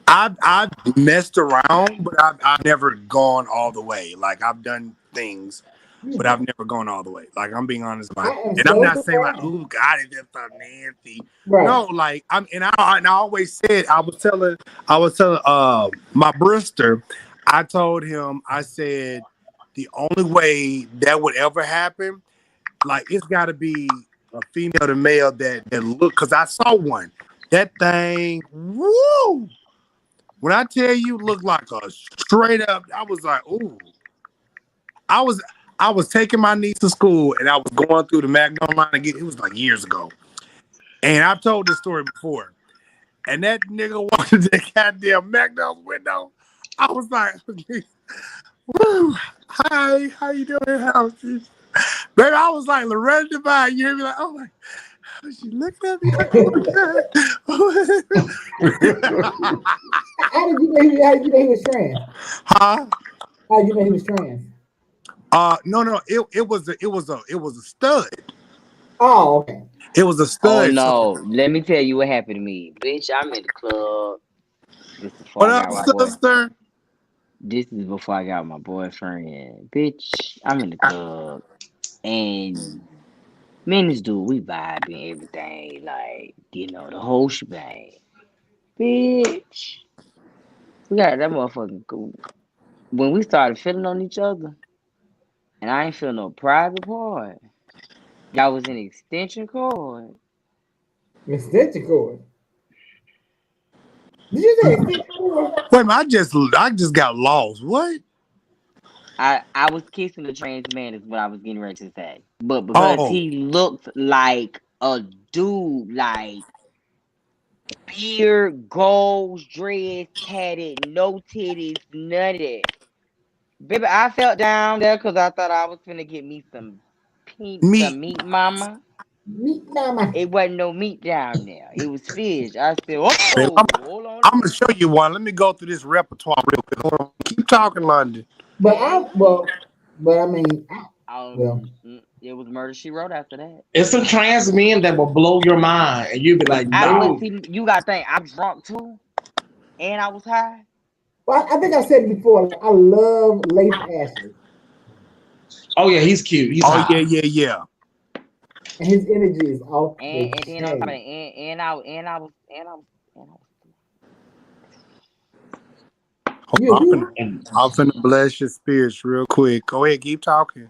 I've messed around, but I've never gone all the way. Like I've done things, but I've never gone all the way. Like I'm being honest about it. And I'm not saying like, oh God, it's just so nasty. Right. No, like I always said, I was telling my brister, I told him, I said, the only way that would ever happen, like it's gotta be a female to male that look, because I saw one. That thing, woo! When I tell you, looked like a straight up, I was like, ooh. I was taking my niece to school and I was going through the McDonald's line again. It was like years ago. And I've told this story before. And that nigga walked into the goddamn McDonald's window. I was like, woo, hi, how you doing? How's this? Baby, I was like Loretta Devine. You hear me like, oh my, she looking at me like, oh How did you know he was trans? huh? How did you know he was trans? No, it was a stud. Oh, okay. It was a Oh stud. no! Let me tell you what happened to me, bitch. I'm in the club. This is before What I up, got my boy. sister? This is before I got my boyfriend, bitch. I'm in the club, and me and this dude, we vibing everything, like the whole shebang, bitch. We got that motherfucking cool. When we started feeling on each other, and I ain't feel no private part. Y'all was an extension cord. Extension cord. Did you say extension cord? Wait a minute, I just got lost. What? I was kissing the trans man is what I was getting ready to say. But because he looked like a dude, like beard, goals, dreads, tatted, no titties, none of that. Baby, I felt down there because I thought I was finna get me some meat mama. Meat mama. It wasn't no meat down there. It was fish. I said, oh, hold on. I'm gonna show you one. Let me go through this repertoire real quick. Hold on. Keep talking, London. But I mean, it was Murder She Wrote after that. It's some trans men that will blow your mind, and you'd be like, no. You gotta think, I'm drunk too, and I was high. Well, I think I said it before. Like, I love Leif Ashley. Oh yeah, he's cute. He's hot. Yeah. And his energy is off. And then I was. I'm finna bless your spirits real quick. Go ahead, keep talking.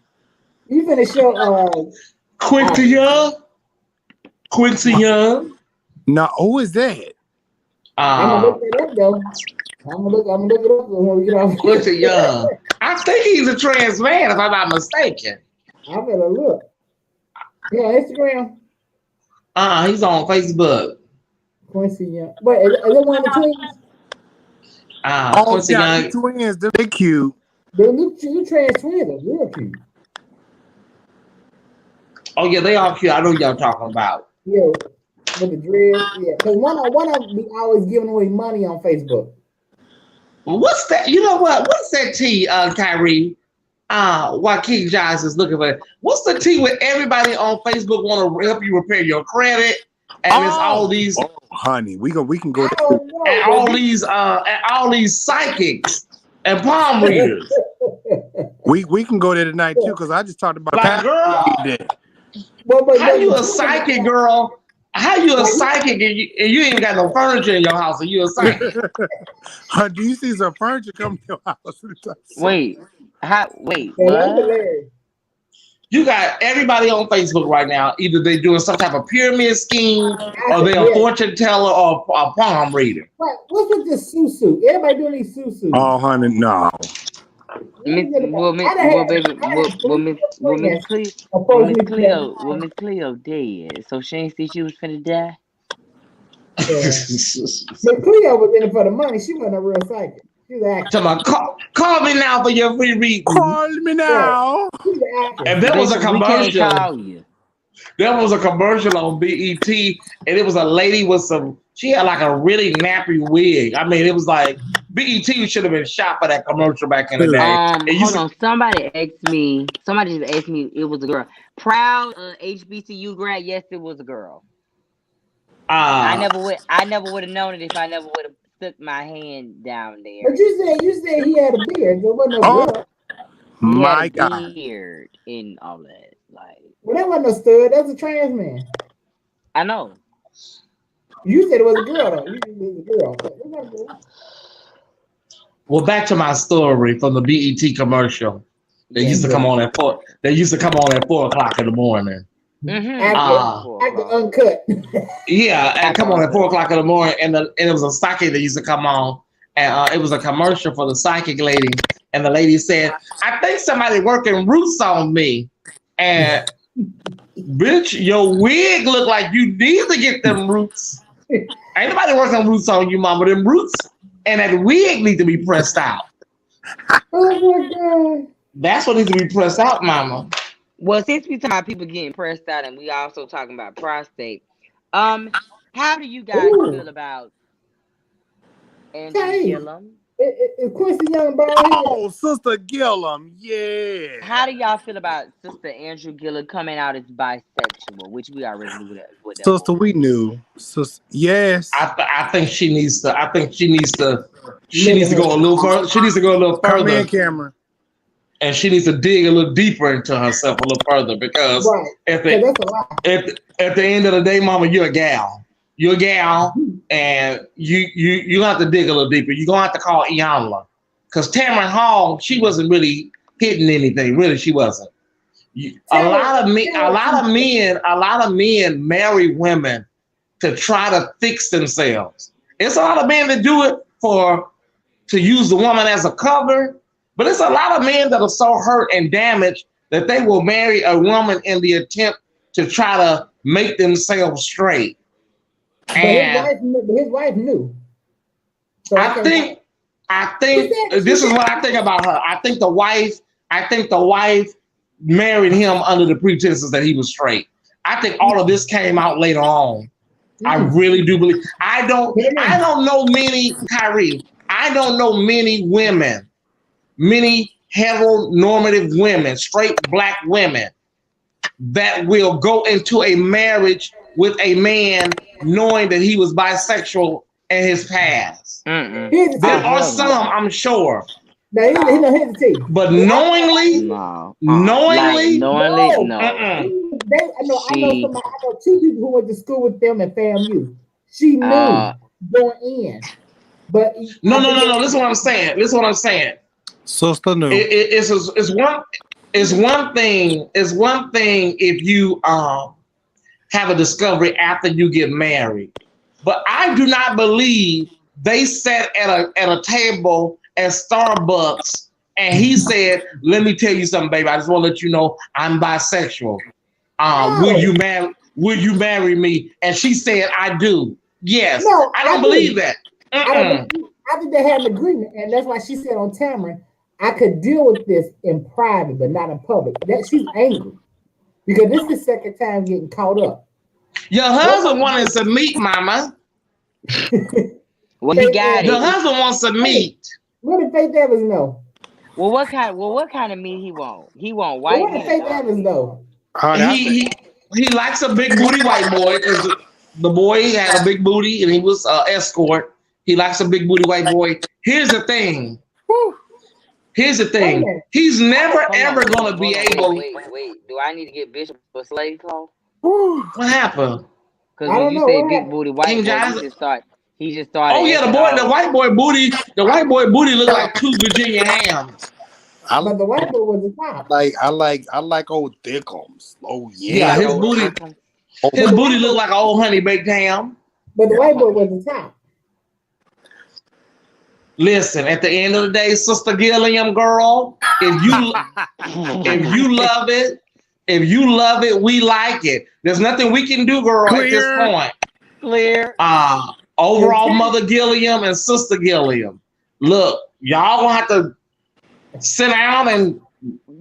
You finna show Quincy Young. No, who is that? I'm gonna look that up though. I'm gonna look it up when we get off. Quincy Young. I think he's a trans man, if I'm not mistaken. I better look. Yeah, Instagram. He's on Facebook. Quincy Young. Wait, is it one of the twins? Quincy Young. Twins, they're cute. The new trans twins are real cute. Oh yeah, they are cute. I know y'all talking about. Yeah, with the dreads. Yeah, because one of be always giving away money on Facebook. Well, what's that? You know what? What's that tea, Kire? Why KingJives is looking for? What's the tea where everybody on Facebook want to help you repair your credit? And it's all these. Oh, honey, we can go. And all these psychics and palm readers. We can go there tonight too, because I just talked about. Like, girl, how you a psychic, girl? How you a psychic and you ain't got no furniture in your house and you a psychic? Do you see some furniture come to your house? Wait, Wait, what? You got everybody on Facebook right now. Either they doing some type of pyramid scheme, or they a fortune teller, or a palm reader. What's with this susu? Everybody doing these susu. Oh, honey, no. Miss Cleo dead, so she ain't see she was finna die. But Cleo was in it for the money. She wasn't a real psychic. She was acting. Call me now for your free reading. Call me now. And there was a commercial. There was a commercial on BET, and it was a lady with some. She had like a really nappy wig. I mean, it was like BET should have been shot for that commercial back in the day. Hold on. Somebody just asked me it was a girl. Proud HBCU grad, yes, it was a girl. I never would have known it if I never would have stuck my hand down there. But you said he had a beard. There wasn't no girl. He had a beard and all that. Like, well, that wasn't a stud. That was a trans man. I know. You said it was a girl, though. You said it was a girl. Well, back to my story from the BET commercial. They used to come on at 4. They used to come on at 4:00 in the morning. After uncut. Yeah, and come on at 4:00 in the morning, and it was a psychic that used to come on, and it was a commercial for the psychic lady, and the lady said, "I think somebody working roots on me," and bitch, your wig look like you need to get them roots. Ain't nobody working roots on you, mama. Them roots and that wig need to be pressed out. Oh my God. That's what needs to be pressed out, mama. Well, since we talking about people getting pressed out and we also talking about prostate, how do you guys feel about Andrew Gillum? Quincy Young Ball. Oh, Sister Gillum, yeah. How do y'all feel about Sister Andrew Gillum coming out as bisexual, which we already knew that. Sister, we knew. Sister, yes. I think she needs to. I think she needs to. She needs to go a little further. She needs to go a little further. Come in, Cameron. And she needs to dig a little deeper into herself a little further because at the end of the day, mama, you're a gal. You're a gal, and you have to dig a little deeper. You're gonna have to call Iyanla, because Tamron Hall, she wasn't really hitting anything. Really, she wasn't. A lot of men marry women to try to fix themselves. It's a lot of men that do it to use the woman as a cover, but it's a lot of men that are so hurt and damaged that they will marry a woman in the attempt to try to make themselves straight. But his wife knew. So I think this is what I think about her. I think the wife married him under the pretenses that he was straight. I think all of this came out later on. I really do believe. I don't know many, Kire. I don't know many women, many heteronormative women, straight black women that will go into a marriage with a man knowing that he was bisexual in his past. There are some, I'm sure. Now, here's the thing. But knowingly, no. I know two people who went to school with them at FAMU. She knew going in. But no. This is what I'm saying. Sister knew. It's one thing if you have a discovery after you get married. But I do not believe they sat at a table at Starbucks and he said, "Let me tell you something, baby. I just want to let you know I'm bisexual. Will you marry me?" And she said, "I do." Yes. No, I don't believe that. I think they had an agreement, and that's why she said on Tamron, "I could deal with this in private, but not in public." That she's angry because this is the second time getting caught up. Your husband wanted to meet, mama. Well, he got it. Your husband wants to meet. What did Faith Evans know? Well, what kind of meat he want? He want white. What did Faith Evans know? He likes a big booty white boy because the boy had a big booty and he was escort. He likes a big booty white boy. Here's the thing. He's never ever gonna be able. Wait. Do I need to get Bishop a slave call? What happened? Because when you say big booty white boy, he just started. Oh yeah, the white boy booty looked like 2 Virginia hams. But the white boy was the top. I like old thickums. Oh yeah. His booty looked like an old honey baked ham. But the white boy was the top. Listen, at the end of the day, Sister Gilliam, girl, if you love it, we like it. There's nothing we can do, girl, at this point. Clear. Overall, Mother Gilliam and Sister Gilliam. Look, y'all gonna have to sit down and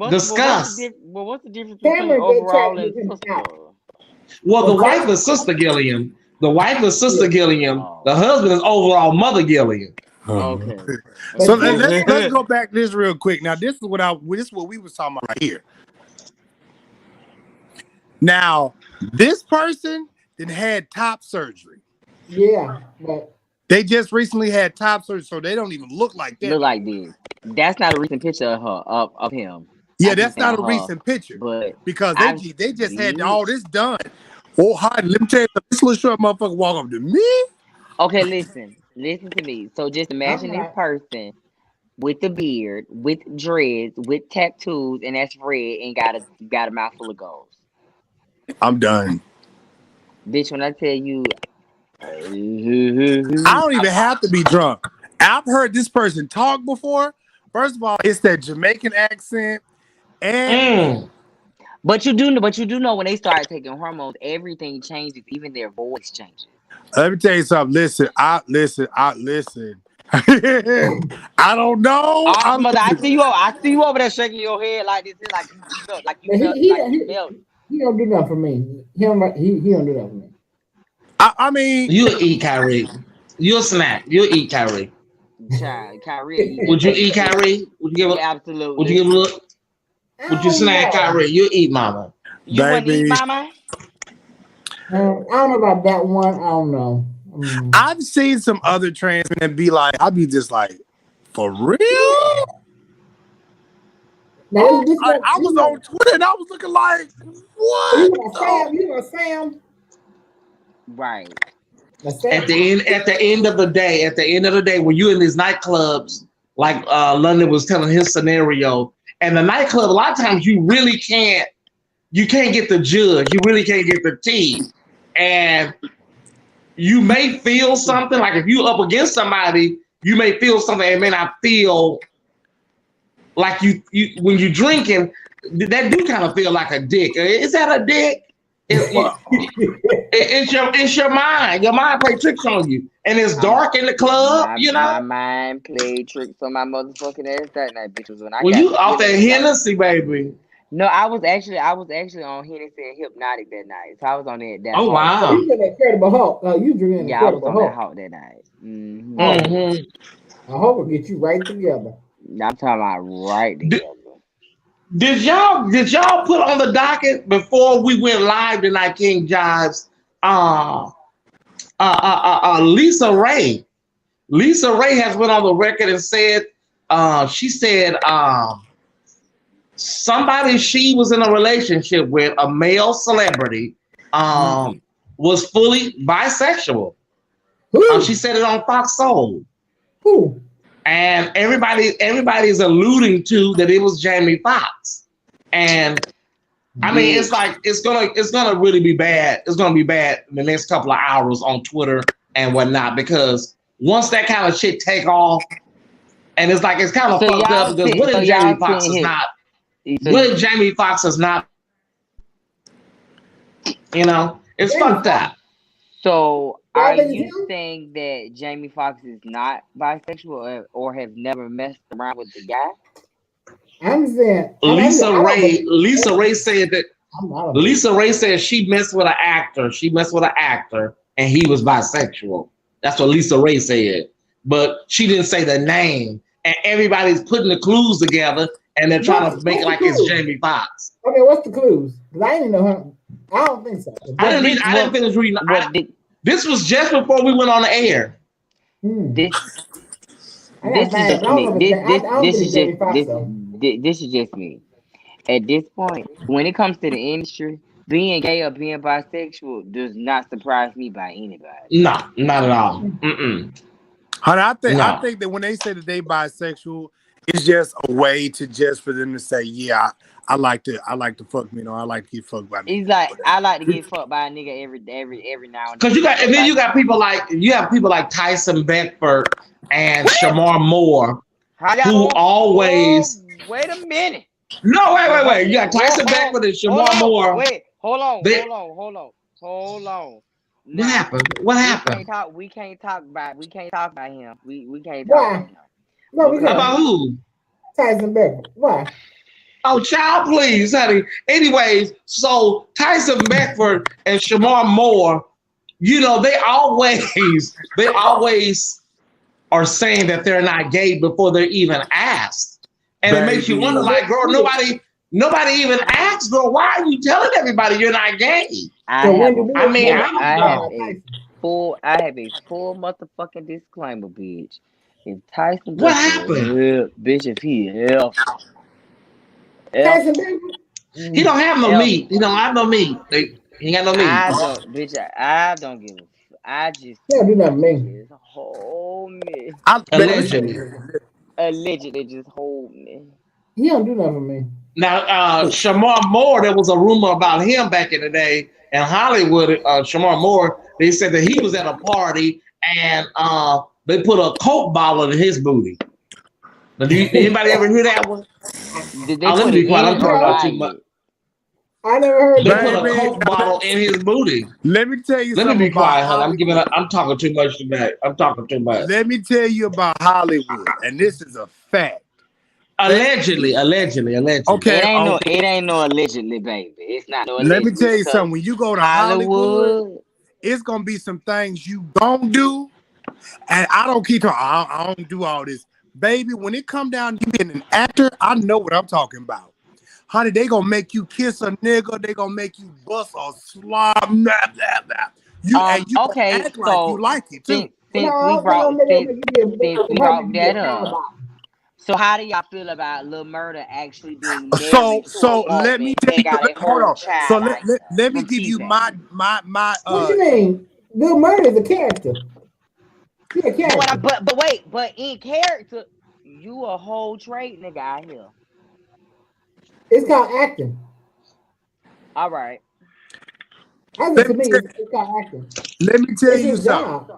discuss. What's the difference between overall and sister? Well, the wife is Sister Gilliam. The husband is overall Mother Gilliam. Okay. So But let's go back to this real quick. Now this is what we was talking about right here. Now this person then had top surgery. yeah, but They just recently had top surgery, so they don't even look like that. Look like this. That's not a recent picture of her of him. Yeah, that's not a recent picture, but because they just had all this done. Oh, hi, let me tell you, this little short motherfucker walk up to me. Okay, listen to me. So just imagine this person with the beard, with dreads, with tattoos, and that's red, and got a mouthful of goals. I'm done. Bitch, when I tell you, I don't even have to be drunk. I've heard this person talk before. First of all, it's that Jamaican accent, and but you do know when they start taking hormones, everything changes, even their voice changes. Let me tell you something. Listen. I don't know. I see you over there shaking your head like this, like you melt. He don't do nothing for me. He don't do that for me. I mean, you'll eat Kire. You'll snack. You'll eat Kire. Kire. Would you eat Kire? Would you give absolutely? Would you give a look? Would you snack Kire? You'll eat mama. You wouldn't eat mama? I don't know about that one. I don't know. I've seen some other trans men be like, I'll be just like, for real? Now, I was on Twitter and I was looking like, what? You know Sam? Right. At the end of the day, when you're in these nightclubs, like London was telling his scenario, and the nightclub, a lot of times you can't get the judge, you really can't get the tea. And you may feel something, like if you up against somebody, you may feel something and may not feel like you when you're drinking, that do kind of feel like a dick. Is that a dick? It's your mind. Your mind play tricks on you. And it's dark in the club, My mind played tricks on my motherfucking ass that night, bitches. When you off that Hennessy, baby. No, I was actually on Hennessy and Hypnotic that night. So I was on that. Oh, wow. You did that Incredible Hulk. You drinking I was on that Hulk that night. Mm-hmm. I hope will get you right together. I'm talking about right together. Did y'all put on the docket before we went live tonight, KingJives? Lisa Ray. Lisa Ray has went on the record and said, she said somebody she was in a relationship with, a male celebrity, was fully bisexual. She said it on Fox Soul. Who? And everybody's alluding to that it was Jamie Foxx. And I mean, it's like it's gonna really be bad. It's gonna be bad in the next couple of hours on Twitter and whatnot, because once that kind of shit take off, and it's like it's kind of fucked up, because what if Jamie Foxx is not? What if Jamie Foxx is not? You know, it's fucked up. So are you saying that Jamie Foxx is not bisexual or has never messed around with the guy? I'm saying Lisa Ray said that. Lisa Ray said she messed with an actor. She messed with an actor, and he was bisexual. That's what Lisa Ray said, but she didn't say the name. And everybody's putting the clues together, and they're trying to make it like it's Jamie Foxx. Okay, what's the clues? Because I didn't know him. I don't think so. I didn't finish reading. This was just before we went on the air. This is just me. At this point, when it comes to the industry, being gay or being bisexual does not surprise me by anybody. No, not at all. Mm-mm. I think that when they say that they bisexual, it's just a way to just for them to say, yeah, I like to fuck me, I like to get fucked by me. He's like, I like to get fucked by a nigga every now and then. Because you got people like Tyesse Beckford and Shamar Moore, who always. Wait a minute. No, wait. You got Tyesse Beckford and Shamar Moore. Wait, hold on. What happened? What happened? We can't talk about him. We can't talk about him. No, we can't. About who? Tyesse Beckford. Why? Oh, child, please, honey. Anyways, so Tyesse Beckford and Shamar Moore, they always are saying that they're not gay before they're even asked. And it makes you wonder, like, girl, nobody even asks, girl, why are you telling everybody you're not gay? I have a full motherfucking disclaimer, bitch. If Tyson what happened? Bitch, if he he don't have no meat. He don't have no meat. He got no meat. I don't give a I just do nothing me. Just hold me. Allegedly just hold me. He don't do nothing for me. Now, Shamar Moore, there was a rumor about him back in the day in Hollywood. Shamar Moore, they said that he was at a party and they put a Coke bottle in his booty. Now, anybody ever hear that one? Let me be quiet. I'm talking about too much. I never heard that. They put a Coke bottle in his booty. Let me tell you something. Let me be quiet, honey. I'm talking too much tonight. I'm talking too much. Let me tell you about Hollywood, and this is a fact. Allegedly. Okay. It ain't no allegedly, baby. It's not no allegedly. Let me tell you something. When you go to Hollywood, it's gonna be some things you don't do. And I don't keep talking, I don't do all this. Baby, when it come down to you being an actor, I know what I'm talking about. Honey, they gonna make you kiss a nigga. They gonna make you bust a slob. Blah, blah, blah. You act like you like it too. Since we brought that up. So how do y'all feel about Lil Murda actually being married? So let me tell you. Hold on. So let me give you my. What you mean? Lil Murda is a character. He's a character. But in character, you a whole trade nigga out here. It's called acting. All right. It's called acting. Let me tell you something.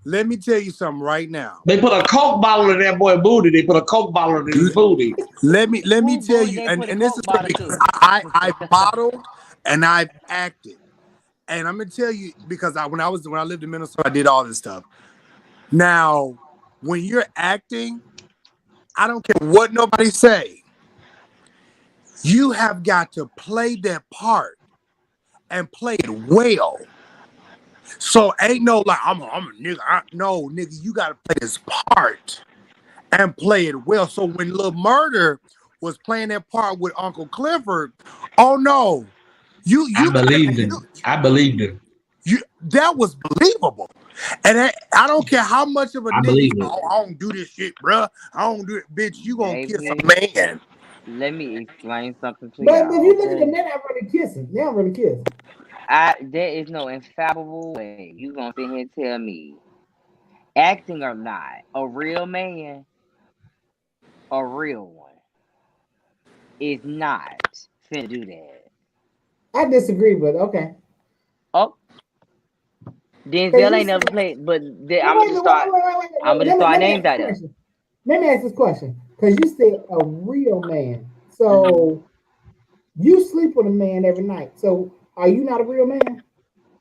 Let me tell you something right now. They put a Coke bottle in that boy booty. They put a Coke bottle in his booty. Let me tell you, and this is because I modeled and I've acted, and I'm gonna tell you because when I lived in Minnesota, I did all this stuff. Now, when you're acting, I don't care what nobody say. You have got to play that part and play it well. So ain't no like I'm a nigga. No, nigga, you gotta play this part and play it well. So when Lil Murda was playing that part with Uncle Clifford, oh no, I believed him. That was believable. And I don't care how much of a nigga. I don't do this shit, bro. I don't do it, bitch. You gonna kiss a man. Let me explain something to you. But if you look at them, they're not really kissing. They don't really kiss. There is no infallible way you gonna sit here and tell me, acting or not, a real man, a real one, is not finna do that. I disagree, but okay. Oh, Denzel ain't never played, but I'm gonna start names out there. Let me ask this question, because you said a real man. So you sleep with a man every night. So are you not a real man?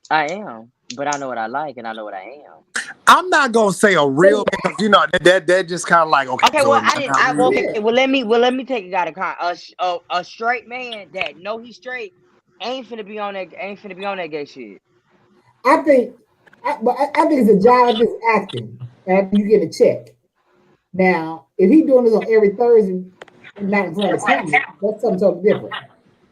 I am, but I know what I like and I know what I am. I'm not gonna say a real because you know that just kind of like okay. Okay, well let me take it out of context. A straight man that know he's straight ain't finna be on that gay shit. I think it's a job just acting after you get a check. Now, if he's doing this on every Thursday, not in front of the camera, that's something totally different.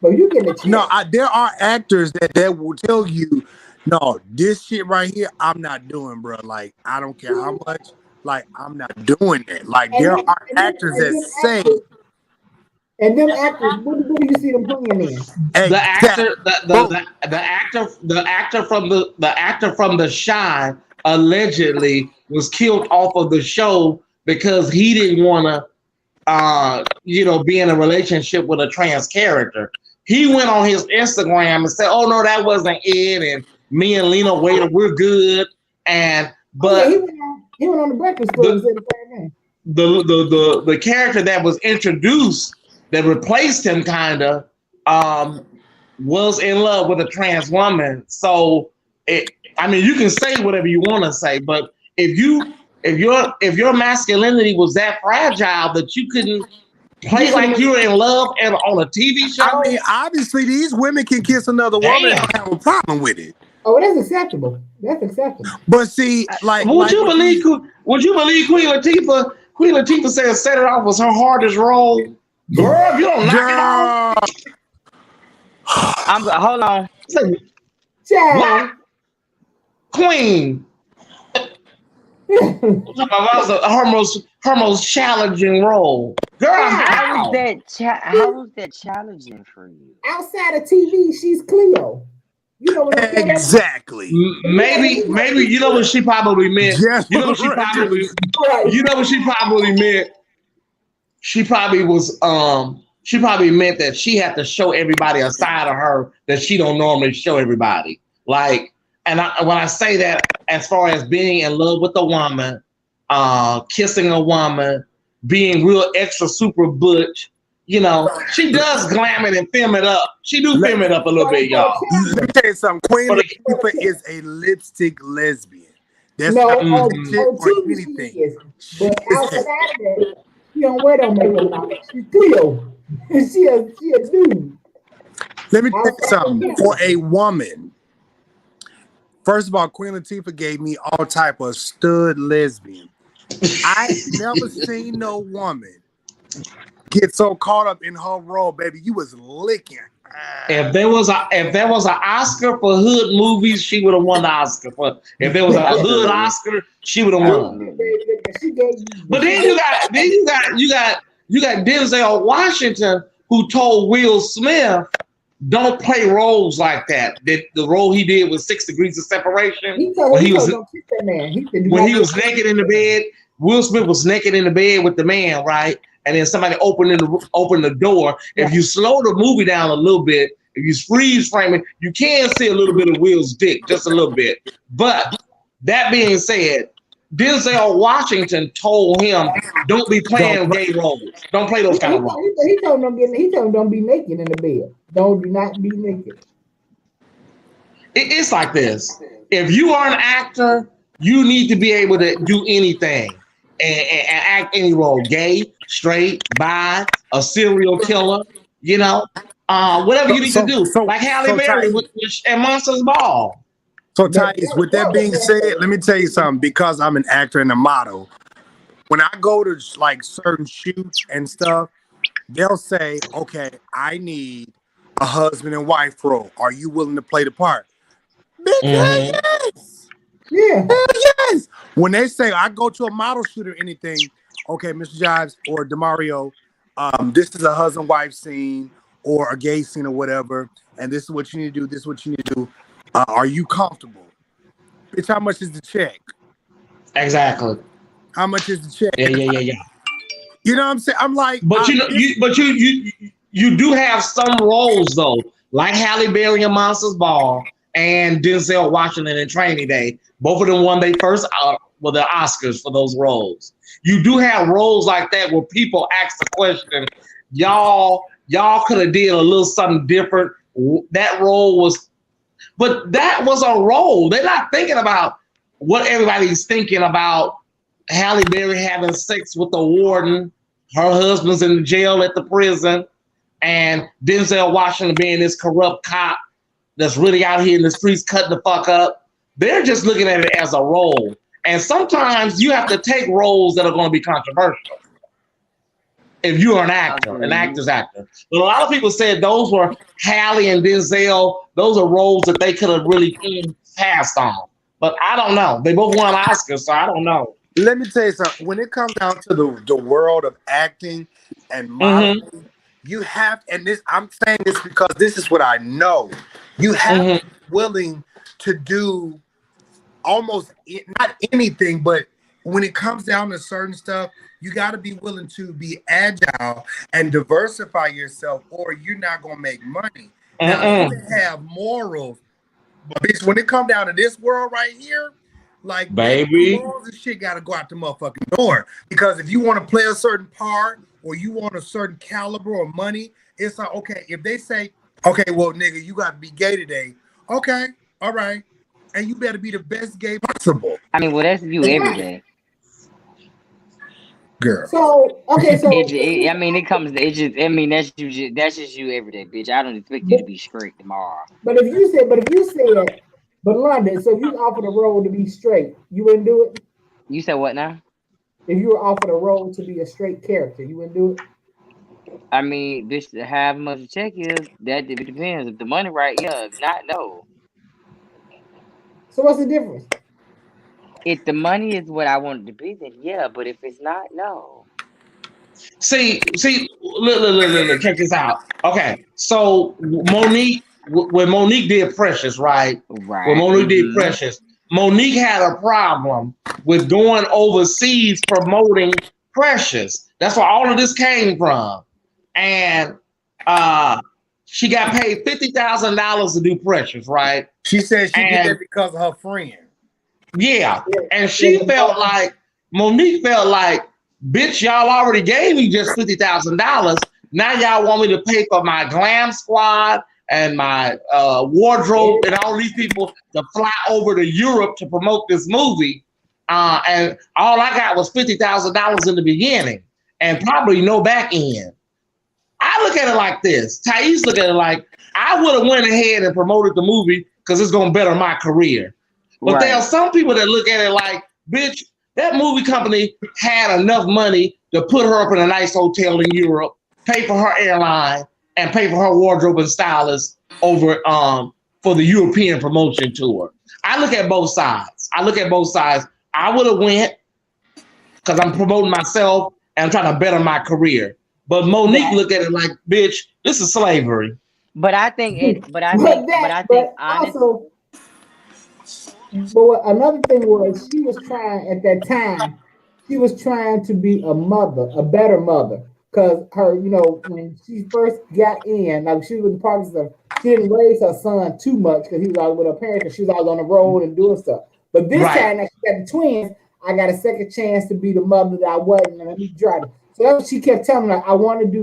But you get a check. No, there are actors that will tell you, no, this shit right here, I'm not doing, bro. Like, I don't care how much. Like, I'm not doing it. Like, there are actors that say. And them actors, what do you see them playing in? The actor from The Shine allegedly was killed off of the show because he didn't want to, be in a relationship with a trans character. He went on his Instagram and said, "Oh no, that wasn't it." And me and Lena Waithe, we're good. He went on the Breakfast Club and said the same thing. The character that was introduced that replaced him was in love with a trans woman. So you can say whatever you want to say, but if your masculinity was that fragile that you couldn't play like you were in love and on a TV show. I mean, obviously these women can kiss another woman and have a problem with it. Oh, that's acceptable. That's acceptable. But see, like, would you believe Queen Latifah? Queen Latifah said "Set It Off" was her hardest role. Girl, if you don't knock it off. Hold on. Child. Queen. her most challenging role. Girl, how was that challenging for you? Outside of TV, she's Cleo. You know what exactly. Maybe you know what she probably meant. You know what she probably meant. She probably was she probably meant that she had to show everybody a side of her that she don't normally show everybody. Like, and when I say that, as far as being in love with a woman, kissing a woman, being real extra super butch, you know, she does glam it and film it up. She do film it up a little bit, y'all. Let me tell you something. Queen Latifah is a lipstick lesbian. That's not anything. But outside of that, she don't wear no makeup. She's Cleo. she a dude. Let me tell you something. For a woman, first of all, Queen Latifah gave me all type of stud lesbian. I never seen no woman get so caught up in her role, baby. You was licking. If there was an Oscar for hood movies, she would have won the Oscar. If there was a hood Oscar, she would have won. But then you got Denzel Washington, who told Will Smith, "Don't play roles like that." The role he did was 6 Degrees of Separation. When he was naked in the bed. Will Smith was naked in the bed with the man, right? And then somebody opened the door. If you slow the movie down a little bit, if you freeze frame it, you can see a little bit of Will's dick, just a little bit. But that being said, Denzel Washington told him, "Don't be playing gay roles. Don't play those kind of roles." He told him don't be naked in the bed. Do not be naked. It's like this. If you are an actor, you need to be able to do anything and act any role. Gay, straight, bi, a serial killer, you know, whatever you need to do. Like Halle Berry and Monsters Ball. So, Tyesse, with that being said, let me tell you something. Because I'm an actor and a model, when I go to like certain shoots and stuff, they'll say, "Okay, I need a husband and wife role. Are you willing to play the part?" Bitch, yes. Yeah. Yes. When they say I go to a model shoot or anything, okay, Mr. Jives or DeMario, this is a husband-wife scene or a gay scene or whatever, and this is what you need to do. This is what you need to do. Are you comfortable? Bitch, how much is the check? Exactly. How much is the check? Yeah. You know what I'm saying? I'm like, but you do have some roles though, like Halle Berry in Monsters Ball and Denzel Washington in Training Day. Both of them won their first the Oscars for those roles. You do have roles like that where people ask the question, y'all could have did a little something different. That role was, but that was a role. They're not thinking about what everybody's thinking about. Halle Berry having sex with the warden, her husband's in the jail at the prison, and Denzel Washington being this corrupt cop that's really out here in the streets cutting the fuck up. They're just looking at it as a role. And sometimes you have to take roles that are going to be controversial. If you are an actor, an actor's actor. But a lot of people said those were Halle and Denzel. Those are roles that they could have really passed on. But I don't know. They both won Oscars, so I don't know. Let me tell you something. When it comes down to the world of acting and modeling, you have, and this, I'm saying this because this is what I know. You have to be willing to do almost not anything, but when it comes down to certain stuff, you got to be willing to be agile and diversify yourself, or you're not gonna make money. Now, you have morals, but bitch, when it comes down to this world right here, like, baby, morals and shit got to go out the motherfucking door. Because if you want to play a certain part, or you want a certain caliber or money, it's like, okay, if they say, okay, well, nigga, you got to be gay today. Okay, all right. And you better be the best gay possible. I mean, well, that's you every day. Girl. So, okay, so. I mean, it comes, it just, I mean, that's just you every day, bitch. I don't expect you to be straight tomorrow. But if you said, But London, so if you offered a role to be straight, you wouldn't do it? You said what now? If you were offered a role to be a straight character, you wouldn't do it? I mean, this how much the check is. That it depends. If the money right, yeah. If not, no. So what's the difference? If the money is what I want it to be, then yeah. But if it's not, no. See, look, check this out. Okay, so Monique, when Monique did Precious, right? When Right. Monique did Precious, Monique had a problem with going overseas promoting Precious. That's where all of this came from, and she got paid $50,000 to do Precious, right? She said she did that because of her friend. Yeah, and she felt like Monique felt like, bitch, y'all already gave me just $50,000. Now y'all want me to pay for my glam squad and my wardrobe and all these people to fly over to Europe to promote this movie. And all I got was $50,000 in the beginning and probably no back end. I look at it like this. Tyesse look at it like, I would have went ahead and promoted the movie because it's going to better my career. But there are some people that look at it like, bitch, that movie company had enough money to put her up in a nice hotel in Europe, pay for her airline, and pay for her wardrobe and stylist over for the European promotion tour. I look at both sides. I would have went because I'm promoting myself and I'm trying to better my career. But Monique look at it like, bitch, this is slavery. But I think also, but another thing was she was trying at that time. She was trying to be a mother, a better mother, because her, when she first got in, like she was with the Parkinson's, she didn't raise her son too much because he was out with her parents, because she was out on the road and doing stuff. But this time that she got the twins, I got a second chance to be the mother that I wasn't, and let me drive it. So that's what she kept telling me. Like, I want to be a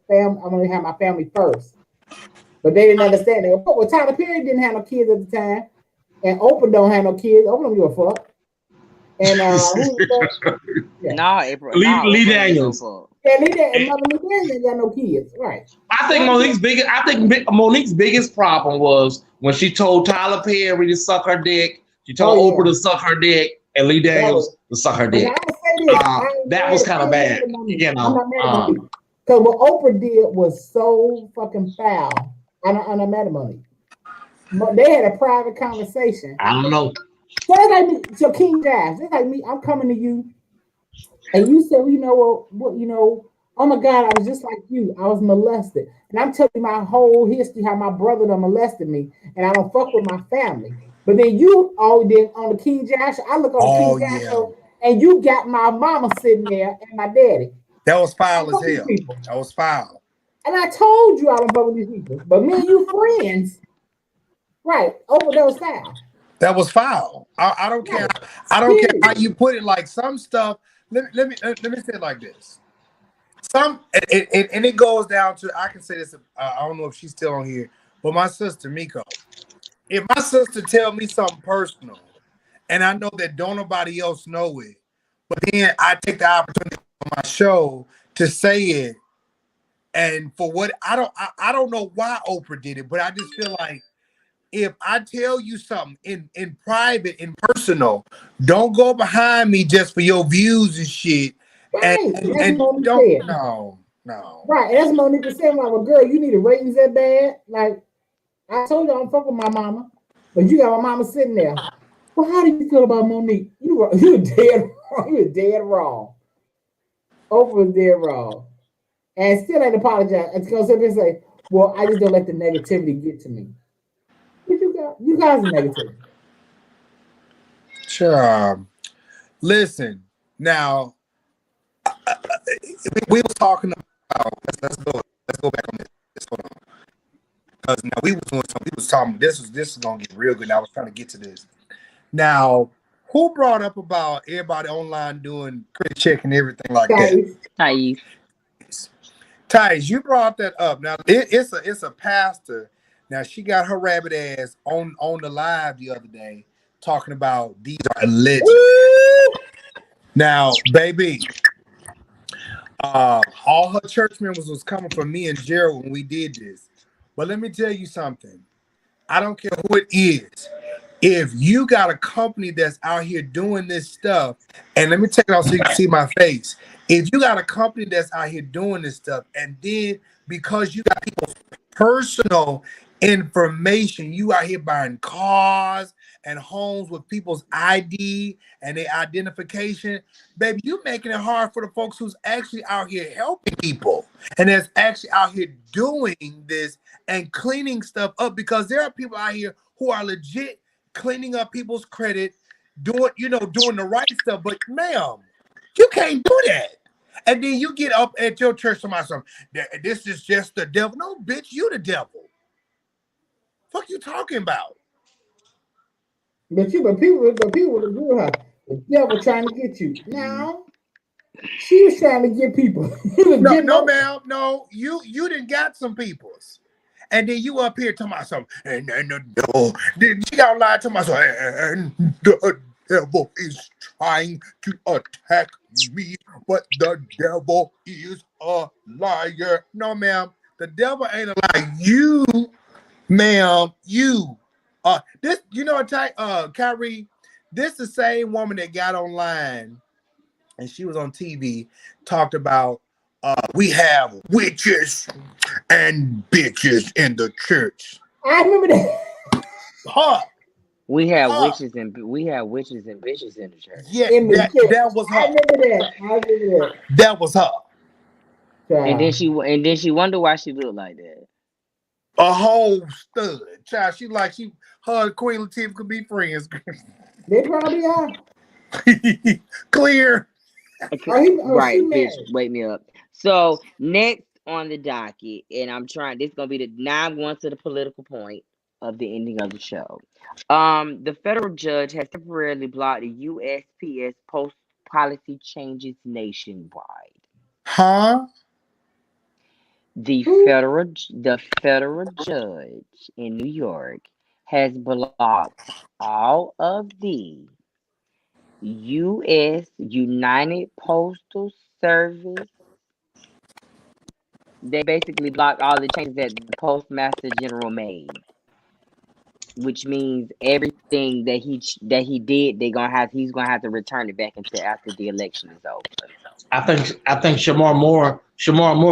family. I want to have my family first. But they didn't understand that. Well, Tyler Perry didn't have no kids at the time, and Oprah don't have no kids. Oprah don't give a fuck. And Lee Daniels. Yeah, Lee Daniels ain't got no kids, right? I think Monique's biggest problem was when she told Tyler Perry to suck her dick. She told Oprah to suck her dick, and Lee Daniels to suck her dick. That was kind of bad, I'm not mad at because what Oprah did was so fucking foul. I'm not mad at Monique. They had a private conversation. I don't know. So it's like me, so KingJives, it's like me. I'm coming to you, and you said, well, oh my God, I was just like you. I was molested, and I'm telling you my whole history, how my brother done molested me, and I don't fuck with my family. But then you all did on the KingJives show. I look on the KingJives show, and you got my mama sitting there and my daddy. That was foul as hell. That was foul. And I told you I don't fuck with these people, but me and you friends, right? Over those foul. That was foul. I don't care. I don't care how you put it. Like some stuff. Let me say it like this. And it goes down to, I can say this. I don't know if she's still on here, but my sister Miko. If my sister tell me something personal, and I know that don't nobody else know it, but then I take the opportunity on my show to say it, and for what I don't know why Oprah did it, but I just feel like if I tell you something in private, in personal, don't go behind me just for your views and shit. Right. And don't no. Right. That's Monique saying, like, well, girl, you need a ratings that bad. Like, I told you I don't fuck with my mama, but you got my mama sitting there. Well, how do you feel about Monique? You dead wrong. You were dead wrong. Oprah was dead wrong. And still ain't apologize. It's gonna sit there and say, well, I just don't let the negativity get to me. But you guys are negative. Sure. Listen, now we was talking about let's go back on this. Hold on. Because now we was talking this is gonna get real good. Now I was trying to get to this. Now, who brought up about everybody online doing credit check and everything like that? Tyesse, you brought that up. Now it's a pastor. Now she got her rabbit ass on the live the other day talking about these are alleged. Now, baby, all her church members was coming from me and Gerald when we did this. But let me tell you something. I don't care who it is. If you got a company that's out here doing this stuff, and let me take it off so you can see my face. If you got a company that's out here doing this stuff, and then because you got people's personal information, you out here buying cars and homes with people's ID and their identification, baby, you making it hard for the folks who's actually out here helping people and that's actually out here doing this and cleaning stuff up, because there are people out here who are legit cleaning up people's credit, doing the right stuff. But ma'am, you can't do that. And then you get up at your church to myself, this is just the devil. No, bitch, you the devil. Fuck you talking about? But people would agree with her. The devil trying to get you. No, she was trying to get people. No, ma'am. No, you didn't got some peoples. And then you up here talking about something, and the devil. Then she got lied to myself, and the devil is trying to attack me, but the devil is a liar. No, ma'am, the devil ain't a liar. You, ma'am, you. This, Kire, this the same woman that got online, and she was on TV, talked about we have witches and bitches in the church. I remember that. Huh. We have witches and bitches in the church. Yeah, that was her. I remember that. That was her. And then she wonder why she looked like that. A whole stud. Child, her and Queen Latifah could be friends. They probably are. Clear. Right, bitch, wake me up. So next on the docket, and now I'm going to the political point of the ending of the show. The federal judge has temporarily blocked the USPS post policy changes nationwide. Huh? The federal judge in New York has blocked all of the U.S. United Postal Service. They basically blocked all the changes that the Postmaster General made, which means everything that he did, he's gonna have to return it back until after the election is over. I think Shamar Moore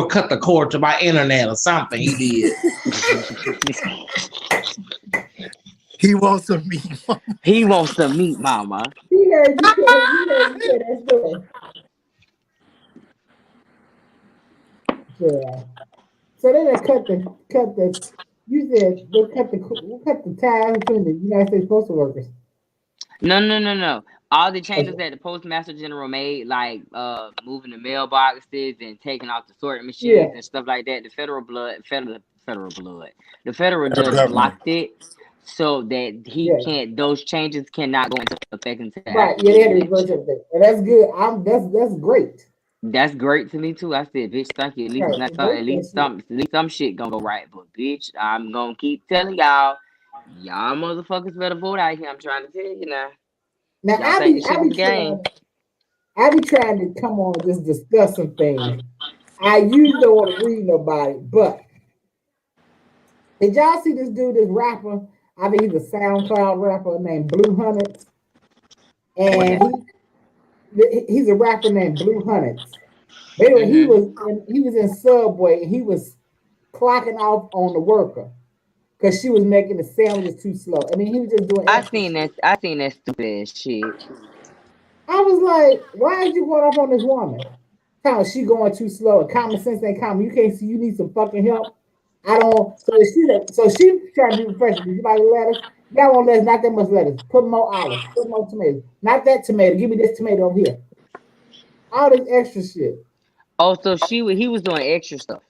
cut the cord to my internet or something. He did. He wants some meat. He wants some meat, mama. He heard you say that story. Yeah. So they cut the. You said they cut the ties between the United States postal workers. No. All the changes that the Postmaster General made, like moving the mailboxes and taking off the sorting machines and stuff like that, the federal judge blocked it so that he can't. Those changes cannot go into effect until right. Yeah, they had to reverse everything, and that's good. That's great. That's great to me too. I said, bitch, thank you. At least some shit gonna go right. But bitch, I'm gonna keep telling y'all motherfuckers better vote out here. I'm trying to tell you now. Now I be trying to come on and just discuss some things. I usually don't want to read nobody, but did y'all see this rapper? I think he's a SoundCloud rapper named Blue Hunnits. And he's a rapper named Blue Hunnits. Anyway, he was in Subway and he was clocking off on the worker because she was making the sandwiches too slow. I mean, he was just doing. I seen that stupid shit. I was like, why is you going off on this woman? How is she going too slow? And common sense ain't common. You can't see. You need some fucking help. I don't. So she trying to be professional. You like lettuce? Y'all want lettuce? Not that much lettuce. Put more olives. Put more tomatoes. Not that tomato. Give me this tomato over here. All this extra shit. Oh, so he was doing extra stuff.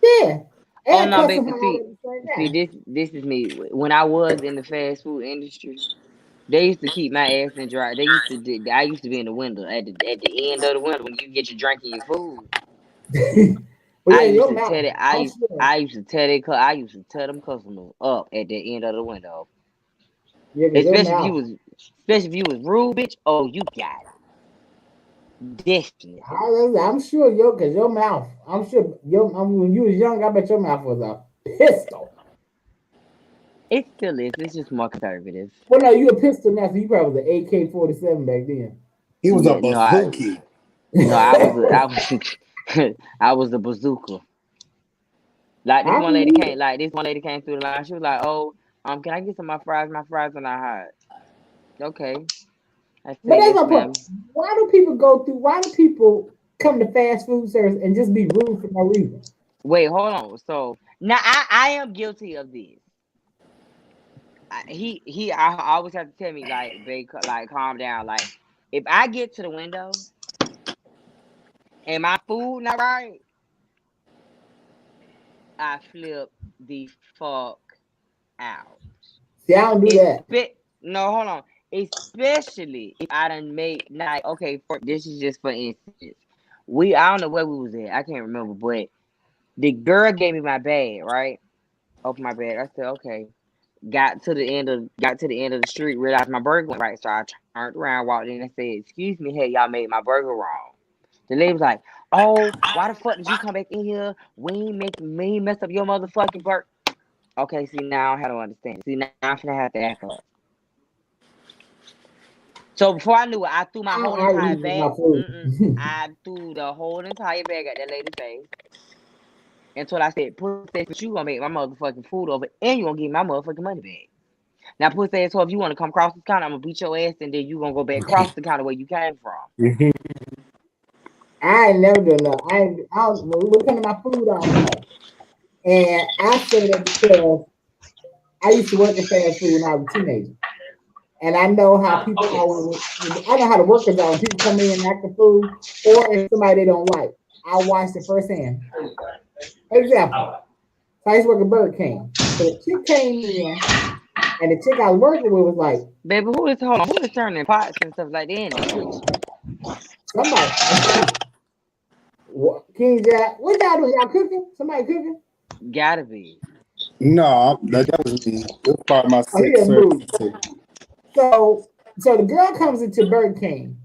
Yeah. Oh no, baby. See, this is me. When I was in the fast food industry, they used to keep my ass in dry. I used to be in the window at the end of the window when you get your drink and your food. I used to tell them customers up at the end of the window. Yeah, especially if you was rude, bitch. Oh, you got it. Definitely. I'm sure your mouth. I'm sure when you was young, I bet your mouth was a pistol. It still is. It's just more conservative. Well, no, you a pistol now, so you probably was an AK-47 back then. He was a Yeah, bazooki. I was I was a bazooka. Like I believe it. this one lady came through the line. She was like, "Oh, can I get some of my fries? My fries are not hot." Okay. I But said, that's "Yes, my point. ma'am." Why do people go through? Why do people come to fast food service and just be rude for no reason? Wait, hold on. So now I am guilty of this. I always have to tell me like, babe, like calm down. Like if I get to the window and my food not right, I flip the fuck out. See, I don't do that. No, hold on. Especially if I done made like okay, this is just for instance. I don't know where we was at. I can't remember, but the girl gave me my bag, right? Open my bag. I said, okay. Got to the end of the street, realized my burger went right. So I turned around, walked in and said, "Excuse me, hey, y'all made my burger wrong." The lady was like, "Oh, why the fuck did you come back in here? We ain't mess up your motherfucking burger." Okay, see now I don't understand. See now I'm gonna have to act up. So before I knew it, I threw my I whole don't argue entire with my bag. food. I threw the whole entire bag at that lady's face. Until I said, "Pussy, but you gonna make my motherfucking food over and you gonna give me my motherfucking money back." Now, pussy ass, so if you want to come across the counter, I'm gonna beat your ass, and then you gonna go back across the counter where you came from. I ain't never done that. When we come to my food, I don't know. And I say that because I used to work in fast food when I was a teenager. And I know how people are. I know how the workers are when people come in and act the food, or if somebody they don't like. I watched it firsthand. Example: so I used to work at Burger King. So the chick came in, and the chick I was working with was like, Baby, who is turning pots and stuff like that in the kitchen? somebody, KingJives, what y'all doing? Y'all cooking? Somebody cooking? Gotta be. No, that was me. It was part of my Oh, he had service. moved. So the girl comes into Burger King.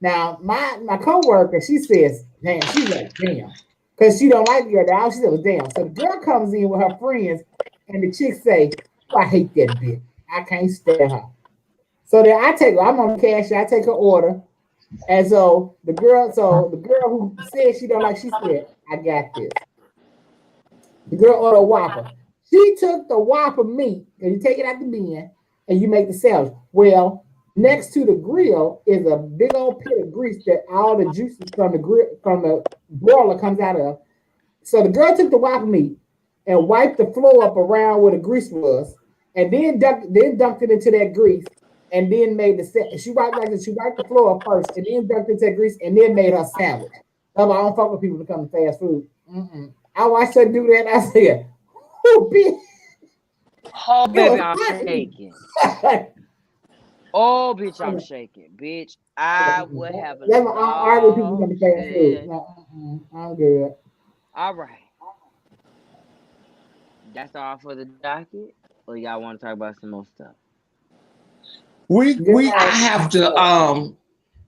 Now, my coworker, she says, damn, she's like, damn. Because she don't like the other out. She said, well, damn. So the girl comes in with her friends, and the chick say, oh, I hate that bitch. I can't stand her. So then I'm on the cash, I take her order. And so the girl who said she don't like, she said, I got this. The girl ordered a Whopper. She took the Whopper meat, and you take it out the bin, and you make the sandwich. Well, next to the grill is a big old pit of grease that all the juices from the broiler comes out of. So the girl took the Whopper meat and wiped the floor up around where the grease was, and then dunked it into that grease, and then made the set. She wiped the floor up first, and then dunked it into that grease, and then made her sandwich. I don't fuck with people that come to fast food. I watched her do that. I said, "Oh, bitch." Oh, baby, I'm shaking. Oh, bitch, I'm shaking. Bitch, I would have That's why I don't argue with people lost come to fast food. it. No, I'm good. All right. That's all for the docket? Or y'all want to talk about some more stuff?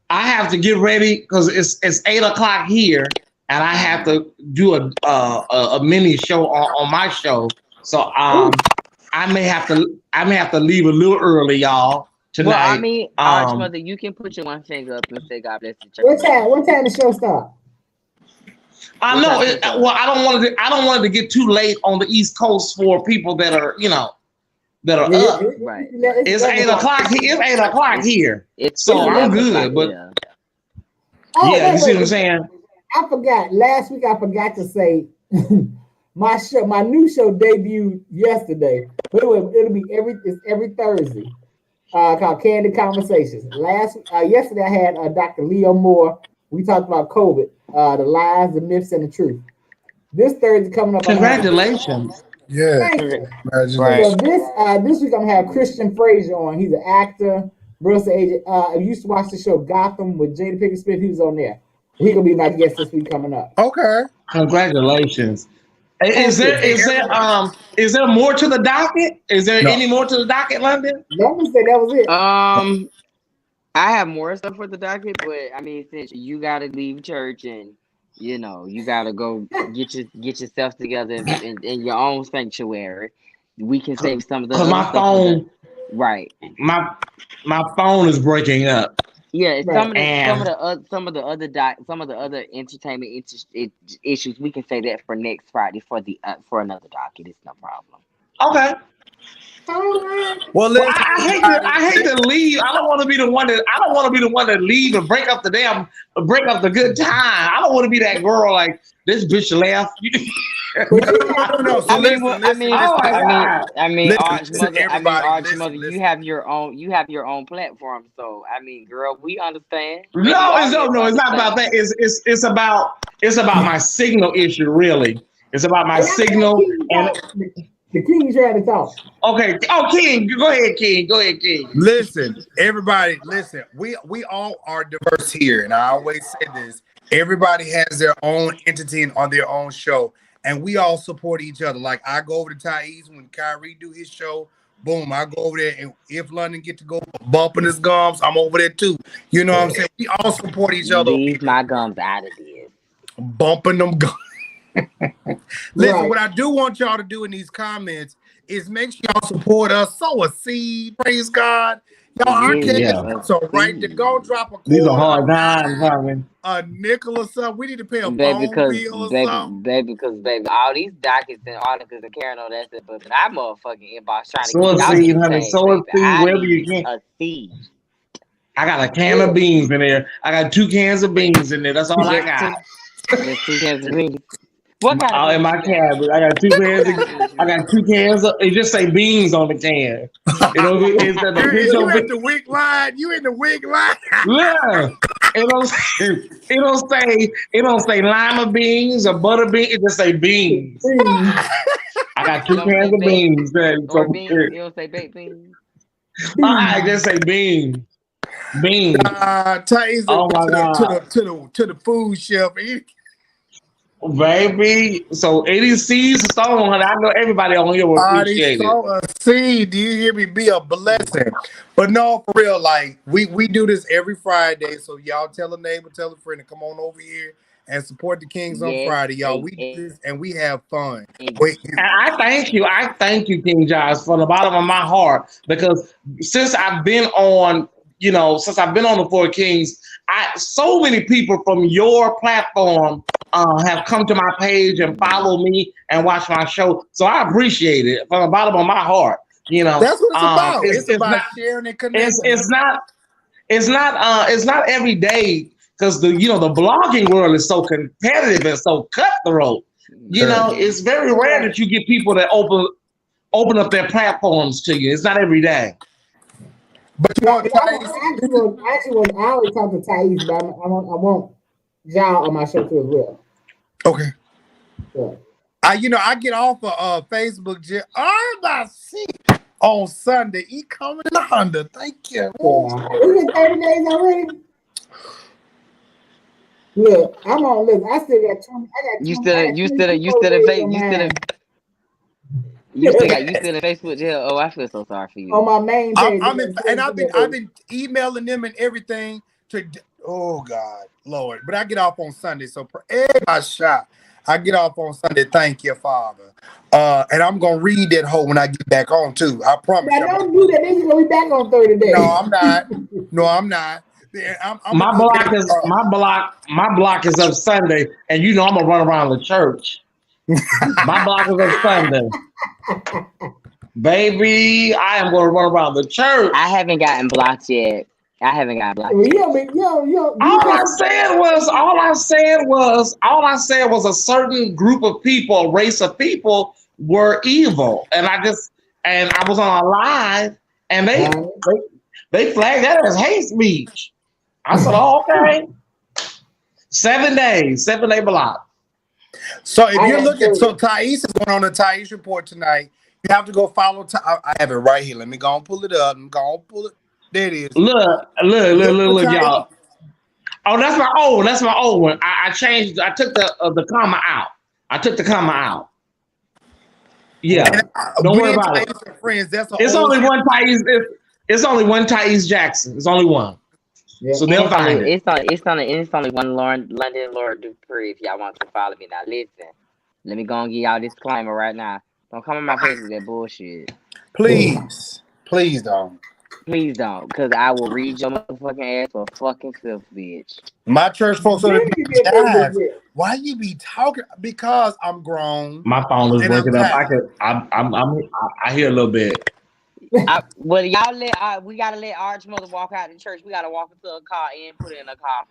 I have to get ready because it's 8 o'clock here, and I have to do a mini show on my show. So I may have to leave a little early, y'all, tonight. Well, I mean, Archmother, you can put your one finger up and say God bless the church. What time the show start? I know. Well, I don't want it to get too late on the East Coast for people that are up. Right. It's 8 o'clock. It's 8 o'clock here, so I'm good. But you see what I'm saying? I forgot. Last week I forgot to say my new show debuted yesterday. But it'll be every Thursday. Called Candid Conversations. Yesterday I had Dr. Leo Moore. We talked about COVID, the lies, the myths, and the truth. This Thursday coming up. Congratulations. Yeah. Congratulations. So this week I'm gonna have Christian Frazier on. He's an actor, real estate agent. I used to watch the show Gotham with Jada Pinkett Smith. He was on there. He's gonna be my guest this week coming up. Okay. Congratulations. Is there more to the docket? Is there any more to the docket, London? No, say that was it. I have more stuff for the docket, but I mean, since you gotta leave church and you gotta go get yourself together in your own sanctuary, We can save some of the Cause other my stuff phone, right. my phone is breaking up. Yeah, Right. some of the other entertainment issues we can say that for next Friday for another docket. It's no problem. Okay. Well, Well, listen, I hate to leave. I don't want to be the one that leave and break up the good time. I don't want to be that girl like this bitch left. no. So listen. Arch mother, Listen. you have your own platform. So I mean, girl, we understand. No, it's not about that. It's about my signal issue, really. It's about my signal and The King's trying to talk. okay. Oh, King, go ahead, King. Listen, everybody, listen. We all are diverse here, and I always say this. Everybody has their own entity on their own show, and we all support each other. Like I go over to Tyesse when Kire do his show. Boom, I go over there, and if London get to go bumping his gums, I'm over there too. You know what I'm saying? We all support each other. Leave my gums out of this. Bumping them gums. Listen, Right. what I do want y'all to do in these comments is make sure y'all support us. Sow a seed. Praise God. Y'all are so right there. Go drop a These are quarter, hard times, Harvey. a nickel or something. We need to pay a phone Baby, bill or something. baby, all these dockets and articles and Karen know that's it, but I motherfucking inbox trying to Sow a get seed, honey. Sow a seed wherever you can. a seed. I got a can of beans in there. I got 2 cans of beans in there. That's all I got. There's 2 cans of beans. What kind all of in my cabinet. I got 2 cans. I got 2 cans. It just say beans on the can. It's the You in the wig line? You in the wig line? Yeah. It don't say lima beans or butter beans. It just say beans. I got 2 cans of beans. Or beans. You don't say baked beans. I just say beans. Beans. Tyesse to the food shelf. Baby, so any seeds sown, I know everybody on here will appreciate it. Sow a seed. Do you hear me? Be a blessing. But no, for real, like we do this every Friday. So y'all tell a neighbor, tell a friend to come on over here and support the Kings on Friday, y'all. We do this and we have fun. And I thank you, KingJives, from the bottom of my heart, because since I've been on, the 4Kings, so many people from your platform have come to my page and follow me and watch my show. So I appreciate it from the bottom of my heart. That's what it's about. It's about sharing and connecting. It's not every day, because the blogging world is so competitive and so cutthroat. It's very rare that you get people that open up their platforms to you. It's not every day. But I always talk to Tyesse, but I want y'all on my show too as well. Okay. Yeah. I get off of Facebook on Sunday. He coming in the Honda. Thank you. Yeah. We get 30 days already. Look, I'm on. Look, I still got 20. You still in Facebook jail. Oh, I feel so sorry for you. On my main page. I've been emailing them and everything to. Oh God, Lord! But I get off on Sunday, so my shot. I get off on Sunday. Thank you, Father. And I'm gonna read that whole when I get back on too. I promise. Now don't do that. Then you're gonna be back on 30 days. No, I'm not. My block is up Sunday, and I'm gonna run around the church. My block is up Sunday. Baby, I am gonna run around the church. I haven't gotten blocked yet. All I said was a certain group of people, a race of people were evil. And I was on a live, and they flagged that as hate speech. I said, okay. 7 days, 7-day block. So if you're looking, Tyesse is going on the Tyesse report tonight. You have to go follow. I have it right here. Let me go and pull it up. There it is. Look, y'all. Oh, that's my old one. I changed. I took the comma out. Yeah. Don't worry about it. Friends, it's only one Tyesse. It's only one Tyesse Jackson. It's only one. Yeah. So they'll find it. It's only one London Laura Dupree. If y'all want to follow me now, listen. Let me go and give y'all a disclaimer right now. Don't come in my face with that bullshit. Please don't. Please don't, because I will read your motherfucking ass for fucking filth, bitch. My church folks are Then you get this Jives. shit. Why you be talking? Because I'm grown. My phone is And breaking I'm up. I hear a little bit. Well, y'all we gotta let Arch mother walk out the church. We gotta walk into a car and put it in a car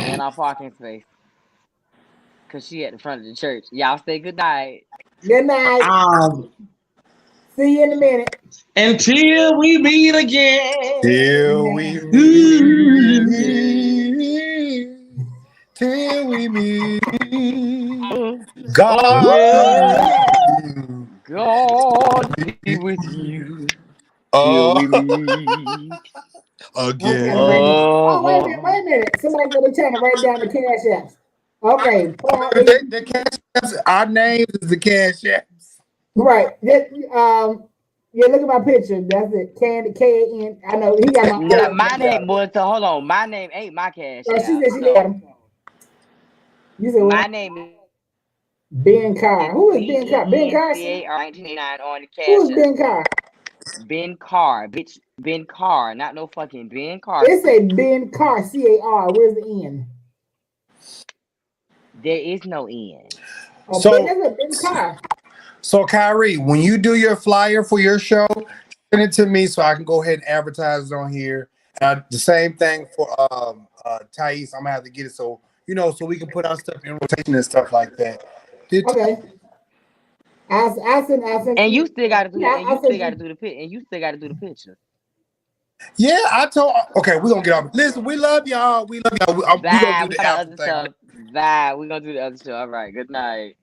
in our parking space. Cause she at the front of the church. Y'all say good night. Good night. See you in a minute. Until we meet again. Till we meet. Till we meet. God. God be with you. Till we meet Again. Wait a minute. Somebody gonna be trying to write down the cash apps. Okay. The cash apps, our names is the cash apps. Right. Yeah, look at my picture. That's it. K-A-N. I know he got my name was hold on. My name ain't my cash app. She said she got him. You said my what? name is Ben Carr. Who is Ben Carr? Ben Carr? 1989 on the cash. Who is Ben Carr? Ben Carr, bitch. Ben Carr, not no fucking Ben Carr. It say Ben Carr, C-A-R. Where's the N? There is no N. So that's a Ben Carr. So Kyrie, when you do your flyer for your show, send it to me so I can go ahead and advertise it on here. The same thing for Tyesse. I'm gonna have to get it so so we can put our stuff in rotation and stuff like that. Okay. I send. And you still got to do. And you still got to do the pit. And you still got to do the picture. Yeah, I told. Okay, we're gonna get off. Listen, we love y'all. We love y'all. We gonna do the after thing. Bye. We're gonna do the other show. All right. Good night.